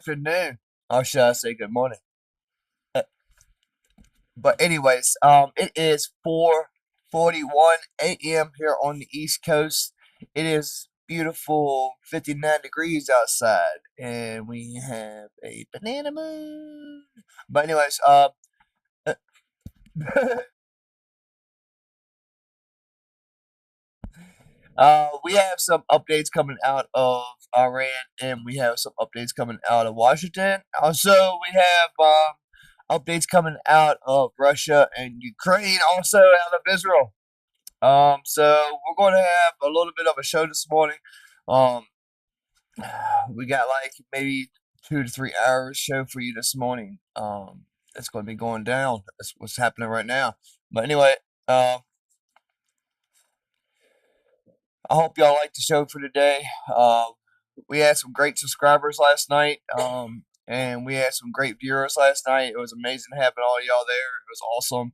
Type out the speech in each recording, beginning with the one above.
afternoon, or should I say good morning? Uh, But anyways, it is 4:41 a.m. here on the East Coast. It is beautiful 59 degrees outside, and we have a banana moon. But anyways, uh, we have some updates coming out of Iran, and we have some updates coming out of Washington. Also, we have updates coming out of Russia and Ukraine, also out of Israel. So we're going to have a little bit of a show this morning. Um, we got like maybe 2 to 3 hours show for you this morning. It's going to be going down. That's what's happening right now. But anyway, I hope y'all like the show for today. We had some great subscribers last night, and we had some great viewers last night. It was amazing having all y'all there. It was awesome.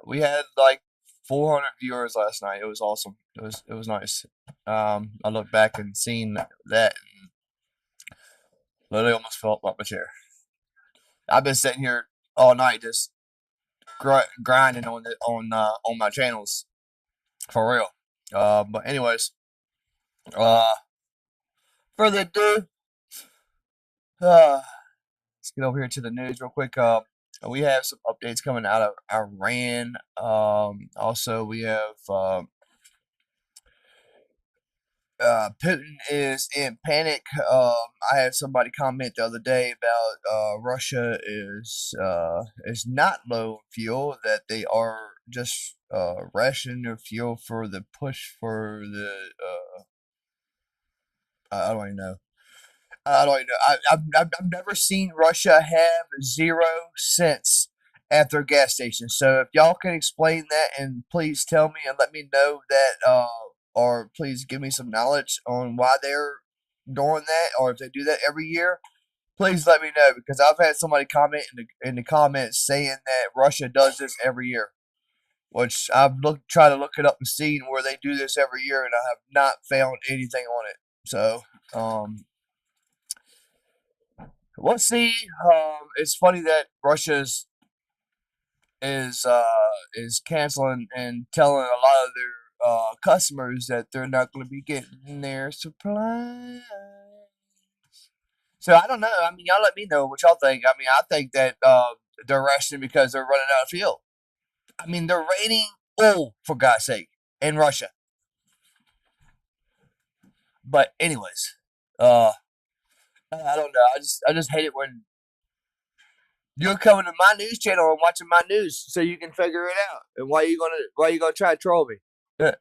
We had like 400 viewers last night. It was awesome. It was nice. I looked back and seen that, and literally almost fell off my chair. I've been sitting here all night just grinding on my channels for real. But anyways, uh, further ado, let's get over here to the news real quick. We have some updates coming out of Iran. Also, we have Putin is in panic. I had somebody comment the other day about Russia is not low in fuel, that they are just rationing their fuel for the push for the I don't even know. I don't even know. I've never seen Russia have 0 cents at their gas station. So if y'all can explain that, and please tell me and let me know that, or please give me some knowledge on why they're doing that, or if they do that every year. Please let me know, because I've had somebody comment in the comments saying that Russia does this every year, which I've tried to look it up and seen where they do this every year, and I have not found anything on it. So, we'll see. It's funny that Russia's is canceling and telling a lot of their customers that they're not going to be getting their supplies. So I don't know. I mean, y'all let me know what y'all think. I mean, I think that they're rationing because they're running out of fuel. I mean, they're raining oil, for God's sake, in Russia. But anyways, I don't know. I just hate it when you're coming to my news channel and watching my news so you can figure it out. And why you gonna try to troll me? But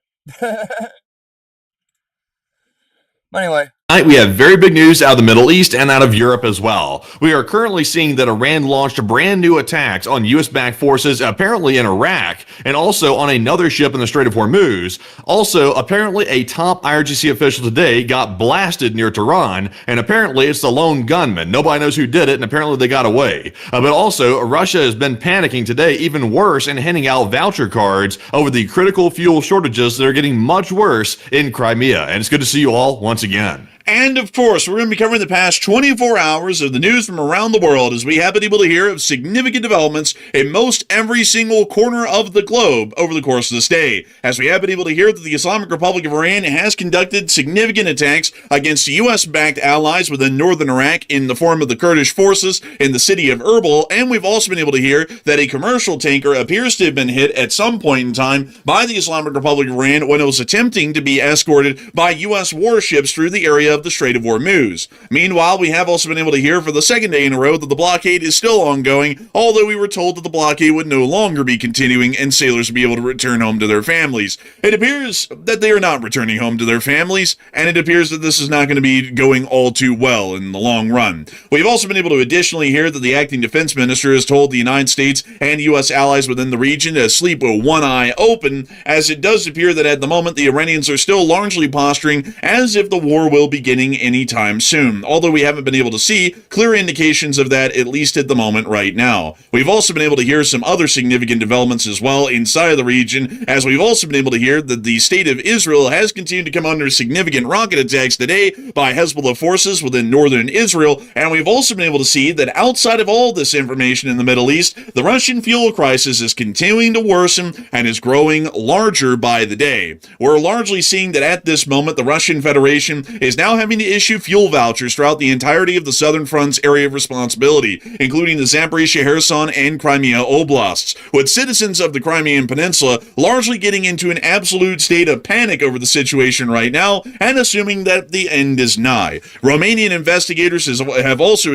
anyway, Tonight, we have very big news out of the Middle East and out of Europe as well. We are currently seeing that Iran launched brand new attacks on U.S.-backed forces apparently in Iraq and also on another ship in the Strait of Hormuz. Also, apparently a top IRGC official today got blasted near Tehran, and apparently it's the lone gunman. Nobody knows who did it, and apparently they got away. But also, Russia has been panicking today, even worse, and handing out voucher cards over the critical fuel shortages that are getting much worse in Crimea. And it's good to see you all once again. And of course, we're going to be covering the past 24 hours of the news from around the world as we have been able to hear of significant developments in most every single corner of the globe over the course of this day. As we have been able to hear that the Islamic Republic of Iran has conducted significant attacks against U.S.-backed allies within northern Iraq in the form of the Kurdish forces in the city of Erbil, and we've also been able to hear that a commercial tanker appears to have been hit at some point in time by the Islamic Republic of Iran when it was attempting to be escorted by U.S. warships through the area of the Strait of Hormuz. Meanwhile, we have also been able to hear for the second day in a row that the blockade is still ongoing, although we were told that the blockade would no longer be continuing and sailors would be able to return home to their families. It appears that they are not returning home to their families, and it appears that this is not going to be going all too well in the long run. We've also been able to additionally hear that the acting defense minister has told the United States and U.S. allies within the region to sleep with one eye open, as it does appear that at the moment the Iranians are still largely posturing as if the war will begin beginning anytime soon, although we haven't been able to see clear indications of that, at least at the moment right now. We've also been able to hear some other significant developments as well inside of the region, as we've also been able to hear that the state of Israel has continued to come under significant rocket attacks today by Hezbollah forces within northern Israel, and we've also been able to see that outside of all this information in the Middle East, the Russian fuel crisis is continuing to worsen and is growing larger by the day. We're largely seeing that at this moment, the Russian Federation is now having to issue fuel vouchers throughout the entirety of the Southern Front's area of responsibility, including the Zaporizhia, Kherson, and Crimea oblasts, with citizens of the Crimean Peninsula largely getting into an absolute state of panic over the situation right now and assuming that the end is nigh. Romanian investigators have also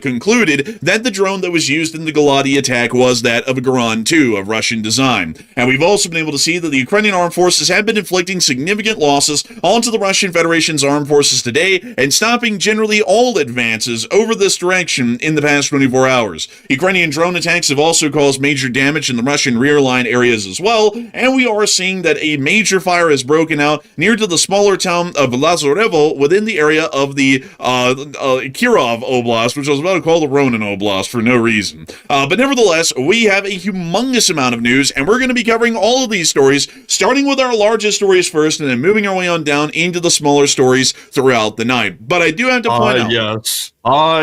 concluded that the drone that was used in the Galati attack was that of a Garan 2 of Russian design. And we've also been able to see that the Ukrainian armed forces have been inflicting significant losses onto the Russian Federation's armed forces today and stopping generally all advances over this direction in the past 24 hours. Ukrainian drone attacks have also caused major damage in the Russian rear line areas as well, and we are seeing that a major fire has broken out near to the smaller town of Lazarevo within the area of the Kirov Oblast, which I was about to call the Ronin Oblast for no reason. But nevertheless, we have a humongous amount of news, and we're going to be covering all of these stories, starting with our largest stories first, and then moving our way on down into the smaller stories throughout the night. But I do have to point out...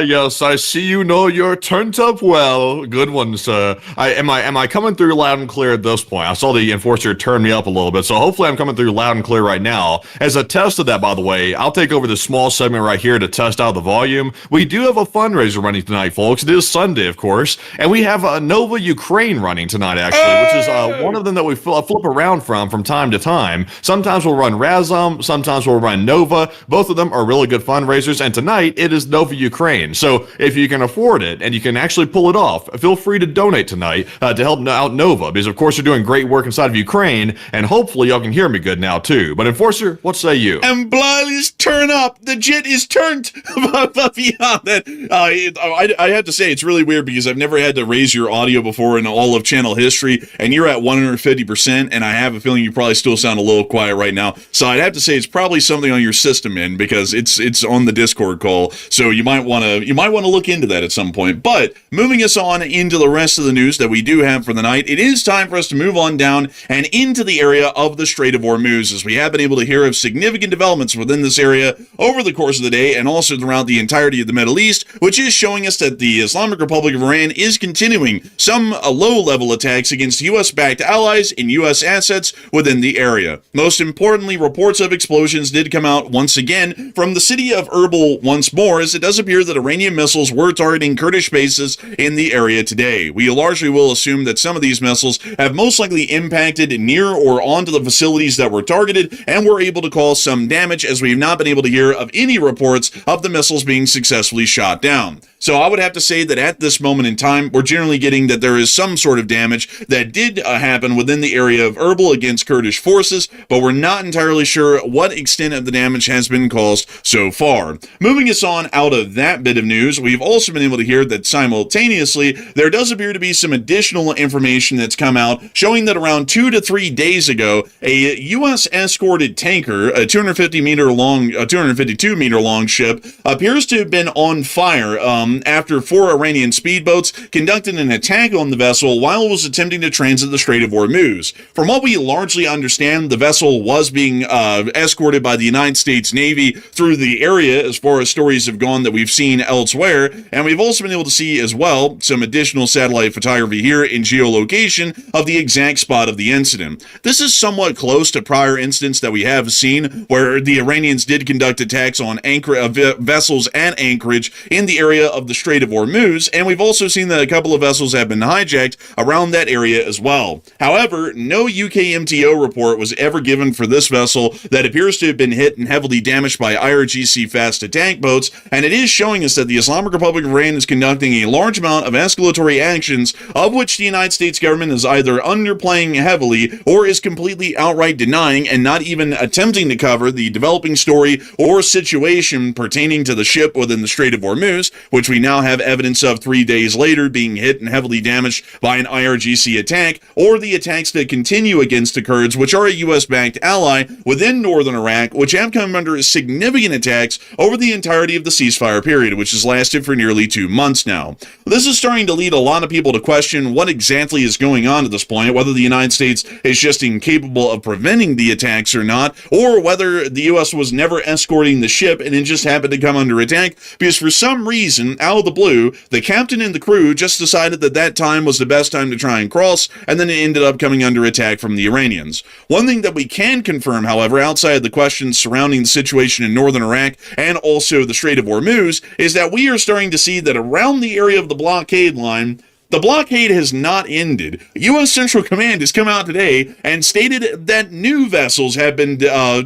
Yes, I see you know you're turned up well. Good one, sir. Am I coming through loud and clear at this point? I saw the enforcer turn me up a little bit, so hopefully I'm coming through loud and clear right now. As a test of that, by the way, I'll take over this small segment right here to test out the volume. We do have a fundraiser running tonight, folks. It is Sunday, of course, and we have Nova Ukraine running tonight, actually, which is one of them that we flip around from time to time. Sometimes we'll run Razom, sometimes we'll run Nova. Both of them are really good fundraisers, and tonight it is Nova Ukraine. So if you can afford it and you can actually pull it off, feel free to donate tonight to help out Nova, because of course they're doing great work inside of Ukraine, and hopefully y'all can hear me good now too. But Enforcer, what say you? And blood is turn up. The jit is turned. Beyond that, I have to say it's really weird because I've never had to raise your audio before in all of channel history, and you're at 150%, and I have a feeling you probably still sound a little quiet right now. So I'd have to say it's probably something on your system end, because it's on the Discord call. So you might want to look into that at some point. But moving us on into the rest of the news that we do have for the night, it is time for us to move on down and into the area of the Strait of Hormuz, as we have been able to hear of significant developments within this area over the course of the day and also throughout the entirety of the Middle East, which is showing us that the Islamic Republic of Iran is continuing some low-level attacks against U.S.-backed allies and U.S. assets within the area. Most importantly, reports of explosions did come out once again from the city of Erbil once more, as it does appear that Iranian missiles were targeting Kurdish bases in the area today. We largely will assume that some of these missiles have most likely impacted near or onto the facilities that were targeted and were able to cause some damage, as we have not been able to hear of any reports of the missiles being successfully shot down. So I would have to say that at this moment in time, we're generally getting that there is some sort of damage that did happen within the area of Erbil against Kurdish forces, but we're not entirely sure what extent of the damage has been caused so far. Moving us on out of that bit of news, we've also been able to hear that simultaneously, there does appear to be some additional information that's come out showing that around 2 to 3 days ago, a U.S. escorted tanker, a 252 meter long ship, appears to have been on fire after 4 Iranian speedboats conducted an attack on the vessel while it was attempting to transit the Strait of Hormuz. From what we largely understand, the vessel was being escorted by the United States Navy through the area, as far as stories have gone that we've seen elsewhere, and we've also been able to see as well some additional satellite photography here in geolocation of the exact spot of the incident. This is somewhat close to prior incidents that we have seen where the Iranians did conduct attacks on vessels at anchorage in the area of the Strait of Hormuz, and we've also seen that a couple of vessels have been hijacked around that area as well. However, no UK MTO report was ever given for this vessel that appears to have been hit and heavily damaged by IRGC fast attack boats, and it is showing us that the Islamic Republic of Iran is conducting a large amount of escalatory actions, of which the United States government is either underplaying heavily or is completely outright denying and not even attempting to cover the developing story or situation pertaining to the ship within the Strait of Hormuz, which we now have evidence of 3 days later being hit and heavily damaged by an IRGC attack, or the attacks that continue against the Kurds, which are a U.S.-backed ally within northern Iraq, which have come under significant attacks over the entirety of the ceasefire period, which has lasted for nearly 2 months now. This is starting to lead a lot of people to question what exactly is going on at this point, whether the United States is just incapable of preventing the attacks or not, or whether the U.S. was never escorting the ship and it just happened to come under attack because for some reason, out of the blue, the captain and the crew just decided that that time was the best time to try and cross, and then it ended up coming under attack from the Iranians. One thing that we can confirm, however, outside the questions surrounding the situation in northern Iraq and also the Strait of Hormuz, is that we are starting to see that around the area of the blockade line, the blockade has not ended. U.S. Central Command has come out today and stated that new vessels have been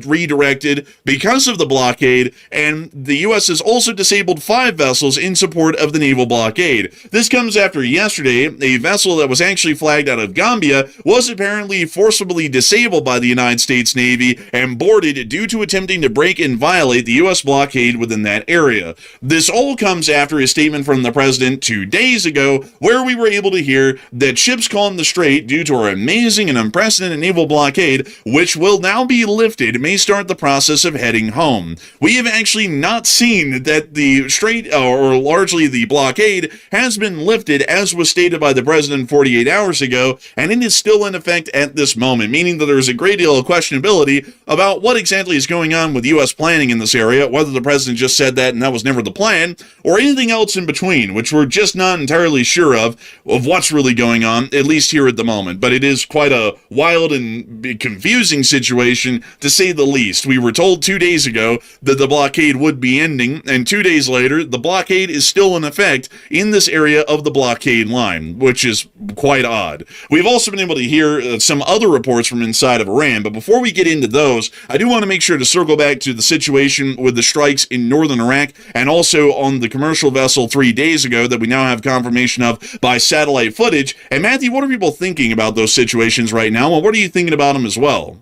redirected because of the blockade, and the U.S. has also disabled 5 vessels in support of the naval blockade. This comes after yesterday, a vessel that was actually flagged out of Gambia was apparently forcibly disabled by the United States Navy and boarded due to attempting to break and violate the U.S. blockade within that area. This all comes after a statement from the president 2 days ago, where we were able to hear that ships calm the strait due to our amazing and unprecedented naval blockade, which will now be lifted, may start the process of heading home. We have actually not seen that the strait, or largely the blockade, has been lifted as was stated by the president 48 hours ago, and it is still in effect at this moment, meaning that there is a great deal of questionability about what exactly is going on with U.S. planning in this area, whether the president just said that and that was never the plan, or anything else in between, which we're just not entirely sure of what's really going on, at least here at the moment. But it is quite a wild and confusing situation, to say the least. We were told 2 days ago that the blockade would be ending, and 2 days later, the blockade is still in effect in this area of the blockade line, which is quite odd. We've also been able to hear some other reports from inside of Iran, but before we get into those, I do want to make sure to circle back to the situation with the strikes in northern Iraq, and also on the commercial vessel 3 days ago that we now have confirmation of by satellite footage. And Matthew, what are people thinking about those situations right now, and what are you thinking about them as well?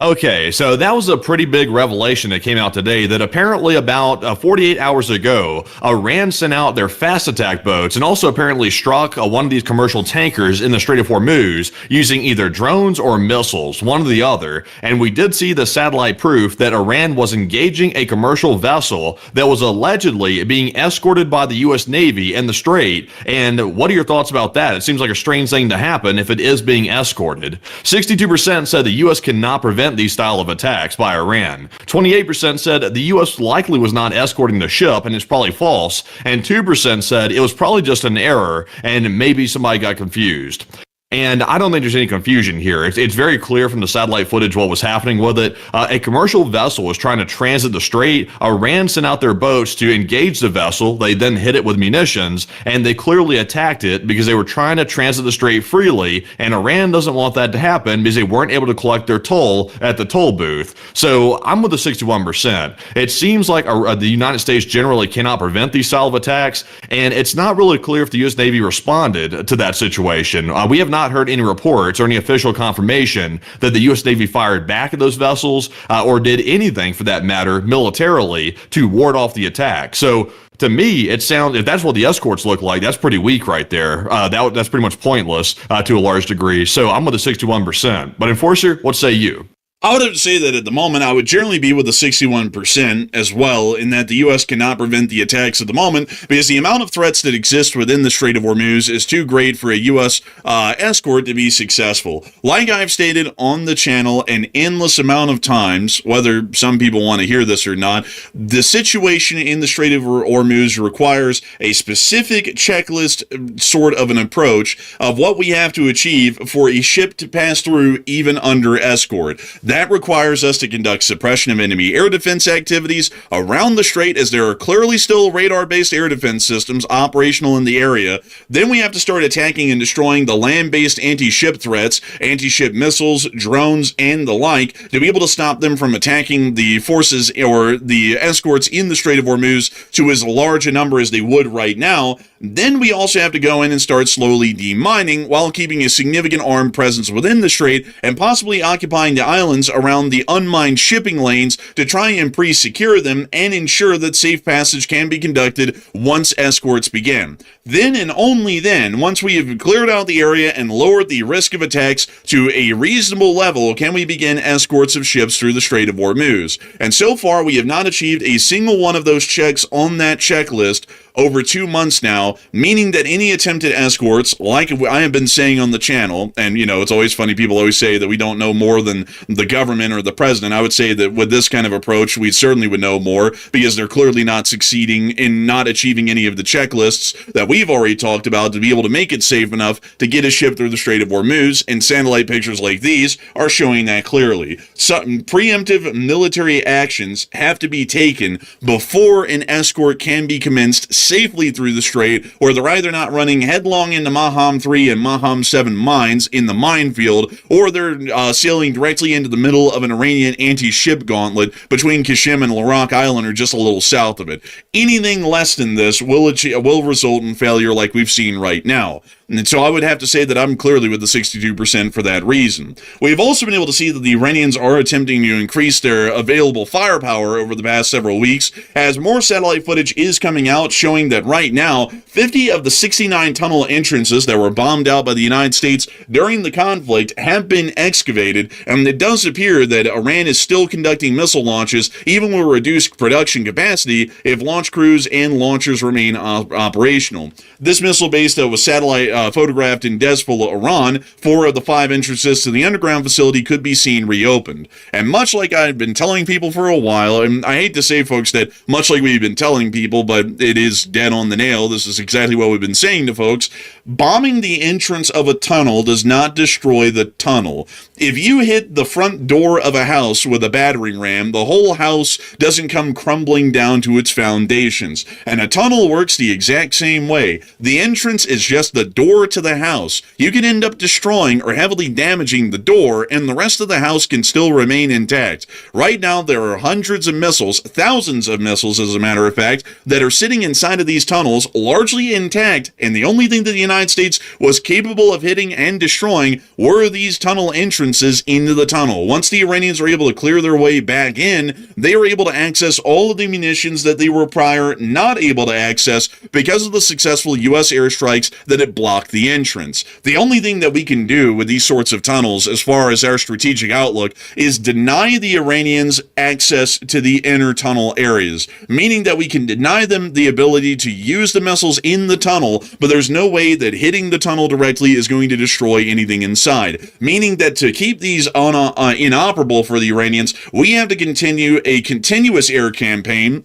Okay, so that was a pretty big revelation that came out today, that apparently about 48 hours ago, Iran sent out their fast attack boats and also apparently struck one of these commercial tankers in the Strait of Hormuz using either drones or missiles, one or the other. And we did see the satellite proof that Iran was engaging a commercial vessel that was allegedly being escorted by the U.S. Navy in the Strait. And what are your thoughts about that? It seems like a strange thing to happen if it is being escorted. 62% said the U.S. cannot prevent these style of attacks by Iran. 28% said the U.S. likely was not escorting the ship, and it's probably false. And 2% said it was probably just an error, and maybe somebody got confused. And I don't think there's any confusion here. It's very clear from the satellite footage what was happening with it. A commercial vessel was trying to transit the strait. Iran sent out their boats to engage the vessel. They then hit it with munitions, and they clearly attacked it because they were trying to transit the strait freely, and Iran doesn't want that to happen because they weren't able to collect their toll at the toll booth. So I'm with the 61%. It seems like the United States generally cannot prevent these style of attacks, and it's not really clear if the U.S. Navy responded to that situation. We have not heard any reports or any official confirmation that the U.S. Navy fired back at those vessels or did anything for that matter militarily to ward off the attack. So to me, it sounds, if that's what the escorts look like, that's pretty weak right there. That's pretty much pointless to a large degree. So I'm with the 61%. But Enforcer, what say you? I would have to say that at the moment, I would generally be with the 61% as well, in that the U.S. cannot prevent the attacks at the moment, because the amount of threats that exist within the Strait of Hormuz is too great for a U.S. Escort to be successful. Like I've stated on the channel an endless amount of times, whether some people want to hear this or not, the situation in the Strait of Hormuz requires a specific checklist sort of an approach of what we have to achieve for a ship to pass through even under escort. That requires us to conduct suppression of enemy air defense activities around the strait, as there are clearly still radar-based air defense systems operational in the area. Then we have to start attacking and destroying the land-based anti-ship threats, anti-ship missiles, drones, and the like, to be able to stop them from attacking the forces or the escorts in the Strait of Hormuz to as large a number as they would right now. Then we also have to go in and start slowly demining while keeping a significant armed presence within the strait and possibly occupying the islands around the unmined shipping lanes to try and pre-secure them and ensure that safe passage can be conducted once escorts begin. Then and only then, once we have cleared out the area and lowered the risk of attacks to a reasonable level, can we begin escorts of ships through the Strait of Hormuz. And so far, we have not achieved a single one of those checks on that checklist over 2 months now, meaning that any attempted escorts, like I have been saying on the channel, and it's always funny, people always say that we don't know more than the government or the president. I would say that with this kind of approach, we certainly would know more, because they're clearly not succeeding in not achieving any of the checklists that we've already talked about to be able to make it safe enough to get a ship through the Strait of Hormuz, and satellite pictures like these are showing that clearly. Some preemptive military actions have to be taken before an escort can be commenced safely through the strait, where they're either not running headlong into Maham 3 and Maham 7 mines in the minefield, or they're sailing directly into the middle of an Iranian anti-ship gauntlet between Qashem and Larak Island, or just a little south of it. Anything less than this will result in failure like we've seen right now. And so I would have to say that I'm clearly with the 62% for that reason. We've also been able to see that the Iranians are attempting to increase their available firepower over the past several weeks, as more satellite footage is coming out showing that right now, 50 of the 69 tunnel entrances that were bombed out by the United States during the conflict have been excavated, and it does appear that Iran is still conducting missile launches, even with reduced production capacity, if launch crews and launchers remain operational. This missile base that was satellite photographed in Dezful, Iran, 4 of the 5 entrances to the underground facility could be seen reopened. And much like I've been telling people for a while, and I hate to say, folks, that much like we've been telling people, but it is dead on the nail, this is exactly what we've been saying to folks, bombing the entrance of a tunnel does not destroy the tunnel. If you hit the front door of a house with a battering ram, the whole house doesn't come crumbling down to its foundations. And a tunnel works the exact same way. The entrance is just the door to the house. You can end up destroying or heavily damaging the door, and the rest of the house can still remain intact. Right now, there are hundreds of missiles, thousands of missiles as a matter of fact, that are sitting inside of these tunnels, largely intact, and the only thing that the United States was capable of hitting and destroying were these tunnel entrances into the tunnel. Once the Iranians were able to clear their way back in, they were able to access all of the munitions that they were prior not able to access because of the successful U.S. airstrikes that had blocked the entrance. The only thing that we can do with these sorts of tunnels, as far as our strategic outlook, is deny the Iranians access to the inner tunnel areas, meaning that we can deny them the ability to use the missiles in the tunnel, but there's no way that hitting the tunnel directly is going to destroy anything inside, meaning that to keep these inoperable for the Iranians, we have to continue a continuous air campaign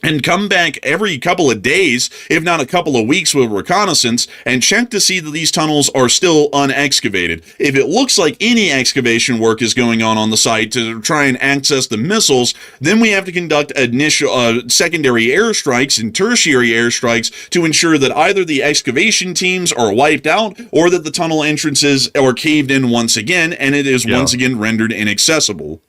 and come back every couple of days, if not a couple of weeks, with reconnaissance and check to see that these tunnels are still unexcavated. If it looks like any excavation work is going on the site to try and access the missiles, then we have to conduct initial secondary airstrikes and tertiary airstrikes to ensure that either the excavation teams are wiped out or that the tunnel entrances are caved in once again, and it is once again rendered inaccessible.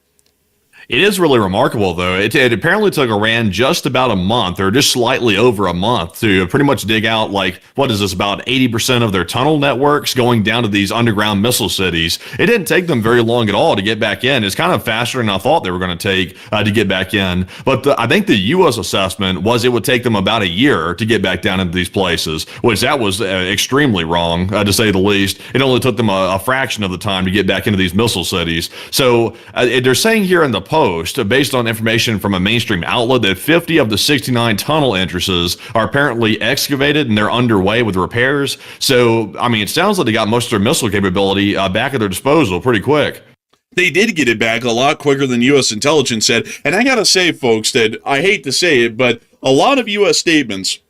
It is really remarkable, though. It apparently took Iran just about a month, or just slightly over a month, to pretty much dig out, about 80% of their tunnel networks going down to these underground missile cities. It didn't take them very long at all to get back in. It's kind of faster than I thought they were going to take to get back in. But I think the U.S. assessment was it would take them about a year to get back down into these places, which that was extremely wrong, to say the least. It only took them a fraction of the time to get back into these missile cities. So they're saying here in the post, based on information from a mainstream outlet, that 50 of the 69 tunnel entrances are apparently excavated and they're underway with repairs. So, it sounds like they got most of their missile capability back at their disposal pretty quick. They did get it back a lot quicker than U.S. intelligence said. And I gotta say, folks, that I hate to say it, but a lot of U.S. statements,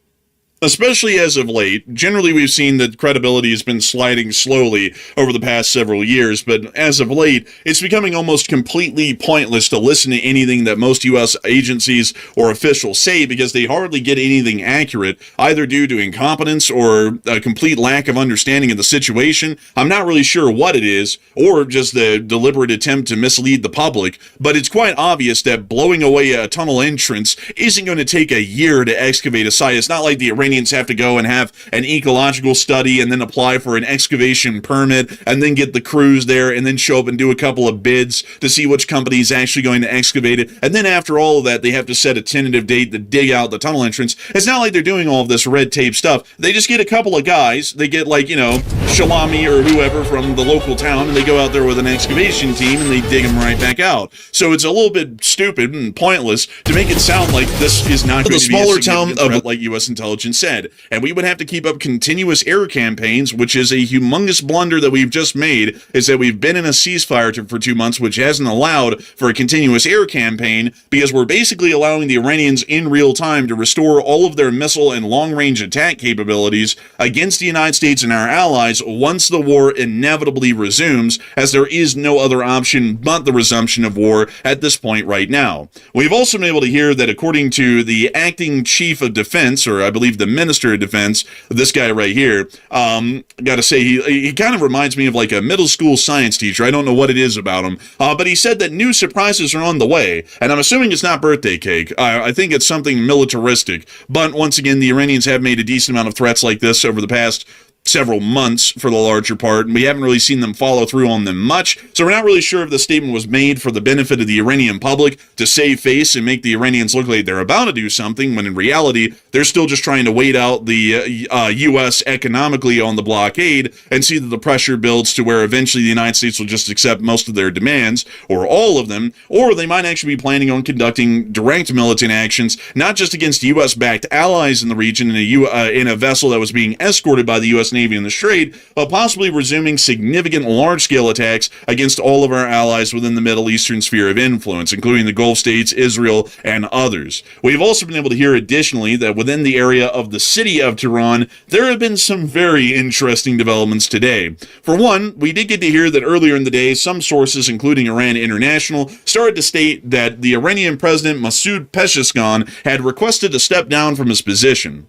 especially as of late, generally we've seen that credibility has been sliding slowly over the past several years, but as of late, it's becoming almost completely pointless to listen to anything that most U.S. agencies or officials say, because they hardly get anything accurate, either due to incompetence or a complete lack of understanding of the situation. I'm not really sure what it is, or just the deliberate attempt to mislead the public, but it's quite obvious that blowing away a tunnel entrance isn't going to take a year to excavate a site. It's not like the Iranians Iranians have to go and have an ecological study and then apply for an excavation permit and then get the crews there and then show up and do a couple of bids to see which company is actually going to excavate it. And then after all of that, they have to set a tentative date to dig out the tunnel entrance. It's not like they're doing all of this red tape stuff. They just get a couple of guys. They get like, Shalami or whoever from the local town, and they go out there with an excavation team and they dig them right back out. So it's a little bit stupid and pointless to make it sound like this is not going to be a smaller town of, like U.S. intelligence said. And we would have to keep up continuous air campaigns, which is a humongous blunder that we've just made, is that we've been in a ceasefire for 2 months, which hasn't allowed for a continuous air campaign, because we're basically allowing the Iranians in real time to restore all of their missile and long-range attack capabilities against the United States and our allies once the war inevitably resumes, as there is no other option but the resumption of war at this point right now. We've also been able to hear that according to the acting chief of defense, or I believe the minister of defense, this guy right here, gotta say, he kind of reminds me of like a middle school science teacher. I don't know what it is about him, but he said that new surprises are on the way, and I'm assuming it's not birthday cake. I think it's something militaristic, but once again, the Iranians have made a decent amount of threats like this over the past several months for the larger part, and we haven't really seen them follow through on them much, so we're not really sure if the statement was made for the benefit of the Iranian public to save face and make the Iranians look like they're about to do something, when in reality, they're still just trying to wait out the U.S. economically on the blockade and see that the pressure builds to where eventually the United States will just accept most of their demands, or all of them, or they might actually be planning on conducting direct militant actions, not just against U.S.-backed allies in the region in a vessel that was being escorted by the U.S. Navy in the Strait, but possibly resuming significant large-scale attacks against all of our allies within the Middle Eastern sphere of influence, including the Gulf states, Israel, and others. We've also been able to hear additionally that within the area of the city of Tehran, there have been some very interesting developments today. For one, we did get to hear that earlier in the day, some sources, including Iran International, started to state that the Iranian president Masoud Pezeshkian had requested to step down from his position.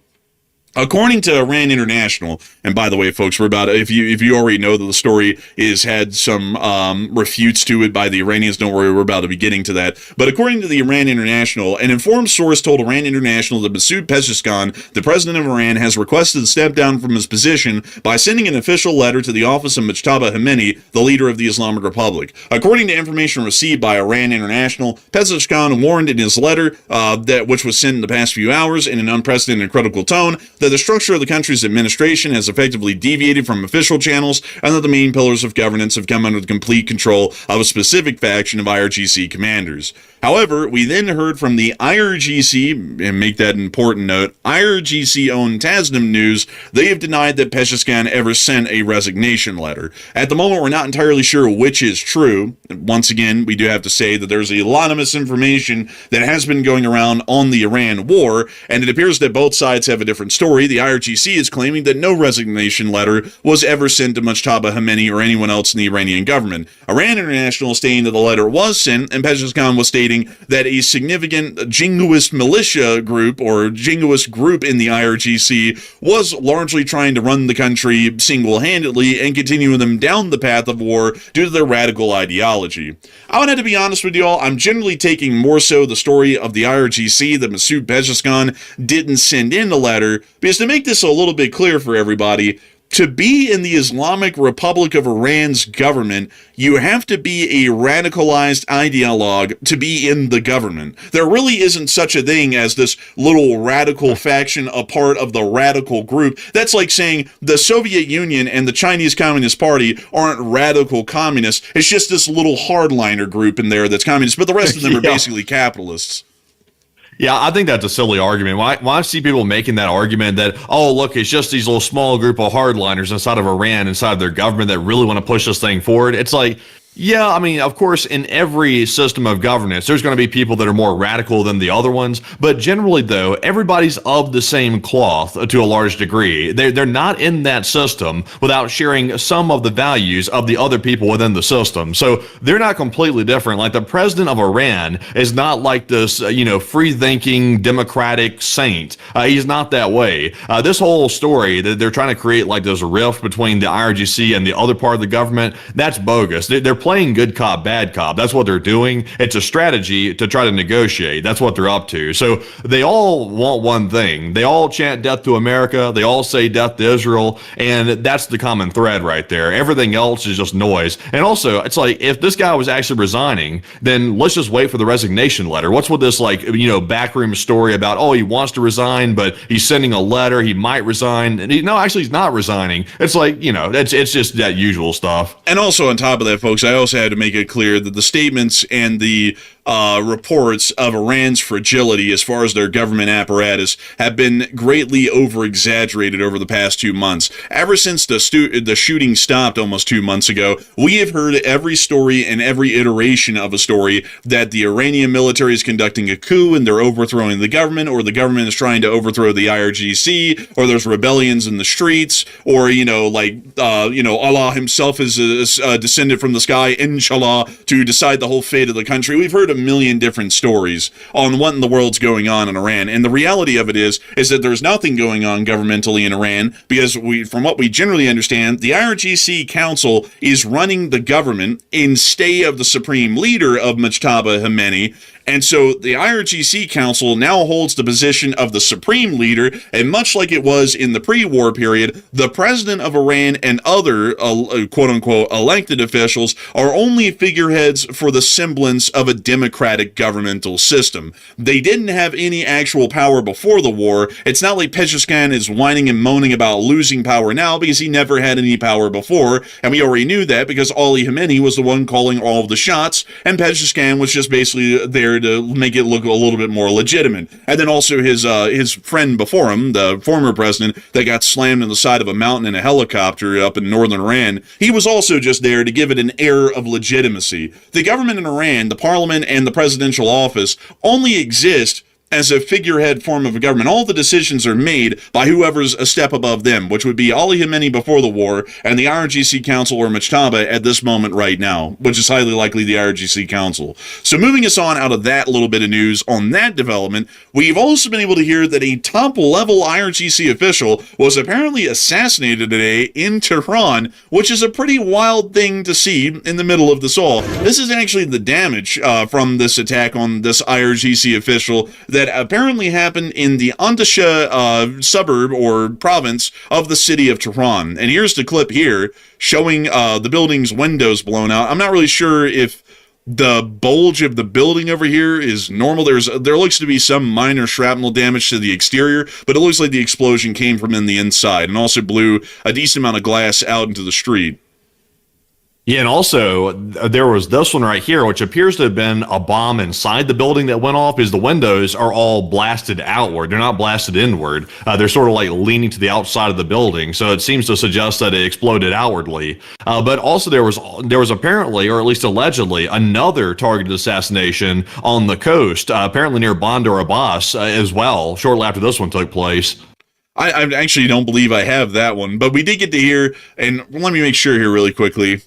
According to Iran International, and by the way, folks, we're about, if you already know that the story is had some refutes to it by the Iranians, don't worry, we're about to be getting to that. But according to the Iran International, an informed source told Iran International that Masoud Pezeshkian, the president of Iran, has requested to step down from his position by sending an official letter to the office of Mujtaba Khamenei, the leader of the Islamic Republic. According to information received by Iran International, Pezeshkian warned in his letter, which was sent in the past few hours in an unprecedented and critical tone, that the structure of the country's administration has effectively deviated from official channels, and that the main pillars of governance have come under the complete control of a specific faction of IRGC commanders. However, we then heard from the IRGC, and make that important note, IRGC-owned Tasnim News. They have denied that Pezeshkian ever sent a resignation letter. At the moment, we're not entirely sure which is true. Once again, we do have to say that there's a lot of misinformation that has been going around on the Iran war, and it appears that both sides have a different story. The IRGC is claiming that no resignation letter was ever sent to Mujtaba Khamenei or anyone else in the Iranian government. Iran International is stating that the letter was sent, and Pezeshkian was stating that a significant jingoist militia group or jingoist group in the IRGC was largely trying to run the country single-handedly and continue them down the path of war due to their radical ideology. I would have to be honest with y'all, I'm generally taking more so the story of the IRGC that Masoud Pezeshkian didn't send in the letter, because to make this a little bit clear for everybody, to be in the Islamic Republic of Iran's government, you have to be a radicalized ideologue to be in the government. There really isn't such a thing as this little radical faction, a part of the radical group. That's like saying the Soviet Union and the Chinese Communist Party aren't radical communists. It's just this little hardliner group in there that's communist, but the rest of them are basically capitalists. Yeah, I think that's a silly argument. Why I see people making that argument that, oh, look, it's just these little small group of hardliners inside of Iran, inside of their government that really want to push this thing forward. It's like, yeah, I mean, of course, in every system of governance, there's going to be people that are more radical than the other ones. But generally, though, everybody's of the same cloth to a large degree. They're not in that system without sharing some of the values of the other people within the system. So they're not completely different. Like the president of Iran is not like this, free-thinking democratic saint. He's not that way. This whole story that they're trying to create like this rift between the IRGC and the other part of the government, that's bogus. They're playing good cop, bad cop. That's what they're doing. It's a strategy to try to negotiate. That's what they're up to. So they all want one thing. They all chant death to America. They all say death to Israel. And that's the common thread right there. Everything else is just noise. And also, it's like, if this guy was actually resigning, then let's just wait for the resignation letter. What's with this, like, backroom story about, oh, he wants to resign, but he's sending a letter. He might resign. And no, actually, he's not resigning. It's like, it's just that usual stuff. And also on top of that, folks, I also had to make it clear that the statements and the reports of Iran's fragility as far as their government apparatus have been greatly over-exaggerated over the past 2 months. Ever since the shooting stopped almost 2 months ago, we have heard every story and every iteration of a story that the Iranian military is conducting a coup and they're overthrowing the government, or the government is trying to overthrow the IRGC, or there's rebellions in the streets, or, Allah himself is descended from the sky, inshallah, to decide the whole fate of the country. We've heard a million different stories on what in the world's going on in Iran, and the reality of it is that there's nothing going on governmentally in Iran, because from what we generally understand, the IRGC Council is running the government in stay of the supreme leader of Mujtaba Khamenei. And so the IRGC Council now holds the position of the supreme leader, and much like it was in the pre-war period, the president of Iran and other quote-unquote elected officials are only figureheads for the semblance of a democratic governmental system. They didn't have any actual power before the war. It's not like Pezeshkian is whining and moaning about losing power now, because he never had any power before, and we already knew that because Ali Khamenei was the one calling all of the shots, and Pezeshkian was just basically there to make it look a little bit more legitimate. And then also his friend before him, the former president that got slammed in the side of a mountain in a helicopter up in northern Iran, he was also just there to give it an air of legitimacy. The government in Iran, the parliament and the presidential office, only exist as a figurehead form of a government. All the decisions are made by whoever's a step above them, which would be Ali Khamenei before the war, and the IRGC Council, or Mujtaba, at this moment right now, which is highly likely the IRGC Council. So moving us on out of that little bit of news on that development, we've also been able to hear that a top-level IRGC official was apparently assassinated today in Tehran, which is a pretty wild thing to see in the middle of this all. This is actually the damage from this attack on this IRGC official that apparently happened in the Andasha suburb or province of the city of Tehran. And here's the clip here showing the building's windows blown out. I'm not really sure if the bulge of the building over here is normal. There looks to be some minor shrapnel damage to the exterior, but it looks like the explosion came from in the inside and also blew a decent amount of glass out into the street. Yeah, and also there was this one right here, which appears to have been a bomb inside the building that went off, because the windows are all blasted outward. They're not blasted inward. They're sort of like leaning to the outside of the building. So it seems to suggest that it exploded outwardly. But also there was apparently, or at least allegedly, another targeted assassination on the coast, apparently near Bandar Abbas as well, shortly after this one took place. I actually don't believe I have that one, but we did get to hear, and let me make sure here really quickly.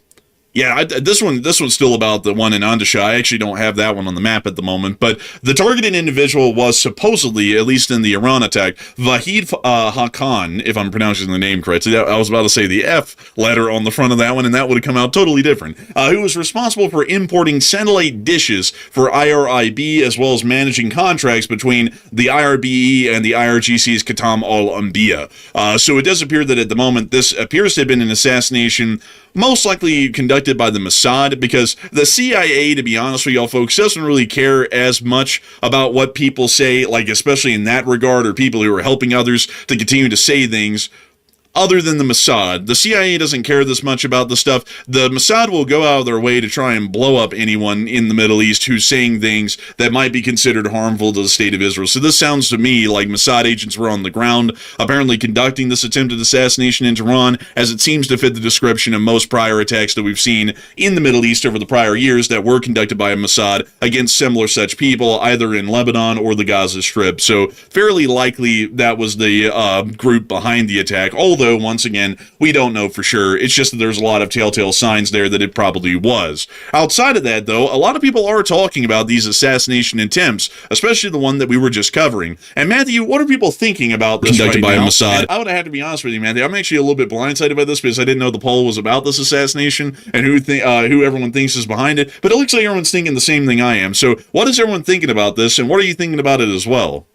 Yeah, this one's still about the one in Andasha. I actually don't have that one on the map at the moment, but the targeted individual was supposedly, at least in the Iran attack, Vahid Haqqan, if I'm pronouncing the name correctly. I was about to say the F letter on the front of that one, and that would have come out totally different. Who was responsible for importing satellite dishes for IRIB, as well as managing contracts between the IRBE and the IRGC's Khatam al-Anbiya. So it does appear that at the moment this appears to have been an assassination most likely conducted by the Mossad, because the CIA, to be honest with y'all folks, doesn't really care as much about what people say, like especially in that regard, or people who are helping others to continue to say things. Other than the Mossad, the CIA doesn't care this much about the stuff. The Mossad will go out of their way to try and blow up anyone in the Middle East who's saying things that might be considered harmful to the state of Israel. So this sounds to me like Mossad agents were on the ground, apparently conducting this attempted assassination in Tehran, as it seems to fit the description of most prior attacks that we've seen in the Middle East over the prior years that were conducted by Mossad against similar such people, either in Lebanon or the Gaza Strip. So fairly likely that was the group behind the attack. All although, once again, we don't know for sure. It's just that there's a lot of telltale signs there that it probably was. Outside of that, though, a lot of people are talking about these assassination attempts, especially the one that we were just covering. And Matthew, what are people thinking about this Conducted right by now? Mossad. And I would have to be honest with you, Matthew. I'm actually a little bit blindsided by this because I didn't know the poll was about this assassination and who everyone thinks is behind it. But it looks like everyone's thinking the same thing I am. So what is everyone thinking about this, and what are you thinking about it as well?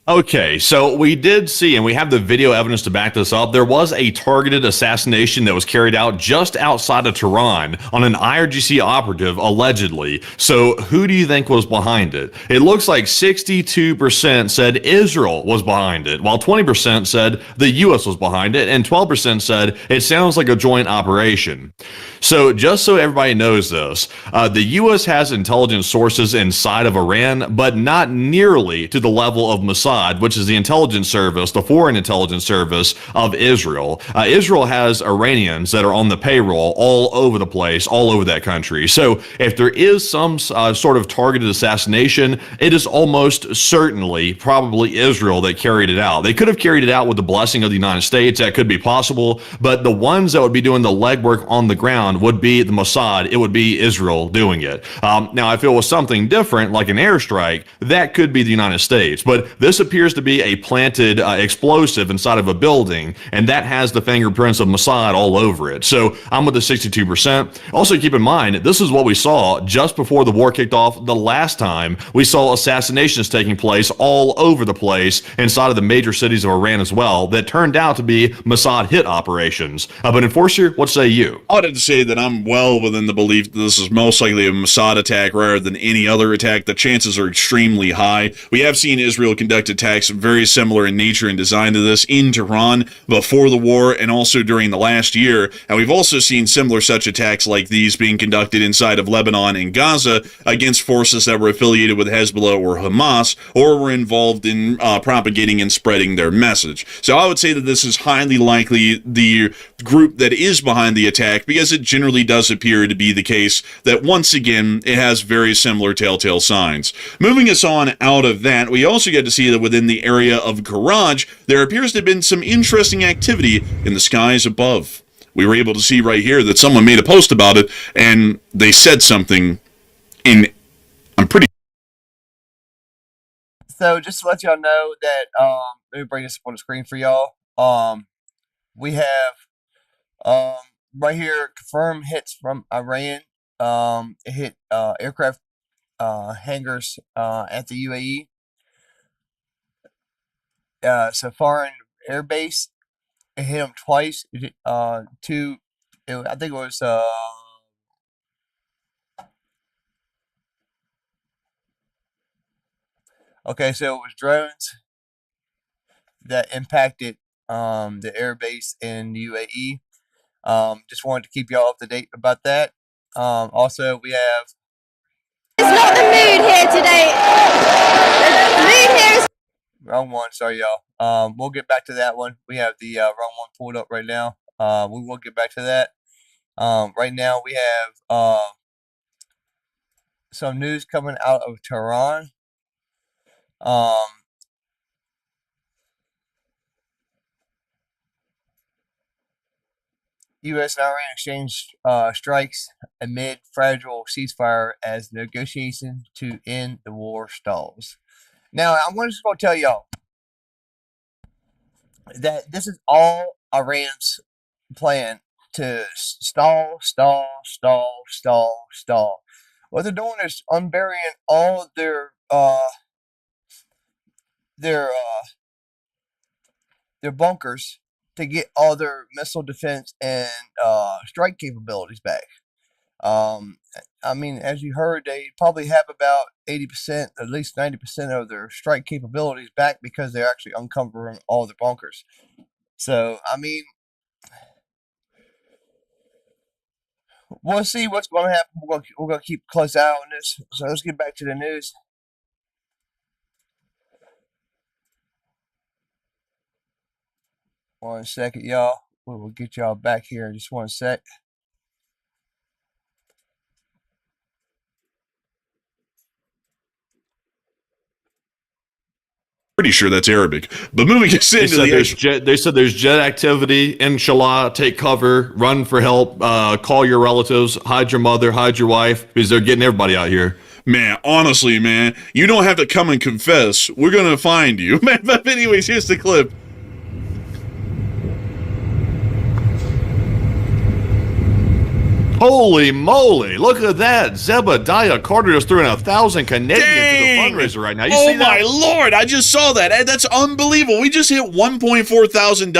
Okay, so we did see, and we have the video evidence to back this up, there was a targeted assassination that was carried out just outside of Tehran on an IRGC operative, allegedly. So who do you think was behind it? It looks like 62% said Israel was behind it, while 20% said the U.S. was behind it, and 12% said it sounds like a joint operation. So just so everybody knows this, the U.S. has intelligence sources inside of Iran, but not nearly to the level of Mossad, which is the intelligence service, the foreign intelligence service of Israel. Israel has Iranians that are on the payroll all over the place, all over that country. So if there is some sort of targeted assassination, it is almost certainly probably Israel that carried it out. They could have carried it out with the blessing of the United States. That could be possible. But the ones that would be doing the legwork on the ground would be the Mossad. It would be Israel doing it. Now, if it was something different, like an airstrike, that could be the United States. But this appears to be a planted explosive inside of a building, and that has the fingerprints of Mossad all over it. So I'm with the 62%. Also, keep in mind, this is what we saw just before the war kicked off the last time. We saw assassinations taking place all over the place inside of the major cities of Iran as well that turned out to be Mossad hit operations. But Enforcer, what say you? I would have to say that I'm well within the belief that this is most likely a Mossad attack rather than any other attack. The chances are extremely high. We have seen Israel conduct attacks very similar in nature and design to this in Tehran before the war and also during the last year. And we've also seen similar such attacks like these being conducted inside of Lebanon and Gaza against forces that were affiliated with Hezbollah or Hamas or were involved in propagating and spreading their message. So I would say that this is highly likely the group that is behind the attack, because it generally does appear to be the case that once again it has very similar telltale signs. Moving us on out of that, we also get to see that within the area of Karaj, there appears to have been some interesting activity in the skies above. We were able to see right here that someone made a post about it, and they said something in, I'm pretty. So just to let y'all know that, let me bring this up on the screen for y'all. We have right here confirmed hits from Iran. It hit aircraft hangars at the UAE. So foreign air base. It hit them twice. It hit two. I think it was okay. So it was drones that impacted the air base in the UAE. Just wanted to keep y'all up to date about that. Also, we have. It's not the mood here today. The mood here is. Wrong one, sorry y'all. We'll get back to that one. We have the wrong one pulled up right now. We will get back to that. Right now we have some news coming out of Tehran. U.S. and Iran exchanged strikes amid fragile ceasefire as negotiation to end the war stalls. Now, I'm just going to tell y'all that this is all Iran's plan to stall. What they're doing is unburying all of their bunkers to get all their missile defense and strike capabilities back. I mean, as you heard, they probably have about 80%, at least 90% of their strike capabilities back because they're actually uncovering all their bunkers. So, I mean, we'll see what's going to happen. We're going to keep a close eye on this. So let's get back to the news. One second, y'all. We'll get y'all back here in just one sec. Pretty sure that's Arabic. But moving us into They said there's jet activity. Inshallah, take cover, run for help, call your relatives, hide your mother, hide your wife, because they're getting everybody out here. Man, honestly, man, you don't have to come and confess. We're going to find you. Man, but anyways, here's the clip. Holy moly, look at that. Zebediah Carter just threw in 1,000 Canadian to the fundraiser right now. You see that? Oh my Lord, I just saw that. That's unbelievable. We just hit $1.4 thousand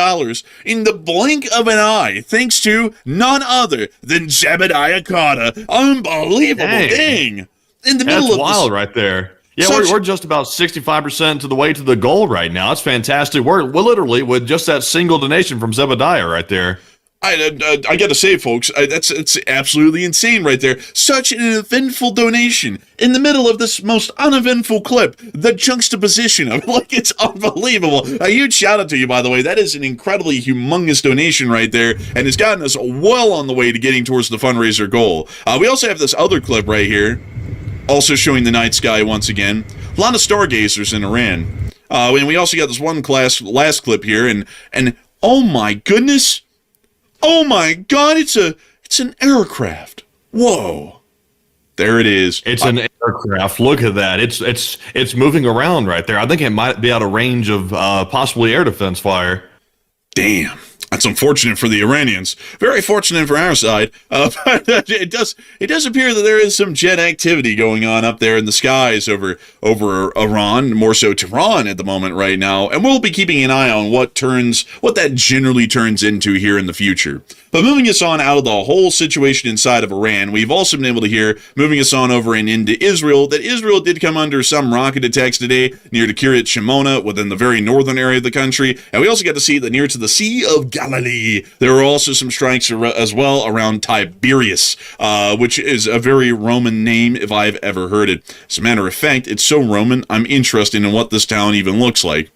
in the blink of an eye, thanks to none other than Zebediah Carter. Unbelievable. Dang. In the middle That's of wild this, right there. Yeah, we're just about 65% to the way to the goal right now. It's fantastic. We're literally with just that single donation from Zebediah right there. I got to say, folks, it's absolutely insane right there. Such an eventful donation in the middle of this most uneventful clip. The juxtaposition of it, like, it's unbelievable. A huge shout out to you, by the way. That is an incredibly humongous donation right there, and it's gotten us well on the way to getting towards the fundraiser goal. We also have this other clip right here, also showing the night sky once again. A lot of stargazers in Iran. And we also got this one last clip here, and oh my goodness. Oh my God, it's an aircraft. Whoa. There it is. It's an aircraft. Look at that. It's moving around right there. I think it might be out of range of possibly air defense fire. Damn. That's unfortunate for the Iranians. Very fortunate for our side. But it does appear that there is some jet activity going on up there in the skies over Iran, more so Tehran at the moment right now. And we'll be keeping an eye on what that generally turns into here in the future. But moving us on out of the whole situation inside of Iran, we've also been able to hear, moving us on over and into Israel, that Israel did come under some rocket attacks today near to Kiryat Shimona, within the very northern area of the country. And we also got to see that near to the Sea of Galilee, there were also some strikes as well around Tiberias, which is a very Roman name if I've ever heard it. As a matter of fact, it's so Roman, I'm interested in what this town even looks like.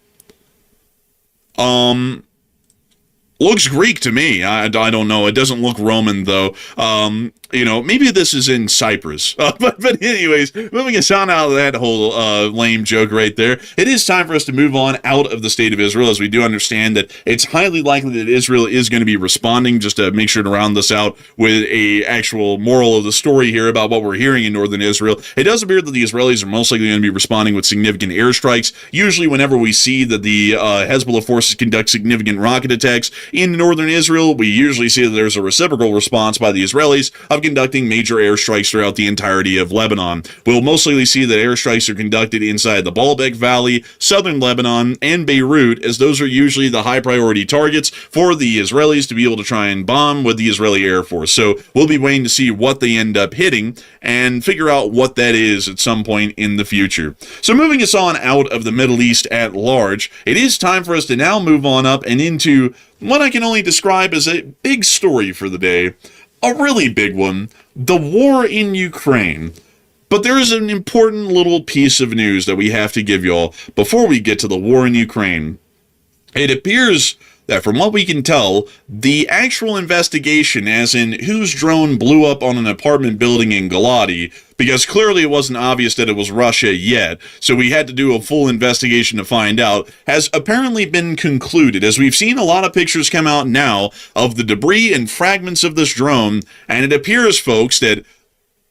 Looks Greek to me. I don't know. It doesn't look Roman, though. Maybe this is in Cyprus. But anyways, moving us on out of that whole lame joke right there, it is time for us to move on out of the state of Israel, as we do understand that it's highly likely that Israel is going to be responding, just to make sure to round this out with a actual moral of the story here about what we're hearing in northern Israel. It does appear that the Israelis are most likely going to be responding with significant airstrikes. Usually whenever we see that the Hezbollah forces conduct significant rocket attacks in northern Israel, we usually see that there's a reciprocal response by the Israelis of conducting major airstrikes throughout the entirety of Lebanon. We'll most likely see that airstrikes are conducted inside the Baalbek Valley, southern Lebanon, and Beirut, as those are usually the high priority targets for the Israelis to be able to try and bomb with the Israeli Air Force. So we'll be waiting to see what they end up hitting and figure out what that is at some point in the future. So moving us on out of the Middle East at large, it is time for us to now move on up and into what I can only describe as a big story for the day. A really big one, the war in Ukraine. But there is an important little piece of news that we have to give y'all before we get to the war in Ukraine. It appears that from what we can tell, the actual investigation, as in whose drone blew up on an apartment building in Galati, because clearly it wasn't obvious that it was Russia yet, so we had to do a full investigation to find out, has apparently been concluded, as we've seen a lot of pictures come out now of the debris and fragments of this drone, and it appears, folks, that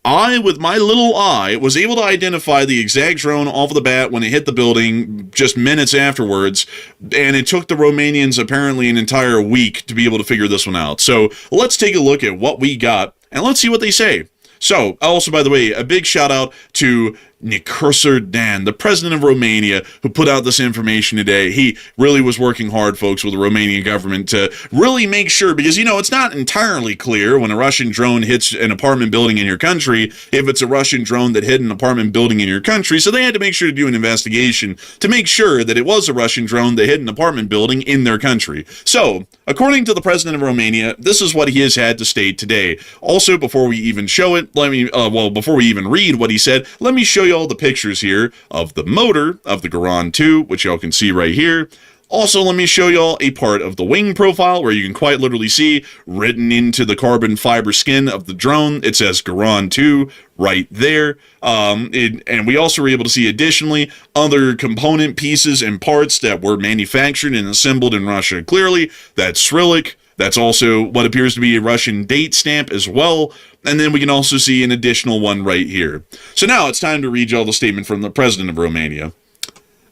I, with my little eye, was able to identify the exact drone off the bat when it hit the building just minutes afterwards, and it took the Romanians apparently an entire week to be able to figure this one out. So let's take a look at what we got, and let's see what they say. So, also, by the way, a big shout out to Nicurser Dan, the president of Romania, who put out this information today. He really was working hard, folks, with the Romanian government to really make sure, because, it's not entirely clear when a Russian drone hits an apartment building in your country, if it's a Russian drone that hit an apartment building in your country. So they had to make sure to do an investigation to make sure that it was a Russian drone that hit an apartment building in their country. So, according to the president of Romania, this is what he has had to state today. Also, before we even show it, before we even read what he said, let me show you all the pictures here of the motor of the Garan 2, which y'all can see right here. Also, let me show y'all a part of the wing profile where you can quite literally see written into the carbon fiber skin of the drone, it says Garan 2 right there. And we also were able to see additionally other component pieces and parts that were manufactured and assembled in Russia. Clearly, that's Cyrillic. That's also what appears to be a Russian date stamp as well. And then we can also see an additional one right here. So now it's time to read y'all the statement from the president of Romania.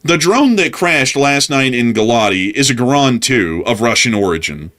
The drone that crashed last night in Galati is a Garan 2 of Russian origin.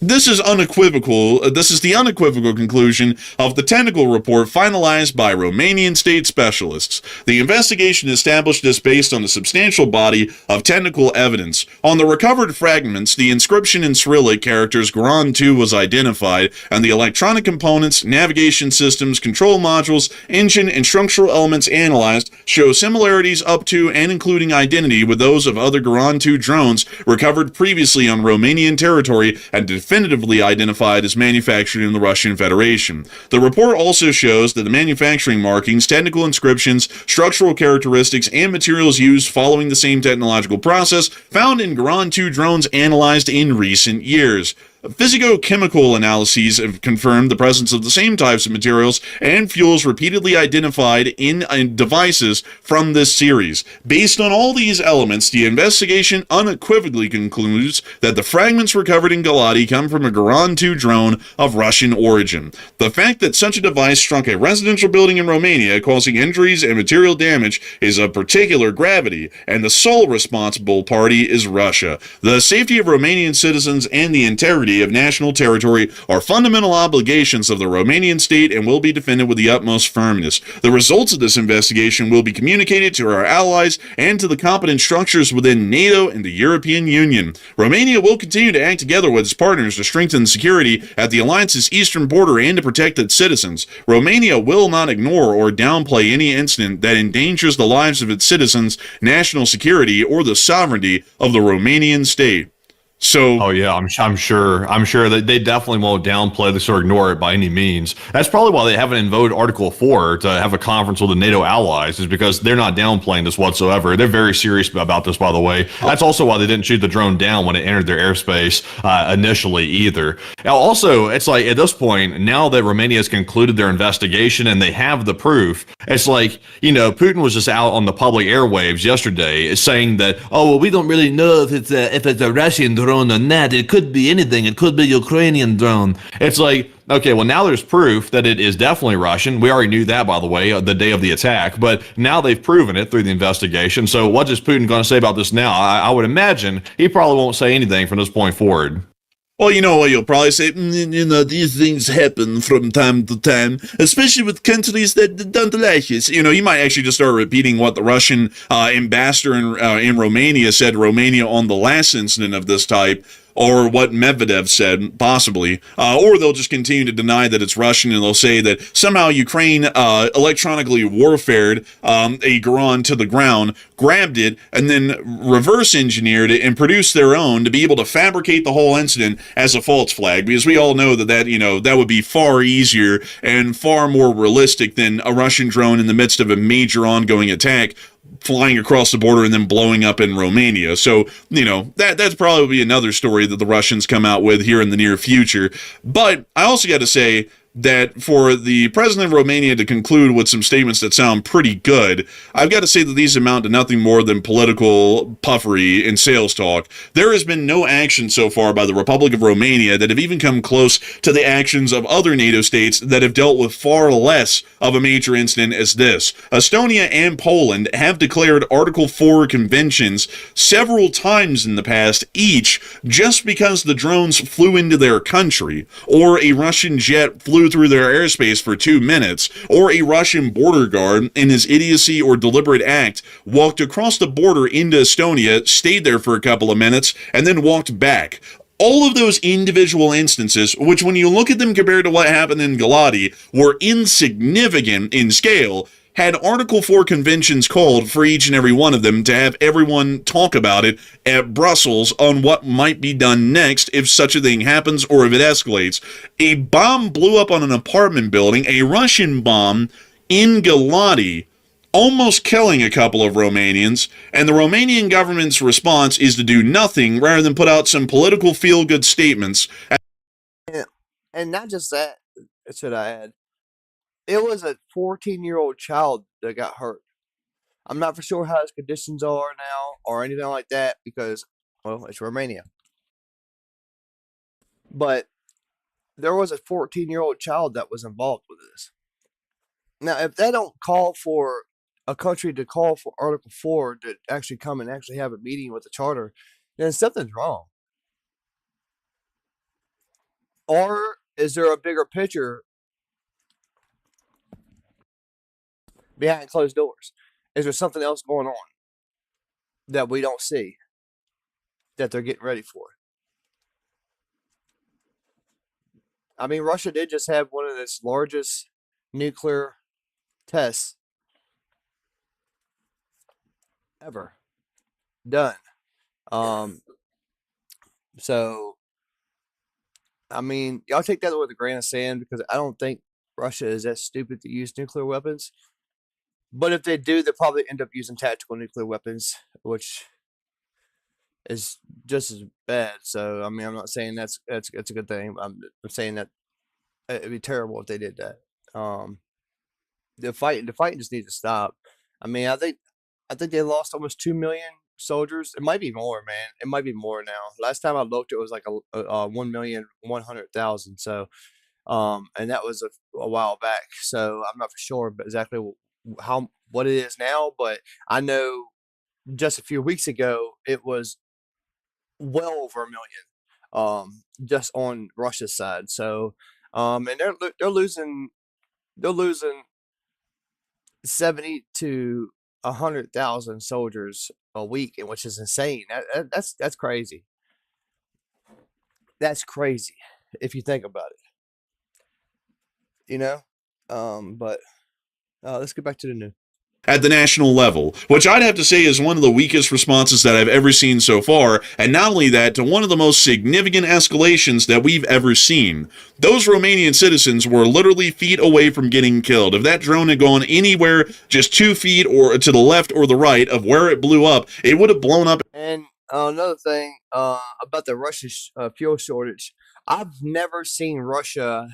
This is unequivocal. This is the unequivocal conclusion of the technical report finalized by Romanian state specialists. The investigation established this based on a substantial body of technical evidence. On the recovered fragments, the inscription in Cyrillic characters Garan 2 was identified, and the electronic components, navigation systems, control modules, engine, and structural elements analyzed show similarities up to and including identity with those of other Garan 2 drones recovered previously on Romanian territory and definitively identified as manufactured in the Russian Federation. The report also shows that the manufacturing markings, technical inscriptions, structural characteristics, and materials used following the same technological process found in Garan 2 drones analyzed in recent years. Physicochemical analyses have confirmed the presence of the same types of materials and fuels repeatedly identified in devices from this series. Based on all these elements, the investigation unequivocally concludes that the fragments recovered in Galati come from a Garan 2 drone of Russian origin. The fact that such a device struck a residential building in Romania, causing injuries and material damage, is of particular gravity, and the sole responsible party is Russia. The safety of Romanian citizens and the integrity of national territory are fundamental obligations of the Romanian state and will be defended with the utmost firmness. The results of this investigation will be communicated to our allies and to the competent structures within NATO and the European Union. Romania will continue to act together with its partners to strengthen security at the alliance's eastern border and to protect its citizens. Romania will not ignore or downplay any incident that endangers the lives of its citizens, national security, or the sovereignty of the Romanian state. So, oh yeah, I'm sure that they definitely won't downplay this or ignore it by any means. That's probably why they haven't invoked Article 4 to have a conference with the NATO allies, is because they're not downplaying this whatsoever. They're very serious about this, by the way. That's also why they didn't shoot the drone down when it entered their airspace initially either. Now, also, it's like at this point, now that Romania has concluded their investigation and they have the proof, it's like, you know, Putin was just out on the public airwaves yesterday saying that, oh, well, we don't really know if it's a Russian drone or not. It could be anything. It could be Ukrainian drone. It's like, okay, well, now there's proof that it is definitely Russian. We already knew that, by the way, the day of the attack, but now they've proven it through the investigation. So what is Putin going to say about this now? I would imagine he probably won't say anything from this point forward. Well, you know what you'll probably say, you know, these things happen from time to time, especially with countries that don't like us. You know, you might actually just start repeating what the Russian ambassador in Romania said to Romania on the last incident of this type, or what Medvedev said, possibly, or they'll just continue to deny that it's Russian, and they'll say that somehow Ukraine electronically warfared a Garan to the ground, grabbed it, and then reverse engineered it and produced their own to be able to fabricate the whole incident as a false flag, because we all know that would be far easier and far more realistic than a Russian drone in the midst of a major ongoing attack flying across the border and then blowing up in Romania. So, you know, that's probably another story that the Russians come out with here in the near future. But I also got to say that for the president of Romania to conclude with some statements that sound pretty good, I've got to say that these amount to nothing more than political puffery and sales talk. There has been no action so far by the Republic of Romania that have even come close to the actions of other NATO states that have dealt with far less of a major incident as this. Estonia and Poland have declared Article 4 conventions several times in the past, each just because the drones flew into their country, or a Russian jet flew through their airspace for 2 minutes, or a Russian border guard, in his idiocy or deliberate act, walked across the border into Estonia, stayed there for a couple of minutes, and then walked back. All of those individual instances, which when you look at them compared to what happened in Galati, were insignificant in scale, had Article 4 conventions called for each and every one of them to have everyone talk about it at Brussels on what might be done next if such a thing happens or if it escalates. A bomb blew up on an apartment building, a Russian bomb in Galati, almost killing a couple of Romanians, and the Romanian government's response is to do nothing rather than put out some political feel-good statements. And not just that, should I add, it was a 14-year-old child that got hurt. I'm not for sure how his conditions are now or anything like that because, well, it's Romania. But there was a 14-year-old child that was involved with this. Now, if they don't call for a country to call for Article 4 to actually come and actually have a meeting with the charter, then something's wrong. Or is there a bigger picture behind closed doors? Is there something else going on that we don't see that they're getting ready for? I mean, Russia did just have one of its largest nuclear tests ever done. So, I mean, y'all take that with a grain of sand because I don't think Russia is that stupid to use nuclear weapons. But if they do, they'll probably end up using tactical nuclear weapons, which is just as bad. So, I mean, I'm not saying that's a good thing. I'm saying that it'd be terrible if they did that. The fighting just needs to stop. I mean, I think they lost almost 2 million soldiers. It might be more, man. It might be more now. Last time I looked, it was like a 1,100,000. So, and that was a while back. So I'm not for sure, but exactly what it is now. But I know just a few weeks ago it was well over 1 million, just on Russia's side. So, and they're losing 70 to 100,000 soldiers a week, which is insane. That's crazy. That's crazy if you think about it. You know, but let's get back to the news. At the national level, which I'd have to say is one of the weakest responses that I've ever seen so far, and not only that, to one of the most significant escalations that we've ever seen. Those Romanian citizens were literally feet away from getting killed. If that drone had gone anywhere just 2 feet or to the left or the right of where it blew up, it would have blown up. And another thing about the Russian fuel shortage, I've never seen Russia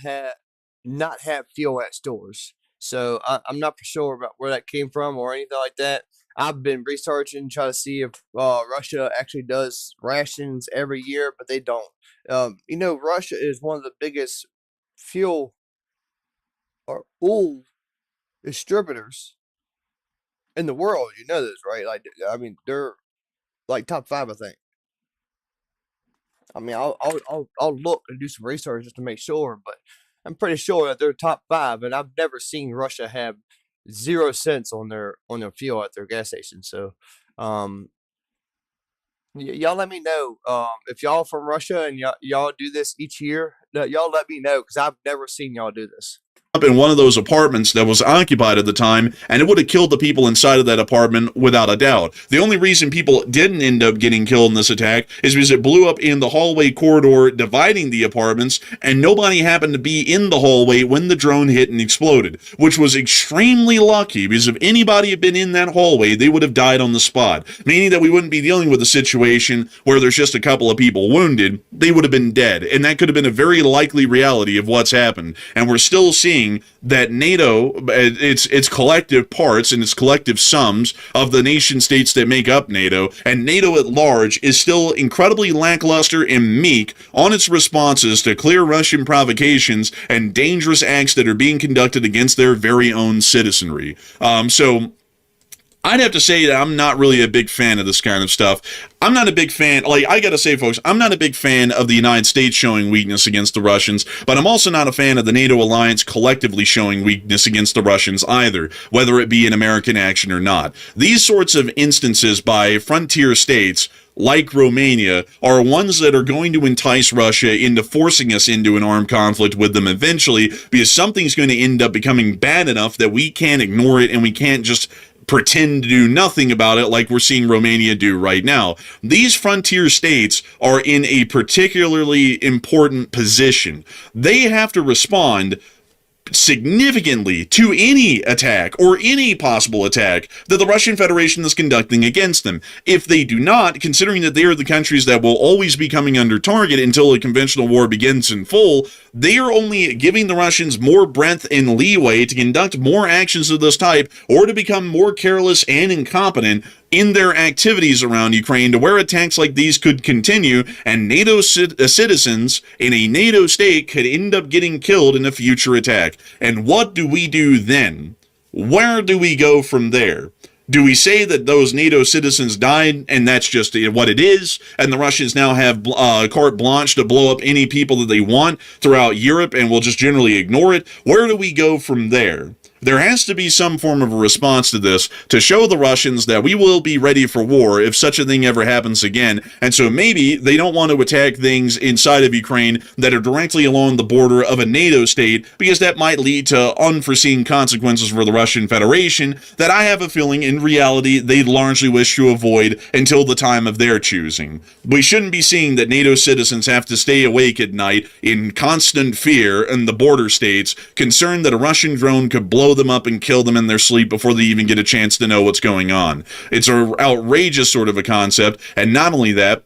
not have fuel at stores. So I'm not for sure about where that came from or anything like that. I've been researching, trying to see if Russia actually does rations every year, but they don't. You know, Russia is one of the biggest fuel or oil distributors in the world. You know this, right? Like, I mean, they're like top 5, I think. I mean, I'll look and do some research just to make sure, but I'm pretty sure that they're top 5, and I've never seen Russia have 0 cents on their fuel at their gas station. So, y'all let me know if y'all from Russia and y'all do this each year. Y'all let me know because I've never seen y'all do this. Up in one of those apartments that was occupied at the time, and it would have killed the people inside of that apartment without a doubt. The only reason people didn't end up getting killed in this attack is because it blew up in the hallway corridor dividing the apartments, and nobody happened to be in the hallway when the drone hit and exploded, which was extremely lucky, because if anybody had been in that hallway, they would have died on the spot, meaning that we wouldn't be dealing with a situation where there's just a couple of people wounded. They would have been dead, and that could have been a very likely reality of what's happened. And we're still seeing that NATO, its collective parts and its collective sums of the nation states that make up NATO, and NATO at large is still incredibly lackluster and meek on its responses to clear Russian provocations and dangerous acts that are being conducted against their very own citizenry. So I'd have to say that I'm not really a big fan of this kind of stuff. I'm not a big fan, like, I gotta say, folks, I'm not a big fan of the United States showing weakness against the Russians, but I'm also not a fan of the NATO alliance collectively showing weakness against the Russians either, whether it be in American action or not. These sorts of instances by frontier states like Romania are ones that are going to entice Russia into forcing us into an armed conflict with them eventually, because something's going to end up becoming bad enough that we can't ignore it and we can't just pretend to do nothing about it like we're seeing Romania do right now. These frontier states are in a particularly important position. They have to respond significantly to any attack or any possible attack that the Russian Federation is conducting against them. If they do not, considering that they are the countries that will always be coming under target until a conventional war begins in full, they are only giving the Russians more breadth and leeway to conduct more actions of this type or to become more careless and incompetent in their activities around Ukraine, to where attacks like these could continue and NATO citizens in a NATO state could end up getting killed in a future attack. And what do we do then? Where do we go from there? Do we say that those NATO citizens died and that's just what it is, and the Russians now have carte blanche to blow up any people that they want throughout Europe and will just generally ignore it? Where do we go from there? There has to be some form of a response to this to show the Russians that we will be ready for war if such a thing ever happens again. And so maybe they don't want to attack things inside of Ukraine that are directly along the border of a NATO state, because that might lead to unforeseen consequences for the Russian Federation that I have a feeling in reality they largely wish to avoid until the time of their choosing. We shouldn't be seeing that NATO citizens have to stay awake at night in constant fear in the border states, concerned that a Russian drone could blow them up and kill them in their sleep before they even get a chance to know what's going on. It's an outrageous sort of a concept, and not only that,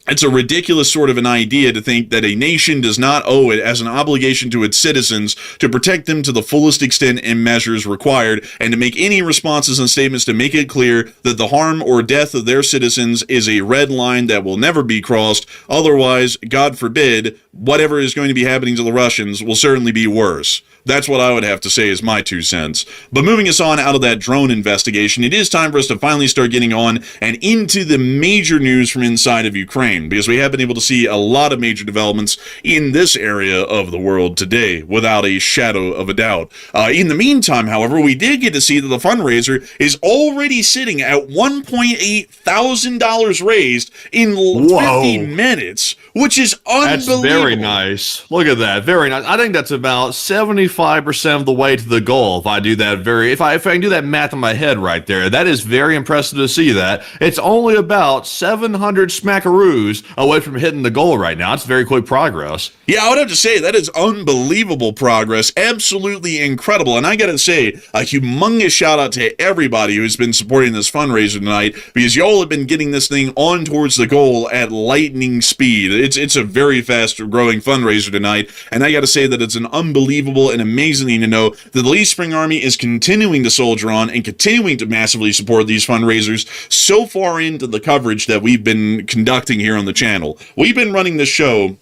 it's a ridiculous sort of an idea to think that a nation does not owe it as an obligation to its citizens to protect them to the fullest extent and measures required, and to make any responses and statements to make it clear that the harm or death of their citizens is a red line that will never be crossed. Otherwise, God forbid, whatever is going to be happening to the Russians will certainly be worse. That's what I would have to say is my 2 cents. But moving us on out of that drone investigation, it is time for us to finally start getting on and into the major news from inside of Ukraine, because we have been able to see a lot of major developments in this area of the world today, without a shadow of a doubt. In the meantime, however, we did get to see that the fundraiser is already sitting at $1.8 thousand raised in 50 minutes, which is unbelievable. That's very nice. Look at that. Very nice. I think that's about 75% of the way to the goal. If I do that if I can do that math in my head right there, that is very impressive to see that. It's only about 700 smackaroos away from hitting the goal right now. It's very quick progress. Yeah, I would have to say that is unbelievable progress. Absolutely incredible. And I got to say, a humongous shout out to everybody who's been supporting this fundraiser tonight, because y'all have been getting this thing on towards the goal at lightning speed. It's a very fast growing fundraiser tonight. And I got to say that it's an unbelievable and amazing to know that the Leaf Spring Army is continuing to soldier on and continuing to massively support these fundraisers so far into the coverage that we've been conducting here on the channel. We've been running this show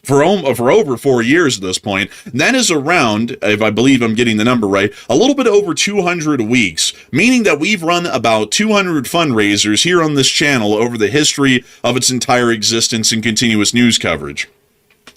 for over 4 years at this point. That is around, if I believe I'm getting the number right, a little bit over 200 weeks, meaning that we've run about 200 fundraisers here on this channel over the history of its entire existence and continuous news coverage.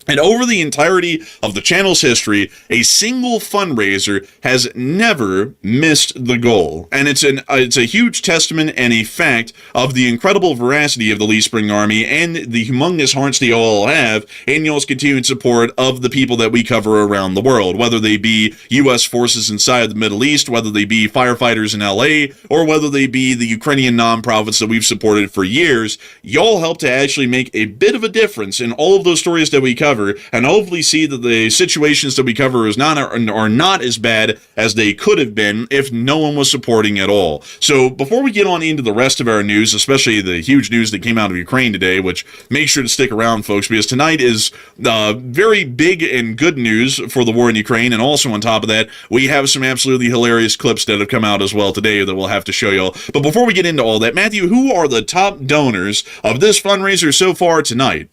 And over the entirety of the channel's history, a single fundraiser has never missed the goal. And it's a huge testament and a fact of the incredible veracity of the Leaf Spring Army and the humongous hearts they all have in y'all's continued support of the people that we cover around the world, whether they be U.S. forces inside the Middle East, whether they be firefighters in L.A., or whether they be the Ukrainian nonprofits that we've supported for years. Y'all help to actually make a bit of a difference in all of those stories that we cover, and hopefully see that the situations that we cover are not as bad as they could have been if no one was supporting at all. So before we get on into the rest of our news, especially the huge news that came out of Ukraine today, which make sure to stick around, folks, because tonight is very big and good news for the war in Ukraine, and also on top of that, we have some absolutely hilarious clips that have come out as well today that we'll have to show y'all. But before we get into all that, Matthew, who are the top donors of this fundraiser so far tonight?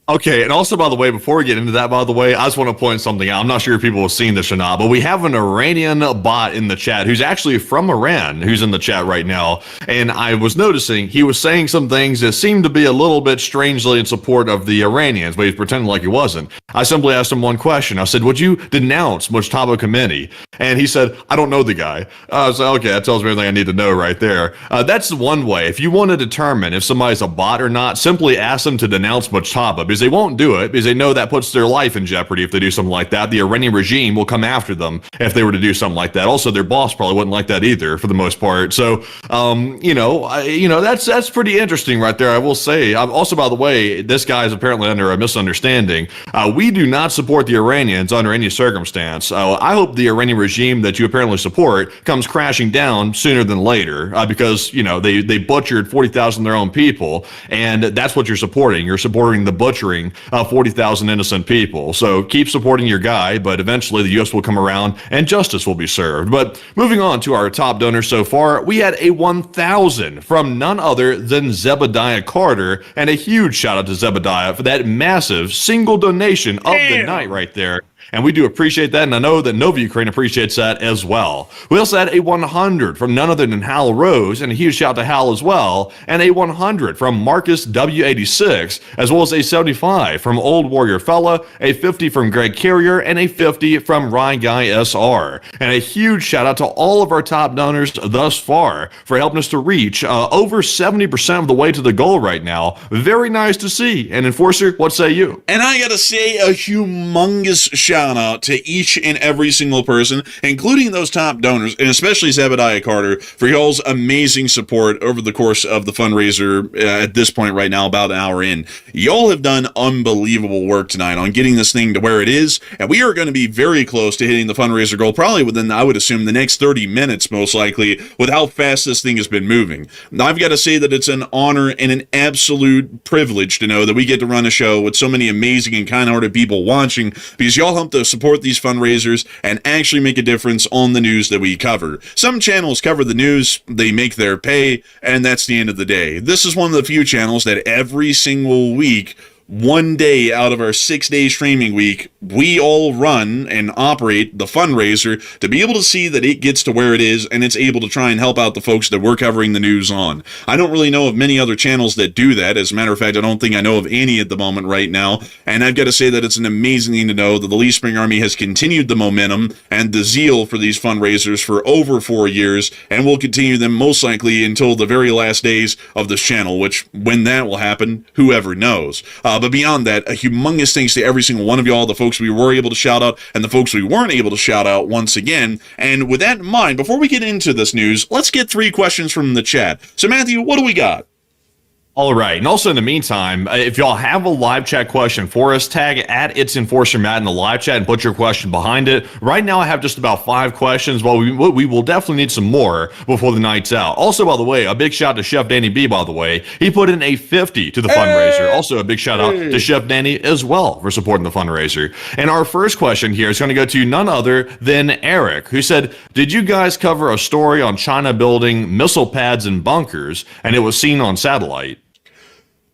Okay, and also, by the way, before we get into that, by the way, I just want to point something out. I'm not sure if people have seen this or not, but we have an Iranian bot in the chat who's actually from Iran, who's in the chat right now. And I was noticing he was saying some things that seemed to be a little bit strangely in support of the Iranians, but he's pretending like he wasn't. I simply asked him one question. I said, would you denounce Mujtaba Khomeini? And he said, I don't know the guy. I was like, okay, that tells me everything I need to know right there. That's one way. If you want to determine if somebody's a bot or not, simply ask them to denounce Mujtaba, because because they won't do it because they know that puts their life in jeopardy if they do something like that. The Iranian regime will come after them if they were to do something like that. Also, their boss probably wouldn't like that either for the most part. So, that's pretty interesting right there, I will say. Also, by the way, this guy is apparently under a misunderstanding. We do not support the Iranians under any circumstance. I hope the Iranian regime that you apparently support comes crashing down sooner than later because, they butchered 40,000 of their own people, and that's what you're supporting. You're supporting the butchering of 40,000 innocent people. So keep supporting your guy, but eventually the U.S. will come around and justice will be served. But moving on to our top donors so far, we had a 1,000 from none other than Zebediah Carter, and a huge shout out to Zebediah for that massive single donation of the night right there. And we do appreciate that, and I know that Nova Ukraine appreciates that as well. We also had a 100 from none other than Hal Rose, and a huge shout out to Hal as well, and a 100 from Marcus W86, as well as a 75 from Old Warrior Fella, a 50 from Greg Carrier, and a 50 from Ryan Guy SR. And a huge shout out to all of our top donors thus far for helping us to reach over 70% of the way to the goal right now. Very nice to see. And Enforcer, what say you? And I gotta say a humongous shout out to each and every single person, including those top donors, and especially Zebediah Carter, for y'all's amazing support over the course of the fundraiser at this point right now, about an hour in. Y'all have done unbelievable work tonight on getting this thing to where it is, and we are going to be very close to hitting the fundraiser goal, probably within, I would assume, the next 30 minutes, most likely, with how fast this thing has been moving. Now, I've got to say that it's an honor and an absolute privilege to know that we get to run a show with so many amazing and kind-hearted people watching, because y'all help to support these fundraisers and actually make a difference on the news that we cover. Some channels cover the news, they make their pay, and that's the end of the day. This is one of the few channels that every single week, one day out of our 6-day streaming week, we all run and operate the fundraiser to be able to see that it gets to where it is and it's able to try and help out the folks that we're covering the news on. I don't really know of many other channels that do that. As a matter of fact, I don't think I know of any at the moment right now. And I've got to say that it's an amazing thing to know that the Lee Spring Army has continued the momentum and the zeal for these fundraisers for over 4 years and will continue them most likely until the very last days of this channel, which when that will happen, whoever knows. But beyond that, a humongous thanks to every single one of y'all, the folks we were able to shout out and the folks we weren't able to shout out once again. And with that in mind, before we get into this news, let's get 3 questions from the chat. So Matthew, what do we got? All right. And also in the meantime, if y'all have a live chat question for us, tag at It's Enforcer Matt in the live chat and put your question behind it. Right now, I have just about 5 questions. Well, we will definitely need some more before the night's out. Also, by the way, a big shout out to Chef Danny B, by the way. He put in a 50 to the fundraiser. Also, a big shout out to Chef Danny as well for supporting the fundraiser. And our first question here is going to go to none other than Eric, who said, did you guys cover a story on China building missile pads and bunkers, and it was seen on satellite?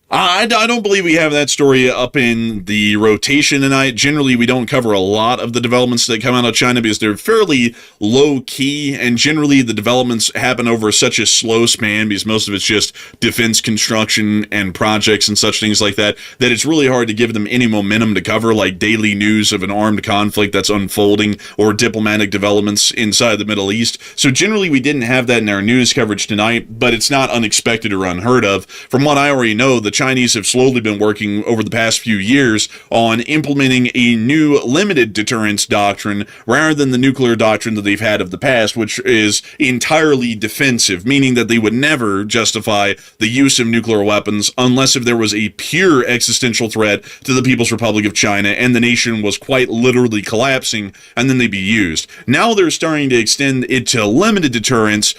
I don't believe we have that story up in the rotation tonight. Generally, we don't cover a lot of the developments that come out of China because they're fairly low-key, and generally the developments happen over such a slow span because most of it's just defense construction and projects and such things like that, that it's really hard to give them any momentum to cover, like daily news of an armed conflict that's unfolding or diplomatic developments inside the Middle East. So generally, we didn't have that in our news coverage tonight, but it's not unexpected or unheard of. From what I already know, the Chinese have slowly been working over the past few years on implementing a new limited deterrence doctrine rather than the nuclear doctrine that they've had of the past, which is entirely defensive, meaning that they would never justify the use of nuclear weapons unless if there was a pure existential threat to the People's Republic of China and the nation was quite literally collapsing, and then they'd be used. Now they're starting to extend it to limited deterrence,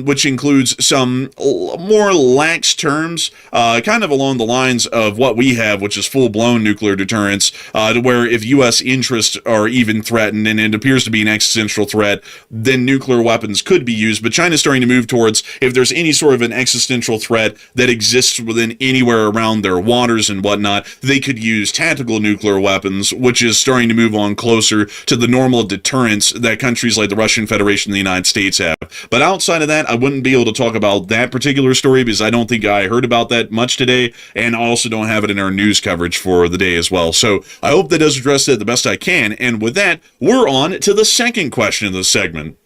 which includes some more lax terms, kind of along the lines of what we have, which is full-blown nuclear deterrence, to where if U.S. interests are even threatened and it appears to be an existential threat, then nuclear weapons could be used. But China's starting to move towards, if there's any sort of an existential threat that exists within anywhere around their waters and whatnot, they could use tactical nuclear weapons, which is starting to move on closer to the normal deterrence that countries like the Russian Federation and the United States have. But outside of that, I wouldn't be able to talk about that particular story because I don't think I heard about that much today, and I also don't have it in our news coverage for the day as well. So I hope that does address it the best I can. And with that, we're on to the second question of the segment.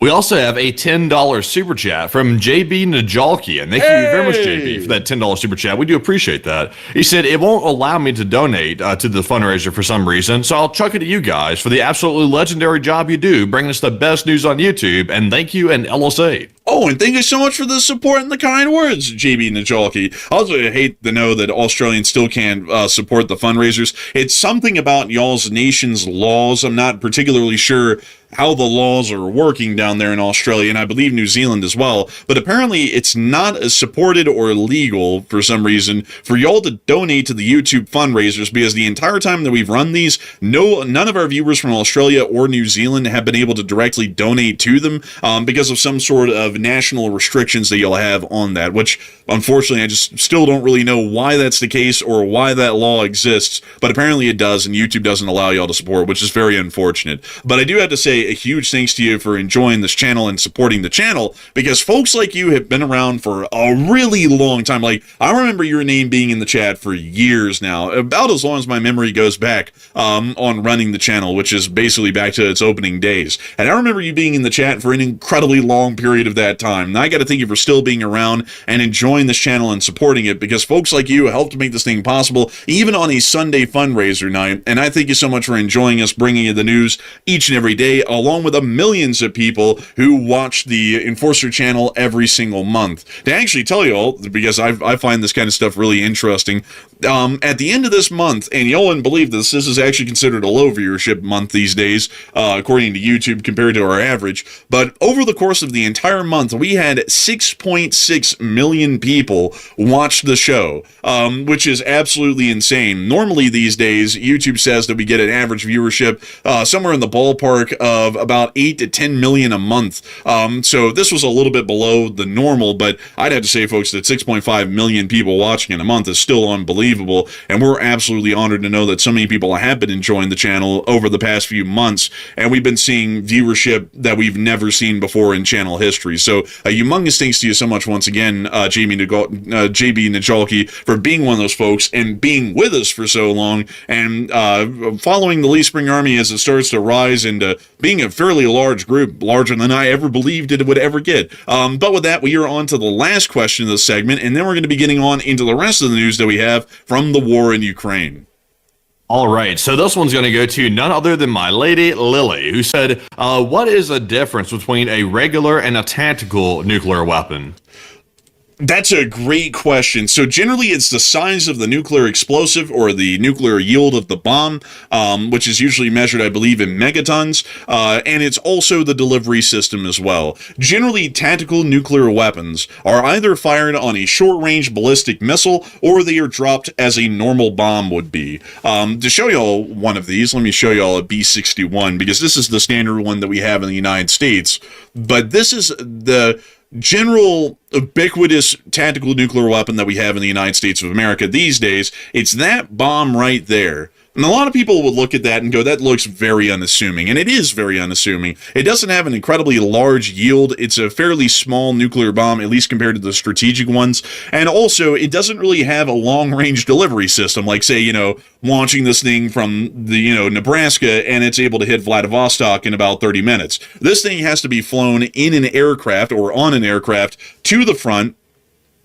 We also have a $10 super chat from JB Najalki, and thank you very much, JB, for that $10 super chat. We do appreciate that. He said, it won't allow me to donate to the fundraiser for some reason, so I'll chuck it to you guys for the absolutely legendary job you do, bringing us the best news on YouTube, and thank you, and LS8. Oh, and thank you so much for the support and the kind words, JB Najalki. I also hate to know that Australians still can't support the fundraisers. It's something about y'all's nation's laws. I'm not particularly sure how the laws are working down there in Australia, and I believe New Zealand as well, but apparently it's not as supported or legal for some reason for y'all to donate to the YouTube fundraisers, because the entire time that we've run these, none of our viewers from Australia or New Zealand have been able to directly donate to them because of some sort of national restrictions that you'll have on that, which unfortunately I just still don't really know why that's the case or why that law exists, but apparently it does, and YouTube doesn't allow y'all to support, which is very unfortunate. But I do have to say a huge thanks to you for enjoying this channel and supporting the channel, because folks like you have been around for a really long time. Like, I remember your name being in the chat for years now, about as long as my memory goes back on running the channel, which is basically back to its opening days. And I remember you being in the chat for an incredibly long period of that time. And I got to thank you for still being around and enjoying this channel and supporting it, because folks like you helped make this thing possible, even on a Sunday fundraiser night. And I thank you so much for enjoying us, bringing you the news each and every day, along with the millions of people who watch the Enforcer channel every single month. To actually tell you all, because I find this kind of stuff really interesting, at the end of this month, and y'all wouldn't believe this is actually considered a low viewership month these days, according to YouTube, compared to our average, but over the course of the entire month, we had 6.6 million people watch the show, which is absolutely insane. Normally these days, YouTube says that we get an average viewership somewhere in the ballpark of about 8 to 10 million a month. So this was a little bit below the normal, but I'd have to say, folks, that 6.5 million people watching in a month is still unbelievable, and we're absolutely honored to know that so many people have been enjoying the channel over the past few months, and we've been seeing viewership that we've never seen before in channel history. So a humongous thanks to you so much once again, JB Najalki, for being one of those folks and being with us for so long, and following the Lee Spring Army as it starts to rise into being a fairly large group, larger than I ever believed it would ever get. But with that, we are on to the last question of the segment, and then we're going to be getting on into the rest of the news that we have from the war in Ukraine. All right, so this one's going to go to none other than my lady, Lily, who said, what is the difference between a regular and a tactical nuclear weapon? That's a great question. So generally, it's the size of the nuclear explosive or the nuclear yield of the bomb, which is usually measured, I believe, in megatons, and it's also the delivery system as well. Generally, tactical nuclear weapons are either fired on a short-range ballistic missile, or they are dropped as a normal bomb would be. To show y'all one of these, let me show y'all a B-61, because this is the standard one that we have in the United States. But this is the general ubiquitous tactical nuclear weapon that we have in the United States of America these days. It's that bomb right there. And a lot of people would look at that and go, that looks very unassuming. And it is very unassuming. It doesn't have an incredibly large yield. It's a fairly small nuclear bomb, at least compared to the strategic ones. And also, it doesn't really have a long-range delivery system, like, say, launching this thing from the, Nebraska, and it's able to hit Vladivostok in about 30 minutes. This thing has to be flown in an aircraft or on an aircraft to the front.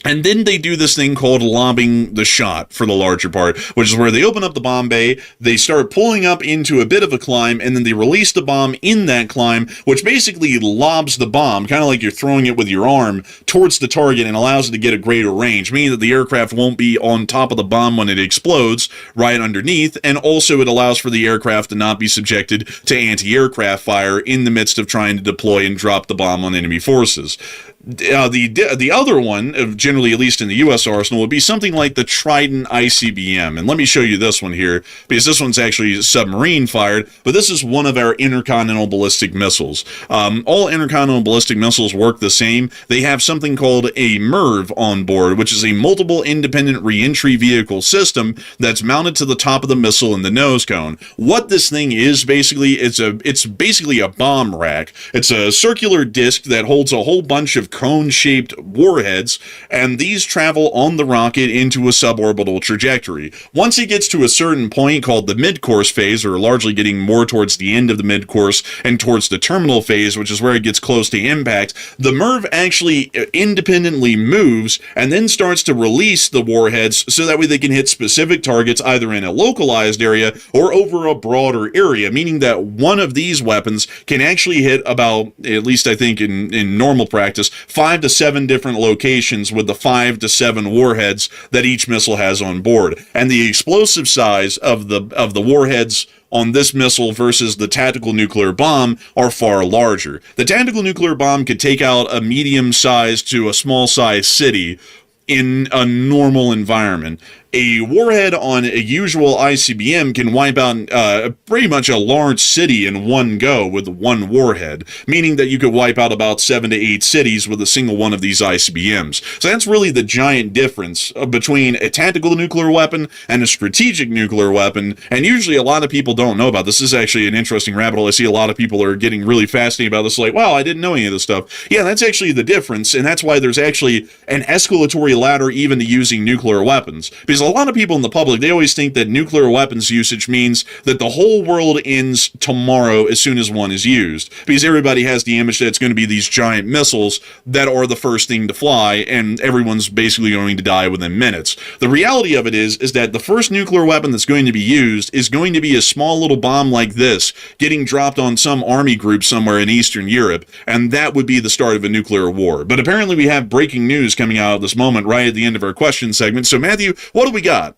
And then they do this thing called lobbing the shot for the larger part, which is where they open up the bomb bay, they start pulling up into a bit of a climb, and then they release the bomb in that climb, which basically lobs the bomb, kind of like you're throwing it with your arm, towards the target and allows it to get a greater range, meaning that the aircraft won't be on top of the bomb when it explodes, right underneath, and also it allows for the aircraft to not be subjected to anti-aircraft fire in the midst of trying to deploy and drop the bomb on enemy forces. The other one, generally at least in the U.S. arsenal, would be something like the Trident ICBM. And let me show you this one here, because this one's actually submarine fired, but this is one of our intercontinental ballistic missiles. All intercontinental ballistic missiles work the same. They have something called a MIRV on board, which is a multiple independent reentry vehicle system that's mounted to the top of the missile in the nose cone. What this thing is basically, it's basically a bomb rack. It's a circular disc that holds a whole bunch of of cone-shaped warheads, and these travel on the rocket into a suborbital trajectory. Once it gets to a certain point called the mid-course phase, or largely getting more towards the end of the mid-course and towards the terminal phase, which is where it gets close to impact, the MIRV actually independently moves and then starts to release the warheads so that way they can hit specific targets either in a localized area or over a broader area, meaning that one of these weapons can actually hit about, at least I think in normal practice, 5 to 7 different locations with the 5 to 7 warheads that each missile has on board. And the explosive size of the warheads on this missile versus the tactical nuclear bomb are far larger. The tactical nuclear bomb could take out a medium-sized to a small-sized city in a normal environment. A warhead on a usual ICBM can wipe out pretty much a large city in one go with one warhead, meaning that you could wipe out about 7 to 8 cities with a single one of these ICBMs. So that's really the giant difference between a tactical nuclear weapon and a strategic nuclear weapon, and usually a lot of people don't know about this. This is actually an interesting rabbit hole. I see a lot of people are getting really fascinated about this, like, wow, I didn't know any of this stuff. Yeah, that's actually the difference, and that's why there's actually an escalatory ladder even to using nuclear weapons. Because a lot of people in the public, they always think that nuclear weapons usage means that the whole world ends tomorrow as soon as one is used. Because everybody has the image that it's going to be these giant missiles that are the first thing to fly, and everyone's basically going to die within minutes. The reality of it is that the first nuclear weapon that's going to be used is going to be a small little bomb like this, getting dropped on some army group somewhere in Eastern Europe, and that would be the start of a nuclear war. But apparently we have breaking news coming out at this moment right at the end of our question segment. So Matthew, what do we got?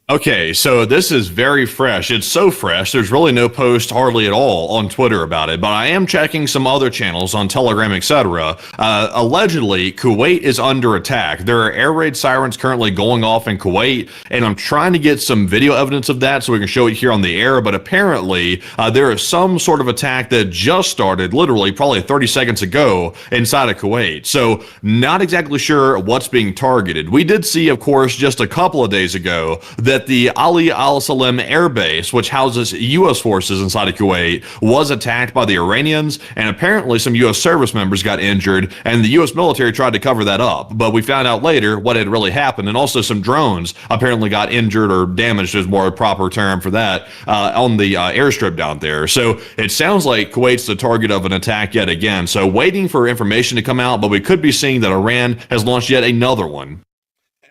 Okay, so this is very fresh. It's so fresh, there's really no post hardly at all on Twitter about it, but I am checking some other channels on Telegram, etc. Allegedly, Kuwait is under attack. There are air raid sirens currently going off in Kuwait, and I'm trying to get some video evidence of that so we can show it here on the air, but apparently there is some sort of attack that just started, literally probably 30 seconds ago, inside of Kuwait. So, not exactly sure what's being targeted. We did see, of course, just a couple of days ago that the Ali Al Salim Air Base, which houses U.S. forces inside of Kuwait, was attacked by the Iranians, and apparently some U.S. service members got injured, and the U.S. military tried to cover that up. But we found out later what had really happened, and also some drones apparently got injured or damaged, is more a proper term for that, on the airstrip down there. So it sounds like Kuwait's the target of an attack yet again. So waiting for information to come out, but we could be seeing that Iran has launched yet another one.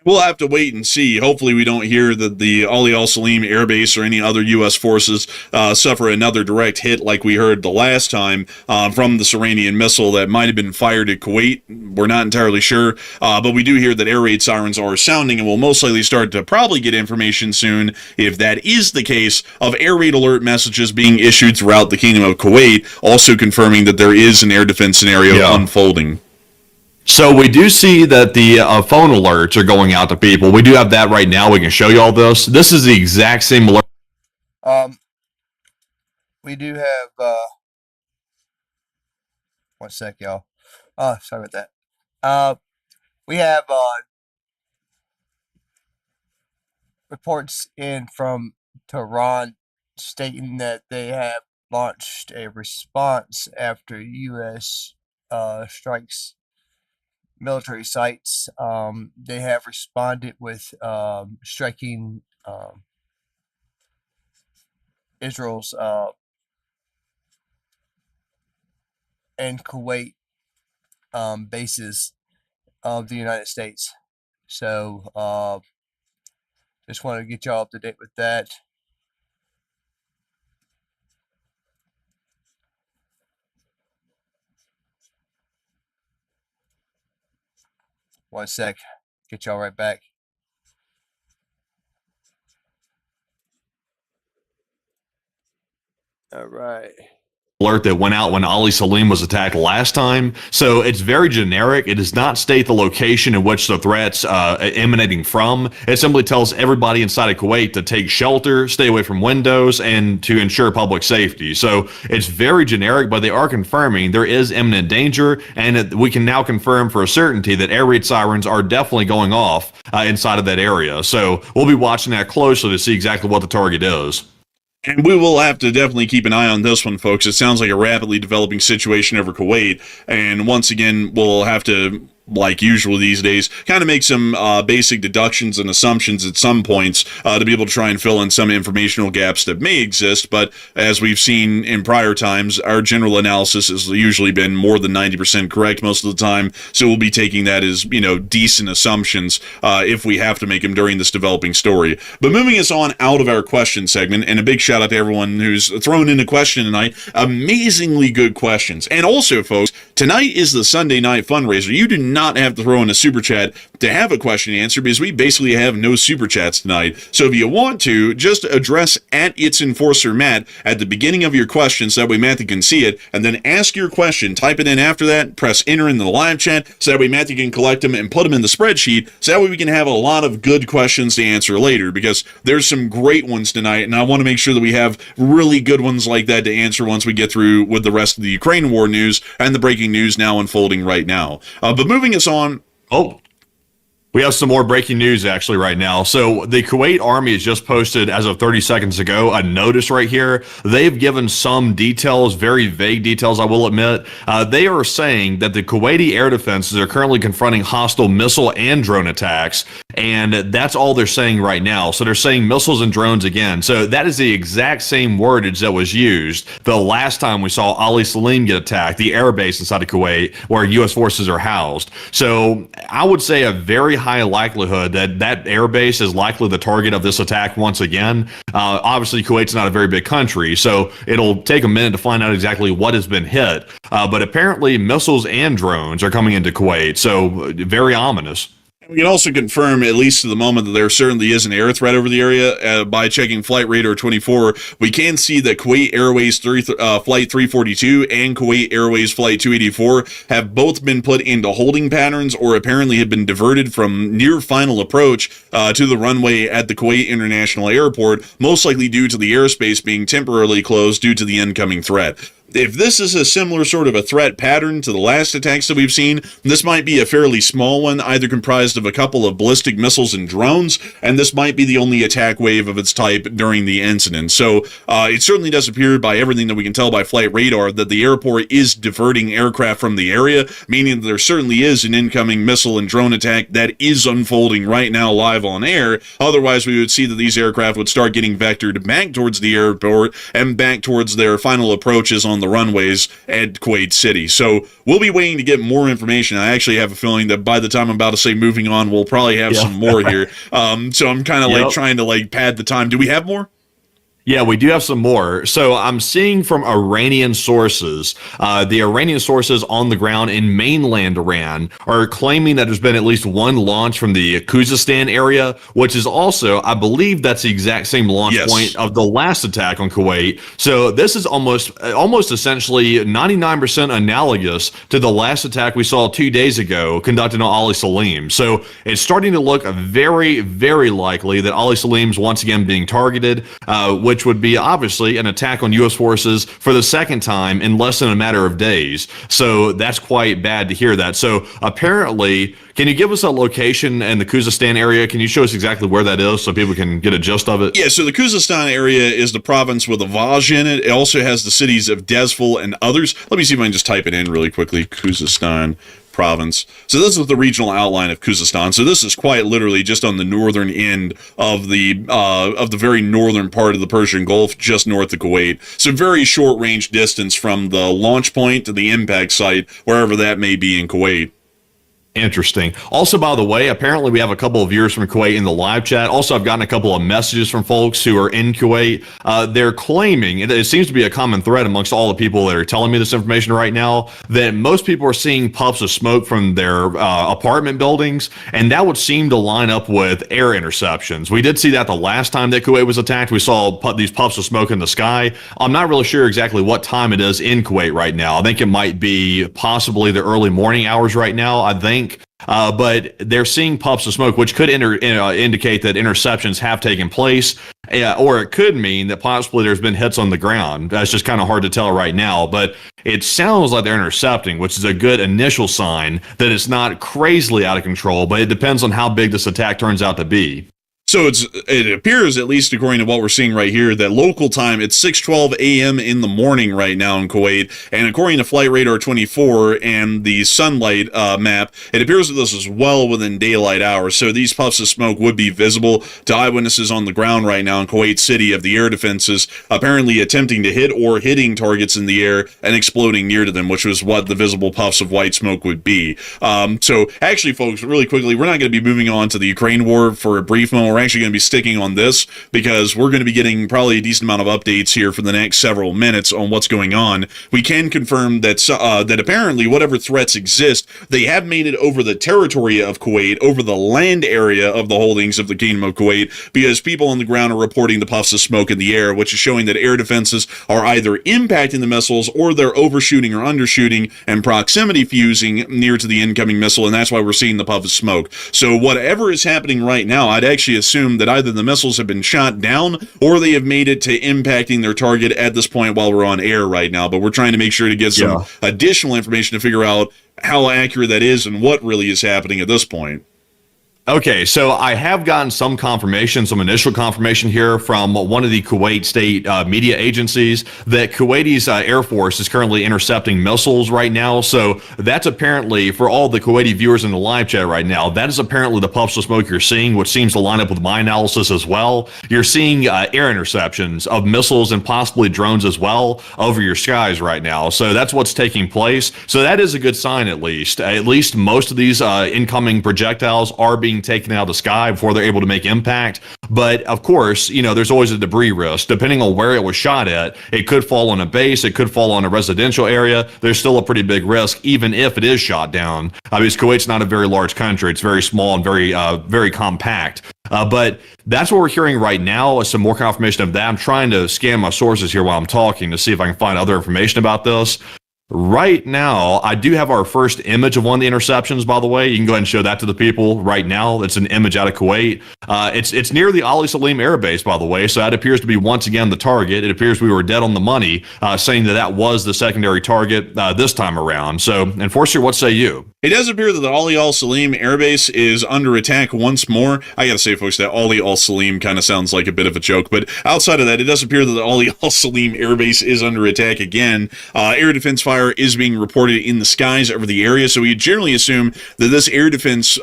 We'll have to wait and see. Hopefully we don't hear that the Ali Al Salim Air Base or any other U.S. forces suffer another direct hit like we heard the last time from this Iranian missile that might have been fired at Kuwait. We're not entirely sure, but we do hear that air raid sirens are sounding, and we'll most likely start to probably get information soon, if that is the case, of air raid alert messages being issued throughout the Kingdom of Kuwait, also confirming that there is an air defense scenario unfolding. So we do see that the phone alerts are going out to people. We do have that right now. We can show you all this. This is the exact same alert. We do have, 1 sec, y'all. Sorry about that. We have, reports in from Tehran stating that they have launched a response after U.S. Strikes military sites. They have responded with striking Israel's and Kuwait bases of the United States. So just want to get y'all up to date with that. One sec, get y'all right back. All right. Alert that went out when Ali Salim was attacked last time. So it's very generic. It does not state the location in which the threat's emanating from. It simply tells everybody inside of Kuwait to take shelter, stay away from windows, and to ensure public safety. So it's very generic, but they are confirming there is imminent danger, and we can now confirm for a certainty that air raid sirens are definitely going off inside of that area. So we'll be watching that closely to see exactly what the target is. And we will have to definitely keep an eye on this one, folks. It sounds like a rapidly developing situation over Kuwait. And once again, we'll have to, like usual these days, kind of make some basic deductions and assumptions at some points to be able to try and fill in some informational gaps that may exist. But as we've seen in prior times, our general analysis has usually been more than 90% correct most of the time. So we'll be taking that as, decent assumptions if we have to make them during this developing story. But moving us on out of our question segment, and a big shout out to everyone who's thrown in a question tonight. Amazingly good questions. And also, folks, tonight is the Sunday night fundraiser. You do not have to throw in a super chat to have a question answered, because we basically have no super chats tonight. So if you want to, just address @It'sEnforcerMatt at the beginning of your question so that way Matthew can see it, and then ask your question, type it in after that, press enter in the live chat so that way Matthew can collect them and put them in the spreadsheet, so that way we can have a lot of good questions to answer later, because there's some great ones tonight, and I want to make sure that we have really good ones like that to answer once we get through with the rest of the Ukraine war news and the breaking news now unfolding right now. But moving us on. We have some more breaking news actually right now. So the Kuwait Army has just posted, as of 30 seconds ago, a notice right here. They've given some details, very vague details, I will admit. They are saying that the Kuwaiti air defenses are currently confronting hostile missile and drone attacks, and that's all they're saying right now. So they're saying missiles and drones again. So that is the exact same wordage that was used the last time we saw Ali Salim get attacked, the air base inside of Kuwait where U.S. forces are housed. So I would say a very high likelihood that that air base is likely the target of this attack once again. Obviously, Kuwait's not a very big country, so it'll take a minute to find out exactly what has been hit. But apparently, missiles and drones are coming into Kuwait, so very ominous. We can also confirm, at least to the moment, that there certainly is an air threat over the area. By checking Flight Radar 24, we can see that Kuwait Airways Flight 342 and Kuwait Airways Flight 284 have both been put into holding patterns, or apparently have been diverted from near final approach to the runway at the Kuwait International Airport, most likely due to the airspace being temporarily closed due to the incoming threat. If this is a similar sort of a threat pattern to the last attacks that we've seen, this might be a fairly small one, either comprised of a couple of ballistic missiles and drones, and this might be the only attack wave of its type during the incident. So it certainly does appear, by everything that we can tell by flight radar, that the airport is diverting aircraft from the area, meaning that there certainly is an incoming missile and drone attack that is unfolding right now live on air. Otherwise, we would see that these aircraft would start getting vectored back towards the airport and back towards their final approaches on the runways at Kuwait City. So we'll be waiting to get more information. I actually have a feeling that by the time I'm about to say moving on, we'll probably have some more here. So I'm kind of trying to pad the time. Do we have more? Yeah, we do have some more. So I'm seeing from Iranian sources, the Iranian sources on the ground in mainland Iran are claiming that there's been at least one launch from the Khuzestan area, which is also, I believe that's the exact same launch point of the last attack on Kuwait. So this is almost essentially 99% analogous to the last attack we saw 2 days ago conducted on Ali Salim. So it's starting to look very, very likely that Ali Salim's once again being targeted, which would be obviously an attack on U.S. forces for the second time in less than a matter of days. So that's quite bad to hear that. So apparently, can you give us a location in the Khuzestan area? Can you show us exactly where that is so people can get a gist of it? Yeah, so the Khuzestan area is the province with a Vaj in it. It also has the cities of Dezful and others. Let me see if I can just type it in really quickly. Khuzestan province. So this is the regional outline of Khuzestan. So this is quite literally just on the northern end of the very northern part of the Persian Gulf, just north of Kuwait. So very short range distance from the launch point to the impact site, wherever that may be in Kuwait. Interesting. Also, by the way, apparently we have a couple of viewers from Kuwait in the live chat. Also, I've gotten a couple of messages from folks who are in Kuwait. They're claiming, it seems to be a common thread amongst all the people that are telling me this information right now, that most people are seeing puffs of smoke from their apartment buildings, and that would seem to line up with air interceptions. We did see that the last time that Kuwait was attacked. We saw these puffs of smoke in the sky. I'm not really sure exactly what time it is in Kuwait right now. I think it might be possibly the early morning hours right now, I think. But they're seeing puffs of smoke, which could indicate that interceptions have taken place, or it could mean that possibly there's been hits on the ground. That's just kind of hard to tell right now, but it sounds like they're intercepting, which is a good initial sign that it's not crazily out of control, but it depends on how big this attack turns out to be. So it appears, at least according to what we're seeing right here, that local time, it's 6:12 a.m. in the morning right now in Kuwait. And according to Flight Radar 24 and the sunlight map, it appears that this is well within daylight hours. So these puffs of smoke would be visible to eyewitnesses on the ground right now in Kuwait City of the air defenses, apparently attempting to hit or hitting targets in the air and exploding near to them, which was what the visible puffs of white smoke would be. So actually, folks, really quickly, we're not going to be moving on to the Ukraine war for a brief moment. We're actually going to be sticking on this because we're going to be getting probably a decent amount of updates here for the next several minutes on what's going on. We can confirm that that apparently whatever threats exist, they have made it over the territory of Kuwait, over the land area of the holdings of the Kingdom of Kuwait, because people on the ground are reporting the puffs of smoke in the air, which is showing that air defenses are either impacting the missiles or they're overshooting or undershooting and proximity fusing near to the incoming missile, and that's why we're seeing the puff of smoke. So whatever is happening right now, I'd actually assume that either the missiles have been shot down or they have made it to impacting their target at this point while we're on air right now. But we're trying to make sure to get some additional information to figure out how accurate that is and what really is happening at this point. Okay, so I have gotten some confirmation, some initial confirmation here from one of the Kuwait state media agencies that Kuwaiti's Air Force is currently intercepting missiles right now. So that's apparently, for all the Kuwaiti viewers in the live chat right now, that is apparently the puffs of smoke you're seeing, which seems to line up with my analysis as well. You're seeing air interceptions of missiles and possibly drones as well over your skies right now. So that's what's taking place. So that is a good sign, at least. At least most of these incoming projectiles are being taken out of the sky before they're able to make impact. But of course, you know, there's always a debris risk. Depending on where it was shot at, it could fall on a base, it could fall on a residential area. There's still a pretty big risk, even if it is shot down. Because Kuwait's not a very large country. It's very small and very compact. But that's what we're hearing right now. Some more confirmation of that. I'm trying to scan my sources here while I'm talking to see if I can find other information about this. Right now, I do have our first image of one of the interceptions, by the way. You can go ahead and show that to the people right now. It's an image out of Kuwait. It's near the Ali Salim Air Base, by the way, so that appears to be once again the target. It appears we were dead on the money, saying that was the secondary target this time around. So, Enforcer, what say you? It does appear that the Ali Al Salim Air Base is under attack once more. I gotta say, folks, that Ali Al Salim kind of sounds like a bit of a joke, but outside of that, it does appear that the Ali Al Salim Air Base is under attack again. Air defense fire is being reported in the skies over the area, so we generally assume that this air defense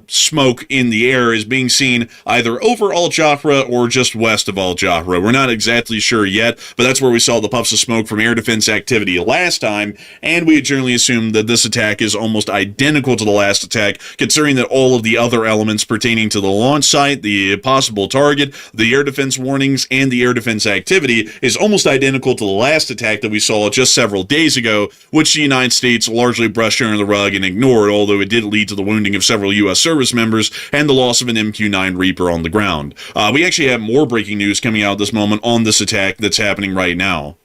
smoke in the air is being seen either over Al Jafra or just west of Al Jafra. We're not exactly sure yet, but that's where we saw the puffs of smoke from air defense activity last time, and we generally assume that this attack is almost identical to the last attack, considering that all of the other elements pertaining to the launch site, the possible target, the air defense warnings, and the air defense activity is almost identical to the last attack that we saw just several days ago, which the United States largely brushed under the rug and ignored, although it did lead to the wounding of several U.S. service members and the loss of an MQ-9 Reaper on the ground. We actually have more breaking news coming out at this moment on this attack that's happening right now.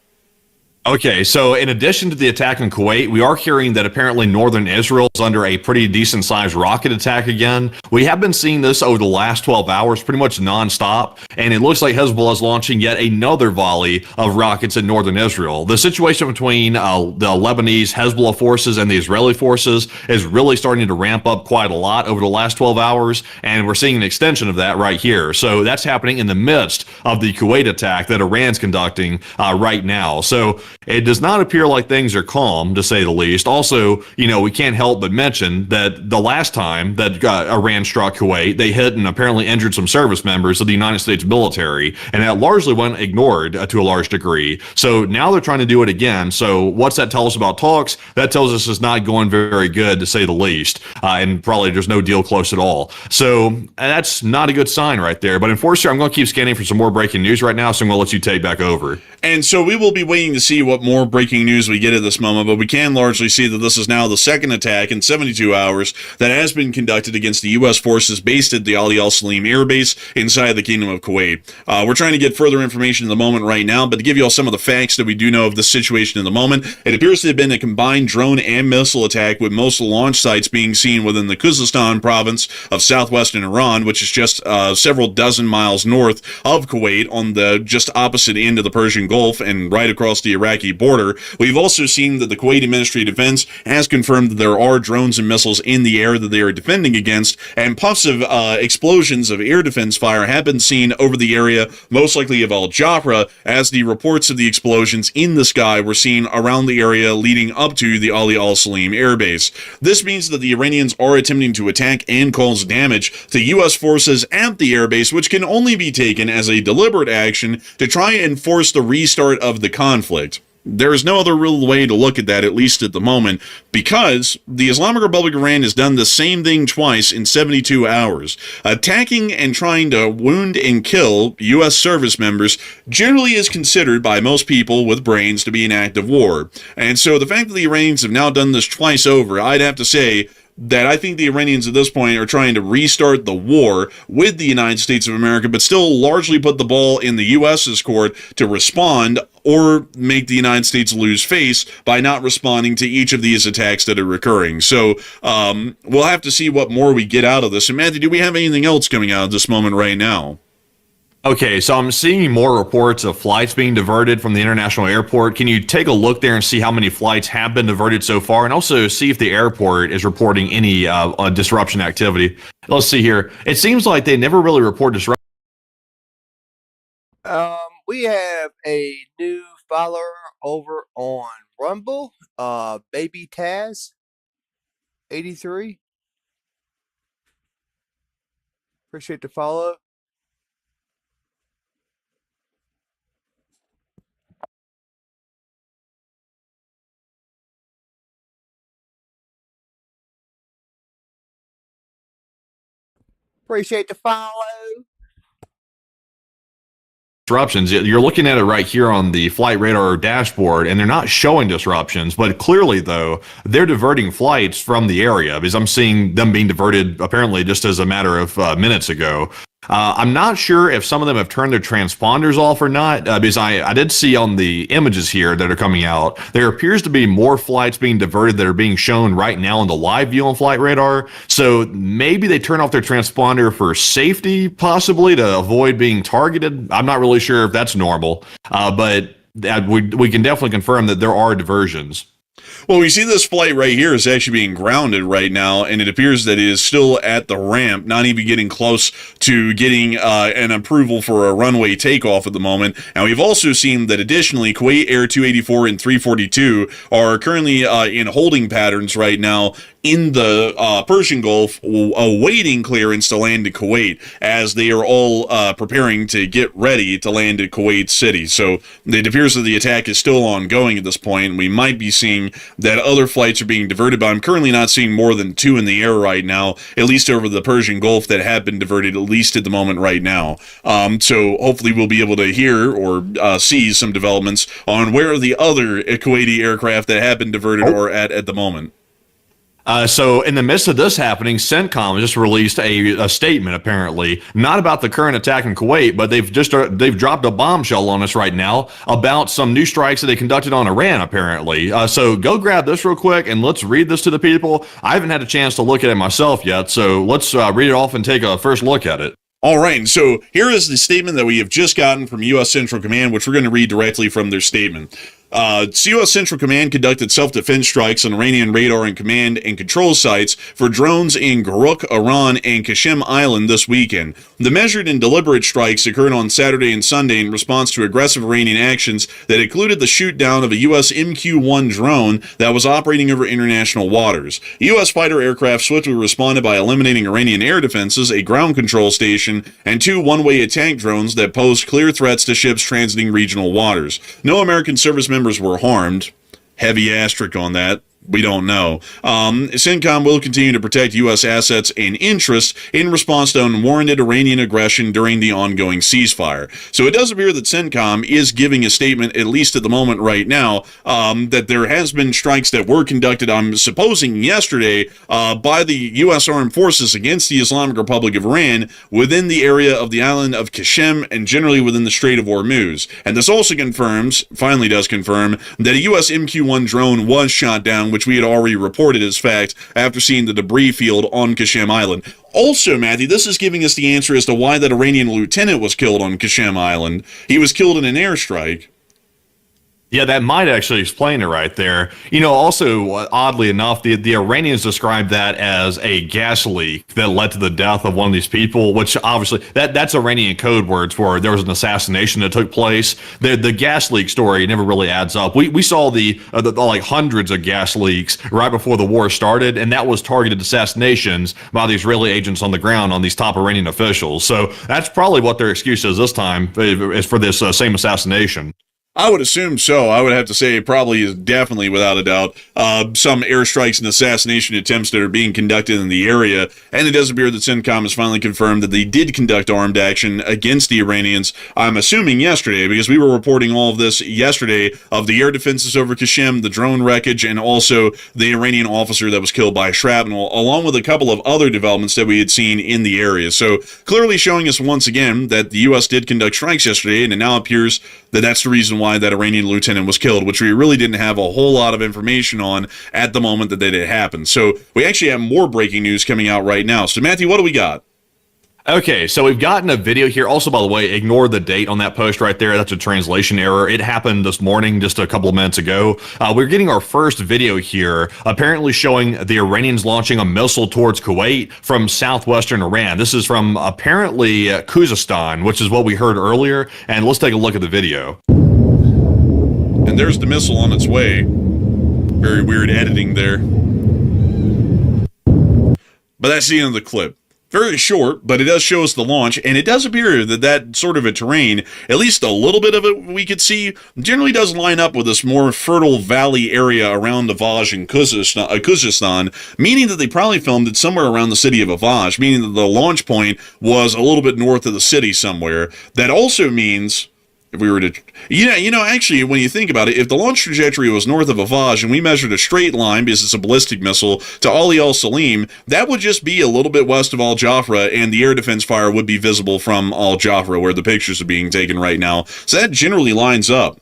Okay, so in addition to the attack in Kuwait, we are hearing that apparently northern Israel is under a pretty decent-sized rocket attack again. We have been seeing this over the last 12 hours, pretty much nonstop, and it looks like Hezbollah is launching yet another volley of rockets in northern Israel. The situation between the Lebanese Hezbollah forces and the Israeli forces is really starting to ramp up quite a lot over the last 12 hours, and we're seeing an extension of that right here. So that's happening in the midst of the Kuwait attack that Iran's conducting right now. So it does not appear like things are calm, to say the least. Also, you know, we can't help but mention that the last time that Iran struck Kuwait, they hit and apparently injured some service members of the United States military, and that largely went ignored to a large degree. So now they're trying to do it again. So what's that tell us about talks? That tells us it's not going very good, to say the least, and probably there's no deal close at all. So that's not a good sign right there. But Enforcer, I'm going to keep scanning for some more breaking news right now, so I'm going to let you take back over. And so we will be waiting to see what more breaking news we get at this moment, but we can largely see that this is now the second attack in 72 hours that has been conducted against the U.S. forces based at the Ali Al Salim Air Base inside the Kingdom of Kuwait. We're trying to get further information in the moment right now, but to give you all some of the facts that we do know of the situation in the moment, it appears to have been a combined drone and missile attack, with most launch sites being seen within the Khuzestan province of southwestern Iran, which is just several dozen miles north of Kuwait on the just opposite end of the Persian Gulf and right across the Iraqi Turkey border. We've also seen that the Kuwaiti Ministry of Defense has confirmed that there are drones and missiles in the air that they are defending against, and puffs of explosions of air defense fire have been seen over the area, most likely of Al Jafra, as the reports of the explosions in the sky were seen around the area leading up to the Ali Al Salim air base. This means that the Iranians are attempting to attack and cause damage to U.S. forces at the airbase, which can only be taken as a deliberate action to try and force the restart of the conflict. There is no other real way to look at that, at least at the moment, because the Islamic Republic of Iran has done the same thing twice in 72 hours. Attacking and trying to wound and kill U.S. service members generally is considered by most people with brains to be an act of war. And so the fact that the Iranians have now done this twice over, I'd have to say that I think the Iranians at this point are trying to restart the war with the United States of America, but still largely put the ball in the U.S.'s court to respond or make the United States lose face by not responding to each of these attacks that are occurring. So we'll have to see what more we get out of this. And Matthew, do we have anything else coming out of this moment right now? Okay, so I'm seeing more reports of flights being diverted from the international airport. Can you take a look there and see how many flights have been diverted so far, and also see if the airport is reporting any disruption activity? Let's see here. It seems like they never really report disruption. We have a new follower over on Rumble, Baby Taz 83. Appreciate the follow. Appreciate the follow. Disruptions. You're looking at it right here on the flight radar dashboard, and they're not showing disruptions, but clearly, though, they're diverting flights from the area, because I'm seeing them being diverted apparently just as a matter of minutes ago. I'm not sure if some of them have turned their transponders off or not, because I did see on the images here that are coming out, there appears to be more flights being diverted that are being shown right now on the live view on flight radar. So maybe they turn off their transponder for safety, possibly to avoid being targeted. I'm not really sure if that's normal, but we can definitely confirm that there are diversions. Well, we see this flight right here is actually being grounded right now, and it appears that it is still at the ramp, not even getting close to getting an approval for a runway takeoff at the moment. And we've also seen that additionally, Kuwait Air 284 and 342 are currently in holding patterns right now in the Persian Gulf, awaiting clearance to land in Kuwait, as they are all preparing to get ready to land at Kuwait City. So it appears that the attack is still ongoing at this point. We might be seeing that other flights are being diverted, but I'm currently not seeing more than 2 in the air right now, at least over the Persian Gulf, that have been diverted, at least at the moment right now. So hopefully we'll be able to hear or see some developments on where the other Kuwaiti aircraft that have been diverted are at the moment. So in the midst of this happening, CENTCOM just released a statement, apparently, not about the current attack in Kuwait, but they've dropped a bombshell on us right now about some new strikes that they conducted on Iran, apparently. So go grab this real quick and let's read this to the people. I haven't had a chance to look at it myself yet, so let's read it off and take a first look at it. All right, and so here is the statement that we have just gotten from U.S. Central Command, which we're going to read directly from their statement. U.S. Central Command conducted self-defense strikes on Iranian radar and command and control sites for drones in Guruk, Iran, and Qashem Island this weekend. The measured and deliberate strikes occurred on Saturday and Sunday in response to aggressive Iranian actions that included the shoot-down of a U.S. MQ-1 drone that was operating over international waters. U.S. fighter aircraft swiftly responded by eliminating Iranian air defenses, a ground control station, and 2 one-way attack drones that posed clear threats to ships transiting regional waters. No American service members were harmed. Heavy asterisk on that. We don't know. CENTCOM will continue to protect U.S. assets and interests in response to unwarranted Iranian aggression during the ongoing ceasefire. So it does appear that CENTCOM is giving a statement, at least at the moment right now, that there has been strikes that were conducted, I'm supposing yesterday, by the U.S. Armed Forces against the Islamic Republic of Iran within the area of the island of Qashem and generally within the Strait of Hormuz. And this also finally does confirm, that a U.S. MQ-1 drone was shot down, which we had already reported as fact after seeing the debris field on Qashem Island. Also, Matthew, this is giving us the answer as to why that Iranian lieutenant was killed on Qashem Island. He was killed in an airstrike. Yeah, that might actually explain it right there. Also, oddly enough, the Iranians described that as a gas leak that led to the death of one of these people, which obviously that's Iranian code words for there was an assassination that took place. The gas leak story never really adds up. We saw the like hundreds of gas leaks right before the war started, and that was targeted assassinations by the Israeli agents on the ground on these top Iranian officials. So that's probably what their excuse is this time, is for this same assassination. I would assume so. I would have to say it probably is definitely, without a doubt, some airstrikes and assassination attempts that are being conducted in the area. And it does appear that CENTCOM has finally confirmed that they did conduct armed action against the Iranians, I'm assuming yesterday, because we were reporting all of this yesterday of the air defenses over Qashem, the drone wreckage, and also the Iranian officer that was killed by shrapnel, along with a couple of other developments that we had seen in the area. So clearly showing us once again that the U.S. did conduct strikes yesterday, and it now appears that that's the reason why that Iranian lieutenant was killed, which we really didn't have a whole lot of information on at the moment that it happened. So we actually have more breaking news coming out right now. So Matthew, what do we got? Okay, so we've gotten a video here. Also, by the way, ignore the date on that post right there. That's a translation error. It happened this morning, just a couple of minutes ago. We're getting our first video here, apparently showing the Iranians launching a missile towards Kuwait from southwestern Iran. This is from apparently Khuzestan, which is what we heard earlier. And let's take a look at the video. And there's the missile on its way. Very weird editing there. But that's the end of the clip. Very short, but it does show us the launch, and it does appear that that sort of a terrain, at least a little bit of it we could see, generally does line up with this more fertile valley area around Avaj and Khuzestan, meaning that they probably filmed it somewhere around the city of Avaj, meaning that the launch point was a little bit north of the city somewhere. That also means, if we were to, actually, when you think about it, if the launch trajectory was north of Avaj and we measured a straight line, because it's a ballistic missile, to Ali al-Salim, that would just be a little bit west of Al Jafra, and the air defense fire would be visible from Al Jafra, where the pictures are being taken right now. So that generally lines up.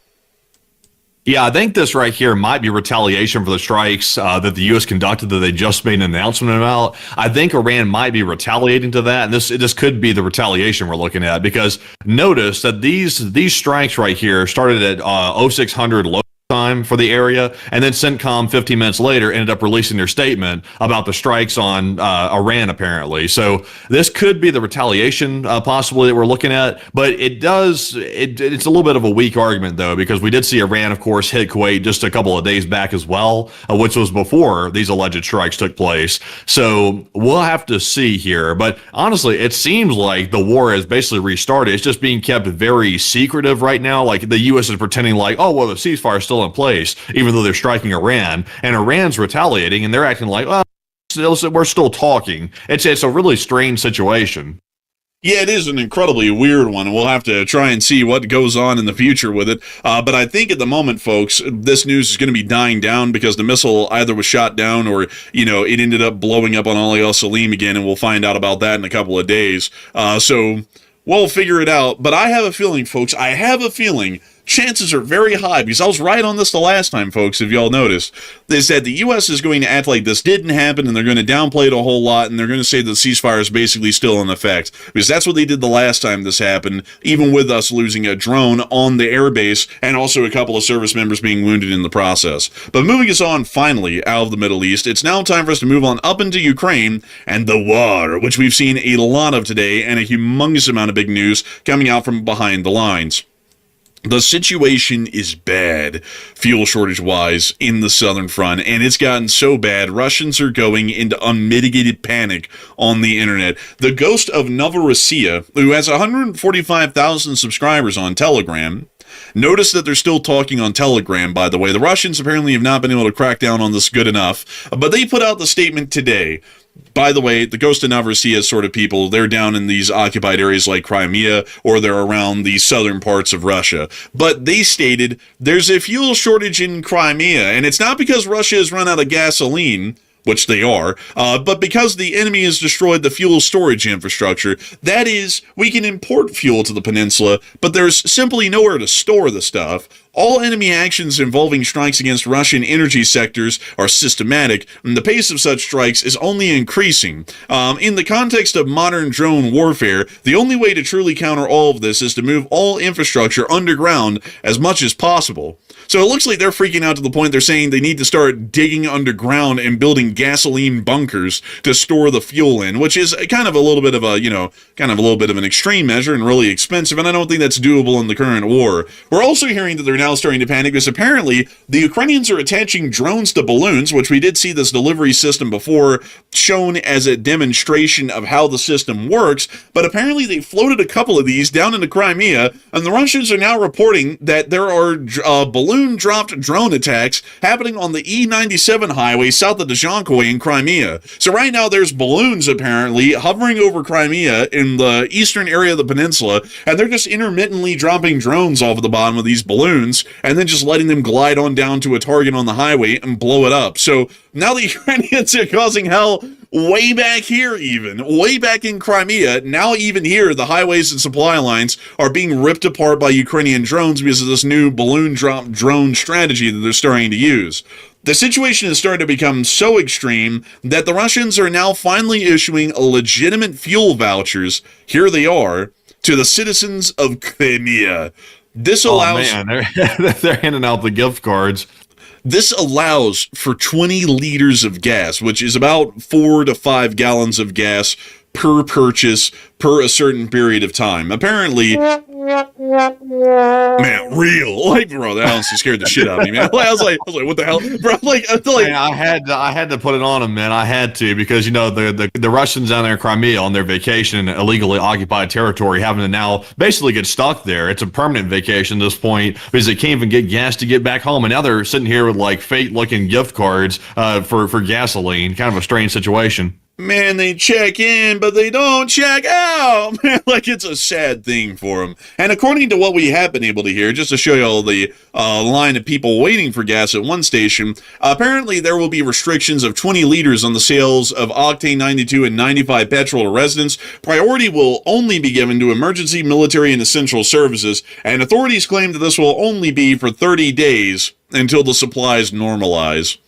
Yeah, I think this right here might be retaliation for the strikes that the U.S. conducted that they just made an announcement about. I think Iran might be retaliating to that, and this could be the retaliation we're looking at, because notice that these strikes right here started at 0600 local time for the area, and then CENTCOM 15 minutes later ended up releasing their statement about the strikes on Iran, apparently. So this could be the retaliation possibly that we're looking at, but it's a little bit of a weak argument, though, because we did see Iran, of course, hit Kuwait just a couple of days back as well, which was before these alleged strikes took place. So we'll have to see here, but honestly, it seems like the war has basically restarted. It's just being kept very secretive right now. Like the U.S. is pretending like, oh, well, the ceasefire is still in place, even though they're striking Iran, and Iran's retaliating, and they're acting like, well, we're still talking. It's a really strange situation. Yeah, it is an incredibly weird one, and we'll have to try and see what goes on in the future with it. But I think at the moment, folks, this news is going to be dying down because the missile either was shot down or, it ended up blowing up on Ali al-Salim again, and we'll find out about that in a couple of days. So we'll figure it out. But I have a feeling, folks, chances are very high, because I was right on this the last time, folks, if y'all noticed, they said the U.S. is going to act like this didn't happen, and they're going to downplay it a whole lot, and they're going to say the ceasefire is basically still in effect, because that's what they did the last time this happened, even with us losing a drone on the airbase, and also a couple of service members being wounded in the process. But moving us on, finally, out of the Middle East, it's now time for us to move on up into Ukraine and the war, which we've seen a lot of today, and a humongous amount of big news coming out from behind the lines. The situation is bad, fuel shortage-wise, in the southern front, and it's gotten so bad, Russians are going into unmitigated panic on the internet. The ghost of Novorossiya, who has 145,000 subscribers on Telegram, notice that they're still talking on Telegram, by the way. The Russians apparently have not been able to crack down on this good enough, but they put out the statement today. By the way, the Ghost of Novorossiya sort of people, they're down in these occupied areas like Crimea, or they're around the southern parts of Russia. But they stated there's a fuel shortage in Crimea, and it's not because Russia has run out of gasoline, which they are, but because the enemy has destroyed the fuel storage infrastructure. That is, we can import fuel to the peninsula, but there's simply nowhere to store the stuff. All enemy actions involving strikes against Russian energy sectors are systematic, and the pace of such strikes is only increasing. In the context of modern drone warfare, the only way to truly counter all of this is to move all infrastructure underground as much as possible. So it looks like they're freaking out to the point they're saying they need to start digging underground and building gasoline bunkers to store the fuel in, which is kind of a little bit of a, kind of a little bit of an extreme measure and really expensive, and I don't think that's doable in the current war. We're also hearing that they're now starting to panic because apparently the Ukrainians are attaching drones to balloons, which we did see this delivery system before shown as a demonstration of how the system works, but apparently they floated a couple of these down into Crimea, and the Russians are now reporting that there are balloon-dropped drone attacks happening on the E97 highway south of Dzhankoy in Crimea. So right now there's balloons apparently hovering over Crimea in the eastern area of the peninsula, and they're just intermittently dropping drones off of the bottom of these balloons and then just letting them glide on down to a target on the highway and blow it up. So now the Ukrainians are causing hell way back here, even way back in Crimea. Now even here, the highways and supply lines are being ripped apart by Ukrainian drones because of this new balloon drop drone strategy that they're starting to use. The situation is starting to become so extreme that the Russians are now finally issuing legitimate fuel vouchers, here they are, to the citizens of Crimea. This allows... Oh, man, they're handing out the gift cards. This allows for 20 liters of gas, which is about 4 to 5 gallons of gas per purchase per a certain period of time. Apparently, man, real, like, bro, that honestly scared the shit out of me, man. I was like, what the hell, bro? Man, I had to put it on them, man. I had to, because the Russians down there in Crimea on their vacation in illegally occupied territory, having to now basically get stuck there. It's a permanent vacation at this point because they can't even get gas to get back home, and now they're sitting here with like fate-looking gift cards for gasoline. Kind of a strange situation. Man, they check in, but they don't check out. Man, like, it's a sad thing for them. And according to what we have been able to hear, just to show you all the line of people waiting for gas at one station, apparently there will be restrictions of 20 liters on the sales of Octane 92 and 95 petrol to residents. Priority will only be given to emergency, military, and essential services, and authorities claim that this will only be for 30 days until the supplies normalize.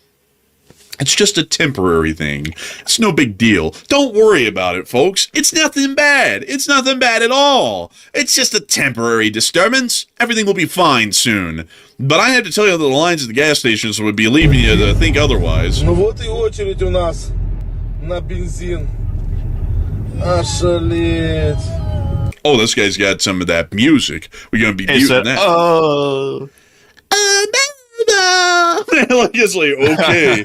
It's just a temporary thing. It's no big deal. Don't worry about it, folks. It's nothing bad. It's nothing bad at all. It's just a temporary disturbance. Everything will be fine soon. But I have to tell you that the lines at the gas stations would be leaving you to think otherwise. Ну вот и очередь у нас на бензин. Ошалеть. Oh, this guy's got some of that music. We're going to be muting that. Oh. Like, it's like, okay.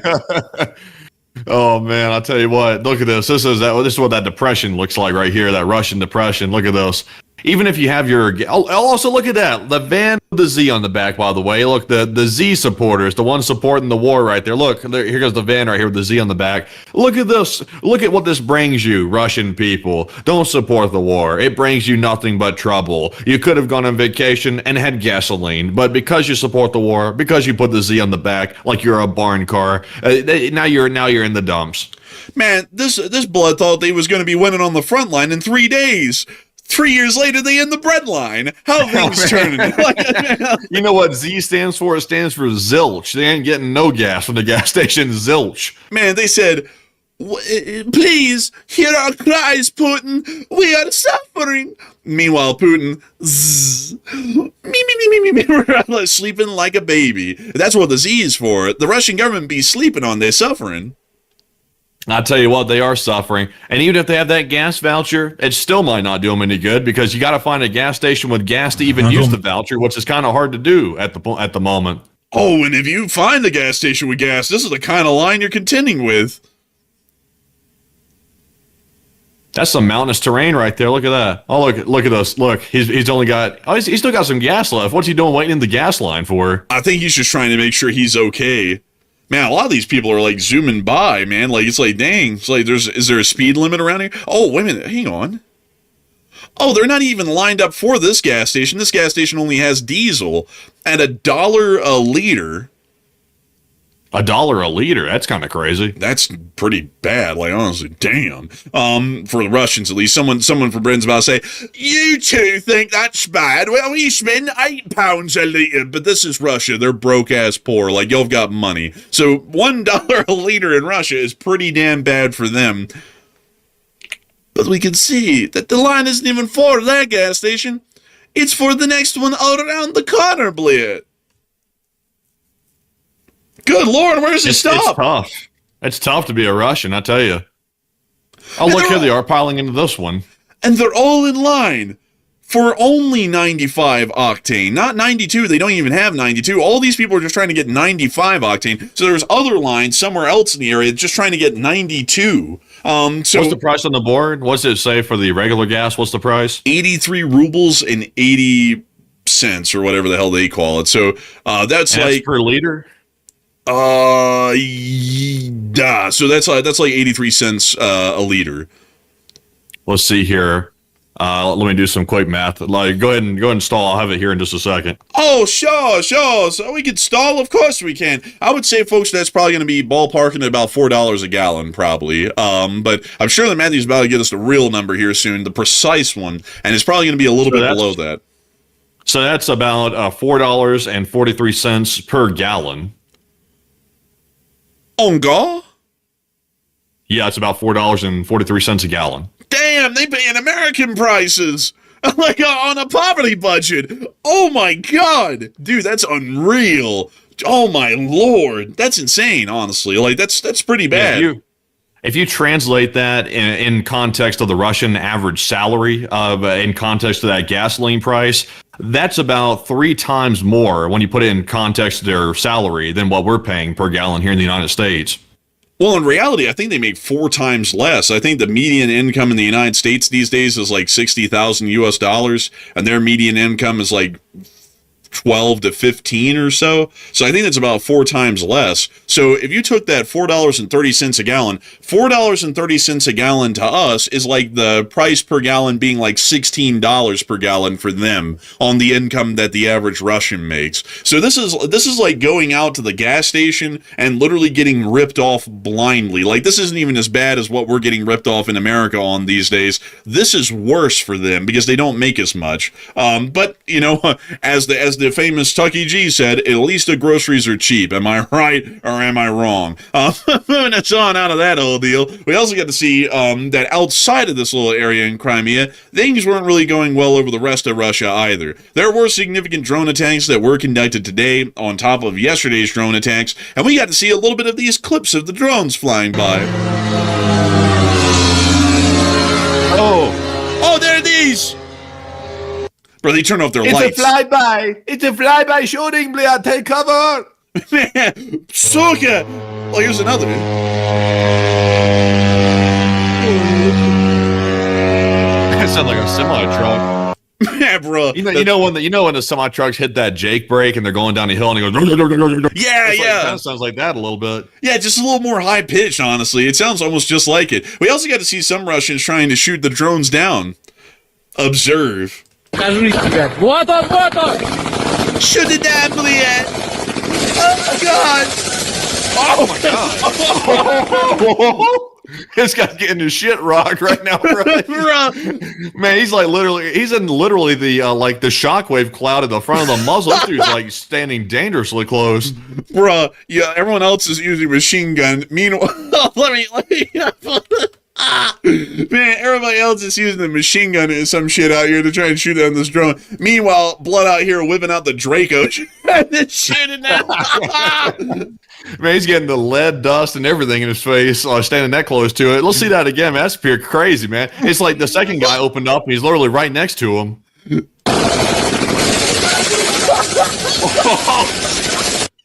Oh man, I'll tell you what. Look at this. This is what that depression looks like right here. That Russian depression. Look at this. Even if you have your, also look at that, the van with the Z on the back, by the way. Look, the Z supporters, the ones supporting the war right there. Look, here goes the van right here with the Z on the back. Look at this. Look at what this brings you, Russian people. Don't support the war. It brings you nothing but trouble. You could have gone on vacation and had gasoline, but because you support the war, because you put the Z on the back like you're a barn car, now you're in the dumps. Man, this blood thought they was going to be winning on the front line in 3 days. 3 years later, they in the bread line. How things turning? You know what Z stands for? It stands for zilch. They ain't getting no gas from the gas station. Zilch. Man, they said, please hear our cries, Putin. We are suffering. Meanwhile, Putin, me, sleeping like a baby. That's what the Z is for. The Russian government be sleeping on their suffering. I tell you what, they are suffering. And even if they have that gas voucher, it still might not do them any good because you got to find a gas station with gas to even use the voucher, which is kind of hard to do at the moment. Oh, and if you find the gas station with gas, this is the kind of line you're contending with. That's some mountainous terrain right there. Look at that. Oh, look at this. Look, he's only got. Oh, he's still got some gas left. What's he doing waiting in the gas line for? I think he's just trying to make sure he's okay. Man, a lot of these people are like zooming by, man. Like, it's like, dang. It's like, is there a speed limit around here? Oh, wait a minute. Hang on. Oh, they're not even lined up for this gas station. This gas station only has diesel at $1 a liter. $1 a liter. That's kind of crazy. That's pretty bad. Like, honestly, damn. For the Russians, at least, someone from Britain's about to say, you two think that's bad? Well, we spend £8 a liter, but this is Russia. They're broke ass poor. Like, y'all got money. So $1 a liter in Russia is pretty damn bad for them. But we can see that the line isn't even for that gas station. It's for the next one out around the corner, Blid. Good Lord, where's it stop? It's tough. It's tough to be a Russian, I tell you. Oh, look, here they are piling into this one. And they're all in line for only 95 octane, not 92. They don't even have 92. All these people are just trying to get 95 octane. So there's other lines somewhere else in the area just trying to get 92. So what's the price on the board? What's it say for the regular gas? What's the price? 83 rubles and 80 cents or whatever the hell they call it. So that's like per liter. So that's like 83 cents a liter. Let's see here. Let me do some quick math. Like, go ahead and stall. I'll have it here in just a second. Oh, sure. So we can stall. Of course we can. I would say, folks, that's probably going to be ballparking at about $4 a gallon, probably. But I'm sure that Matthew's about to get us the real number here soon, the precise one, and it's probably going to be a little bit below that. So that's about $4.43 per gallon. On go? Yeah, it's about $4.43 a gallon. Damn, they paying American prices. Like on a poverty budget. Oh my God. Dude, that's unreal. Oh my Lord. That's insane, honestly. Like that's pretty bad. Yeah, if you translate that in context of the Russian average salary, in context of that gasoline price, that's about 3 times more when you put it in context of their salary than what we're paying per gallon here in the United States. Well, in reality, I think they make 4 times less. I think the median income in the United States these days is like $60,000 US, and their median income is like 12 to 15 or so. So I think that's about 4 times less. So if you took that $4.30 a gallon, $4.30 a gallon to us is like the price per gallon being like $16 per gallon for them on the income that the average Russian makes. So this is like going out to the gas station and literally getting ripped off blindly. Like this isn't even as bad as what we're getting ripped off in America on these days. This is worse for them because they don't make as much. But you know, as the famous Tucky G said, at least the groceries are cheap. Am I right or am I wrong? Moving us on out of that whole deal, we also got to see that outside of this little area in Crimea, things weren't really going well over the rest of Russia either. There were significant drone attacks that were conducted today on top of yesterday's drone attacks, and we got to see a little bit of these clips of the drones flying by. Oh, there it is! Bro, they turn off their lights. It's a flyby! It's a flyby shooting, Blid! Take cover! Man, sucker! Oh, here's another. That sounds like a semi-truck. Yeah, bro. You know when the semi-trucks hit that Jake brake and they're going down the hill and it goes... Yeah, It yeah. kind of sounds like that a little bit. Yeah, just a little more high-pitched, honestly. It sounds almost just like it. We also got to see some Russians trying to shoot the drones down. Observe. Вот он! Shoot it down, Blid! Oh, God! Oh, my God. This guy's getting his shit rocked right now, bro. Man, he's like he's in literally the like the shockwave cloud at the front of the muzzle. This dude's like standing dangerously close. Bruh, yeah, everyone else is using machine gun. Meanwhile, let me man, everybody else is using the machine gun and some shit out here to try and shoot down this drone. Meanwhile, Blood out here whipping out the Draco and shooting out. Man, he's getting the lead dust and everything in his face standing that close to it. Let's see that again, man. That's pure crazy, man. It's like the second guy opened up and he's literally right next to him.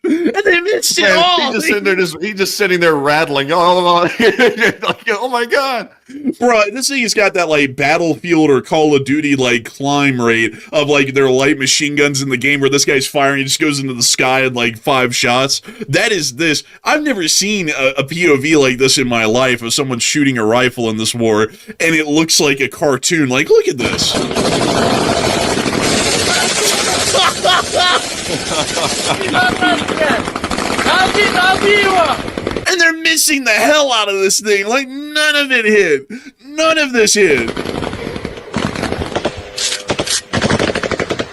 And they missed it Man, all. He's just sitting there rattling. Oh my God. Bro, this thing has got that like Battlefield or Call of Duty like climb rate of like their light machine guns in the game where this guy's firing, he just goes into the sky in like 5 shots. That is this. I've never seen a POV like this in my life of someone shooting a rifle in this war, and it looks like a cartoon. Like, look at this. Дави его! And they're missing the hell out of this thing. Like, none of it hit. None of this hit.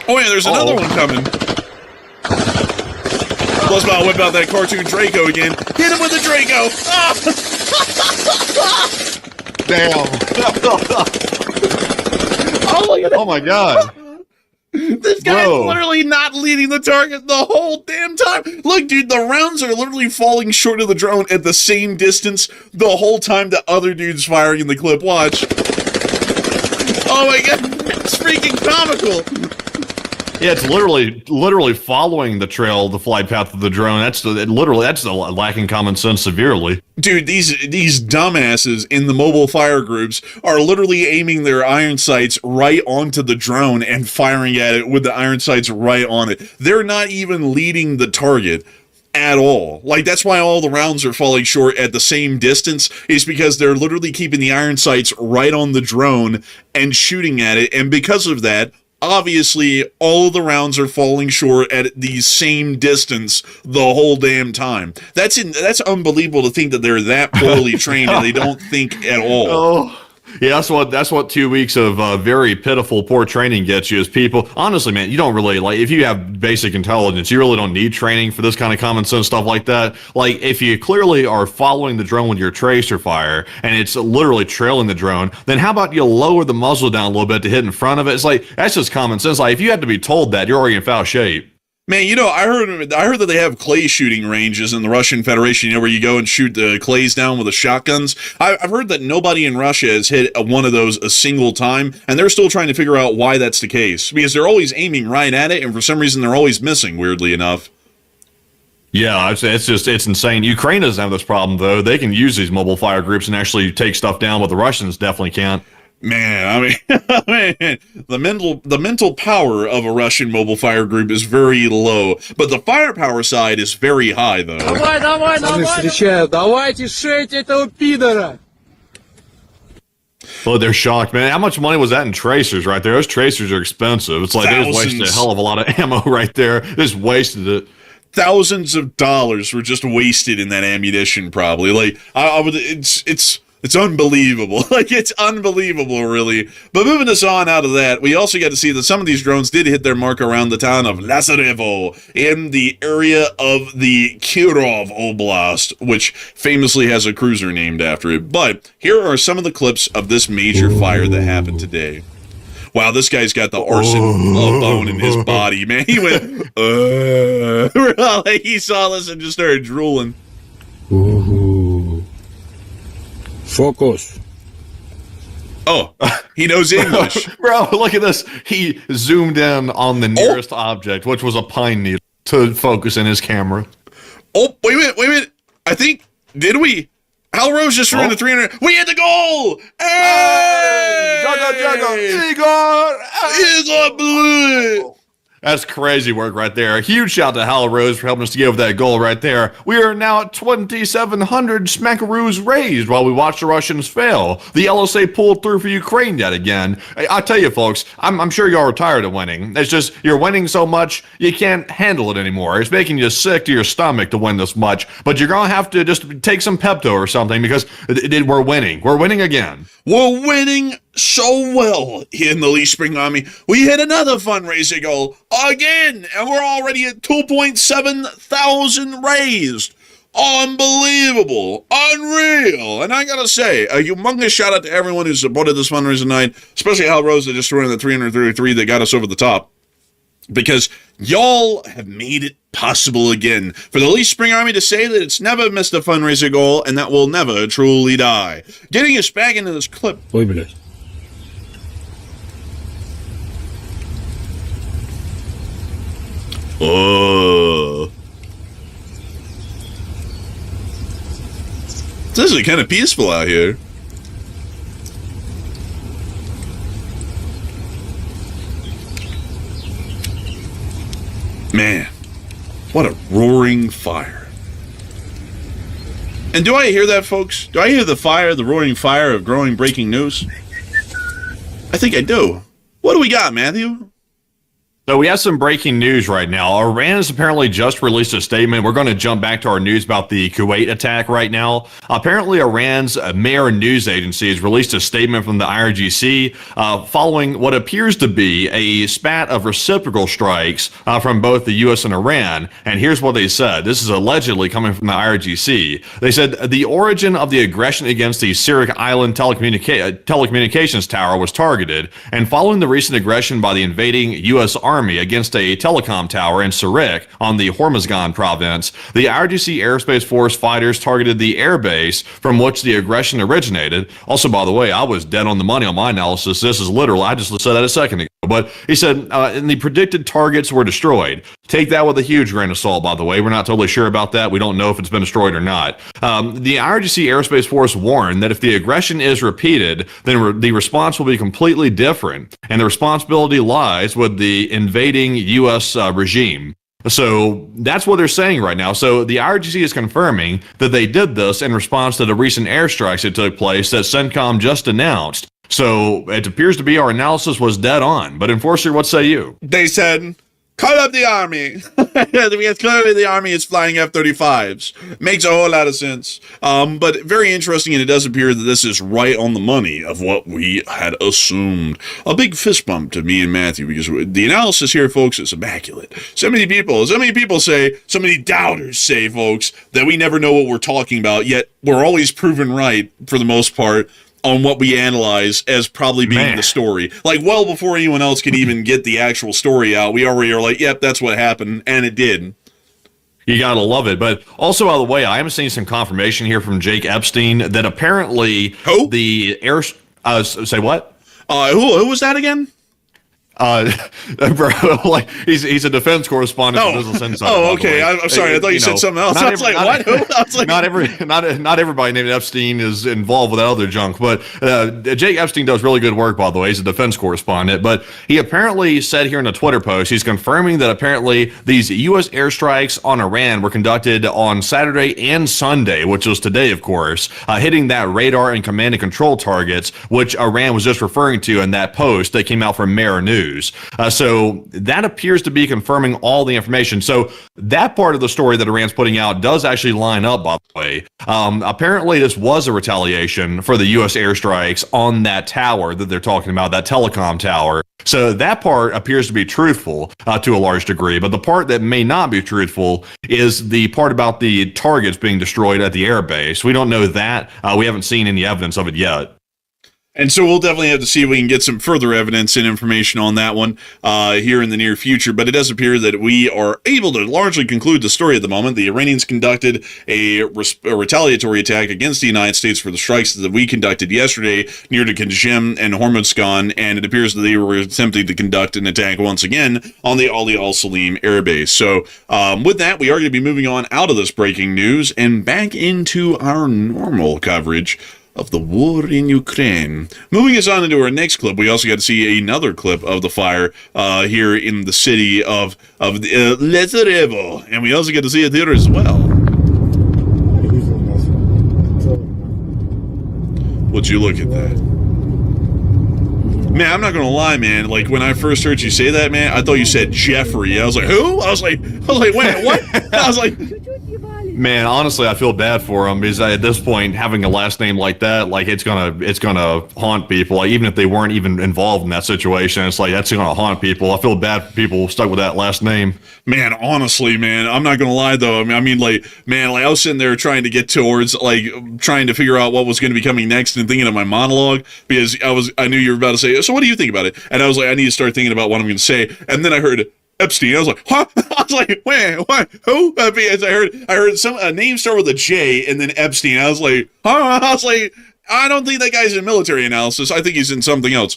Oh, yeah, there's another one coming. Bloodspot whip out that cartoon Draco again. Hit him with the Draco. Ah! Damn. Oh my god. This guy's Bro. literally not leading the target the whole damn time. Look, dude, the rounds are literally falling short of the drone at the same distance the whole time the other dude's firing in the clip. Watch. Oh my god, it's freaking comical. Yeah, it's literally following the trail, the flight path of the drone. That's lacking common sense severely. Dude, these dumbasses in the mobile fire groups are literally aiming their iron sights right onto the drone and firing at it with the iron sights right on it. They're not even leading the target at all. Like, that's why all the rounds are falling short at the same distance, is because they're literally keeping the iron sights right on the drone and shooting at it. And because of that, obviously, all of the rounds are falling short at the same distance the whole damn time. That's unbelievable to think that they're that poorly trained and they don't think at all. Oh, yeah, that's what 2 weeks of very pitiful, poor training gets you. Is people, honestly, man, you don't really, like, if you have basic intelligence, you really don't need training for this kind of common sense stuff like that. Like, if you clearly are following the drone with your tracer fire and it's literally trailing the drone, then how about you lower the muzzle down a little bit to hit in front of it? It's like, that's just common sense. Like, if you had to be told that, you're already in foul shape. Man, you know, I heard that they have clay shooting ranges in the Russian Federation, you know, where you go and shoot the clays down with the shotguns. I've heard that nobody in Russia has hit one of those a single time, and they're still trying to figure out why that's the case. Because they're always aiming right at it, and for some reason they're always missing, weirdly enough. Yeah, it's insane. Ukraine doesn't have this problem, though. They can use these mobile fire groups and actually take stuff down, but the Russians definitely can't. Man, I mean, the mental power of a Russian mobile fire group is very low, but the firepower side is very high, though. Давай! Встречаю! Давайте шейте этого пидора! Oh, they're shocked, man. How much money was that in tracers right there? Those tracers are expensive. It's like they just wasted a hell of a lot of ammo right there. Just wasted it. Thousands of dollars were just wasted in that ammunition, probably. Like, it's unbelievable. Like, it's unbelievable, really. But moving us on out of that, we also got to see that some of these drones did hit their mark around the town of Lazarevo in the area of the Kirov Oblast, which famously has a cruiser named after it. But here are some of the clips of this major fire that happened today. Wow, this guy's got the arson bone in his body, man. He went, like he saw this and just started drooling. Focus. Oh, he knows English. Bro, look at this. He zoomed in on the nearest object, which was a pine needle, to focus in his camera. Oh, wait a minute. I think, did we? Hal Rose just ran the 300. We hit the goal! Hey! Igor Blue! That's crazy work right there. A huge shout to Hal Rose for helping us to get over that goal right there. We are now at 2,700 smackaroos raised while we watch the Russians fail. The LSA pulled through for Ukraine yet again. I tell you, folks, I'm sure y'all are tired of winning. It's just you're winning so much, you can't handle it anymore. It's making you sick to your stomach to win this much. But you're going to have to just take some Pepto or something because we're winning. We're winning again. We're winning so well in the Lee Spring Army. We hit another fundraiser goal again, and we're already at 2.7 thousand raised. Unbelievable. Unreal. And I gotta say, a humongous shout out to everyone who supported this fundraiser night, especially Hal Rose that just ran the 333 that got us over the top. Because y'all have made it possible again for the Lee Spring Army to say that it's never missed a fundraiser goal and that will never truly die. Getting us back into this clip. Ой, блядь. Oh. It's actually kind of peaceful out here. Man, what a roaring fire. And do I hear that, folks? Do I hear the fire, the roaring fire of growing breaking news? I think I do. What do we got, Matthew? So we have some breaking news right now. Iran has apparently just released a statement. We're going to jump back to our news about the Kuwait attack right now. Apparently, Iran's Mehr news agency has released a statement from the IRGC following what appears to be a spat of reciprocal strikes from both the U.S. and Iran. And here's what they said. This is allegedly coming from the IRGC. They said the origin of the aggression against the Sirik Island telecommunications tower was targeted, and following the recent aggression by the invading U.S. Army against a telecom tower in Sirik on the Hormuzgan province, the IRGC Aerospace Force fighters targeted the airbase from which the aggression originated. Also, by the way, I was dead on the money on my analysis. This is literal. I just said that a second ago. But he said, and the predicted targets were destroyed. Take that with a huge grain of salt, by the way. We're not totally sure about that. We don't know if it's been destroyed or not. The IRGC Aerospace Force warned that if the aggression is repeated, then the response will be completely different, and the responsibility lies with the invading U.S. regime. So that's what they're saying right now. So the IRGC is confirming that they did this in response to the recent airstrikes that took place that CENTCOM just announced. So it appears to be our analysis was dead on. But Enforcer, what say you? They said, call up the army. Because clearly the army is flying F-35s. Makes a whole lot of sense. But very interesting, and it does appear that this is right on the money of what we had assumed. A big fist bump to me and Matthew, because the analysis here, folks, is immaculate. So many people say, so many doubters say, folks, that we never know what we're talking about, yet we're always proven right, for the most part, on what we analyze as probably being the story. Like, well before anyone else can even get the actual story out, we already are like, yep, that's what happened, and it did. You gotta love it. But also, by the way, I am seeing some confirmation here from Jake Epstein that apparently the air... say what? Who was that again? Bro, like he's a defense correspondent for Business Insider. Oh, okay. I'm sorry. I thought you said something else. I was like, what? I was like, not everybody named Epstein is involved with that other junk. But Jake Epstein does really good work, by the way. He's a defense correspondent. But he apparently said here in a Twitter post, he's confirming that apparently these U.S. airstrikes on Iran were conducted on Saturday and Sunday, which was today, of course, hitting that radar and command and control targets, which Iran was just referring to in that post that came out from Mehr News. So that appears to be confirming all the information. So that part of the story that Iran's putting out does actually line up, by the way. Apparently, this was a retaliation for the U.S. airstrikes on that tower that they're talking about, that telecom tower. So that part appears to be truthful to a large degree. But the part that may not be truthful is the part about the targets being destroyed at the airbase. We don't know that. We haven't seen any evidence of it yet. And so we'll definitely have to see if we can get some further evidence and information on that one here in the near future. But it does appear that we are able to largely conclude the story at the moment. The Iranians conducted a retaliatory attack against the United States for the strikes that we conducted yesterday near to Kazim and Hormuzgan, and it appears that they were attempting to conduct an attack once again on the Ali Al-Salim airbase. So with that, we are going to be moving on out of this breaking news and back into our normal coverage of the war in Ukraine. Moving us on into our next clip, we also got to see another clip of the fire here in the city of Lazarevo, and we also get to see it there as well. Would you look at that? Man, I'm not gonna lie, man. Like, when I first heard you say that, man, I thought you said Jeffrey. I was like, who? I was like, wait, what? I was like, man, honestly, I feel bad for him because at this point, having a last name like that, like it's gonna haunt people. Like, even if they weren't even involved in that situation, it's like that's gonna haunt people. I feel bad for people stuck with that last name. Man, honestly, man, I'm not gonna lie though. I mean, like, man, like I was sitting there trying to get towards, like, trying to figure out what was going to be coming next and thinking of my monologue because I knew you were about to say, so what do you think about it? And I was like, I need to start thinking about what I'm going to say. And then I heard Epstein. I was like, huh? I was like, wait, what? Who? Because I heard a name start with a J and then Epstein. I was like, huh? I was like, I don't think that guy's in military analysis. I think he's in something else.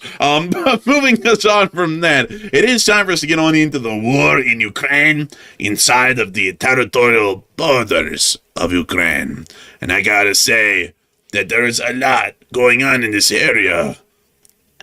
Moving us on from that, it is time for us to get on into the war in Ukraine, inside of the territorial borders of Ukraine. And I gotta say that there is a lot going on in this area.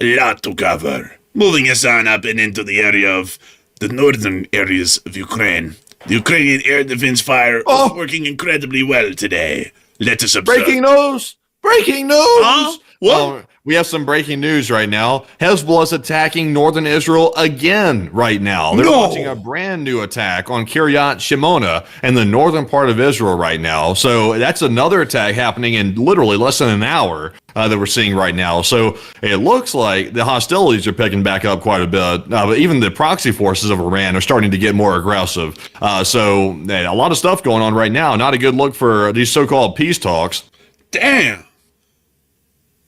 A lot to cover. Moving us on up and into the area of the northern areas of Ukraine. The Ukrainian air defense fire is working incredibly well today. Let us observe. Breaking news! Breaking news! What? We have some breaking news right now. Hezbollah's attacking northern Israel again right now. They're launching a brand new attack on Kiryat Shimona in the northern part of Israel right now. So that's another attack happening in literally less than an hour that we're seeing right now. So it looks like the hostilities are picking back up quite a bit. But even the proxy forces of Iran are starting to get more aggressive. So a lot of stuff going on right now. Not a good look for these so-called peace talks. Damn.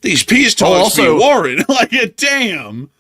These peace talks be warring. Like, damn.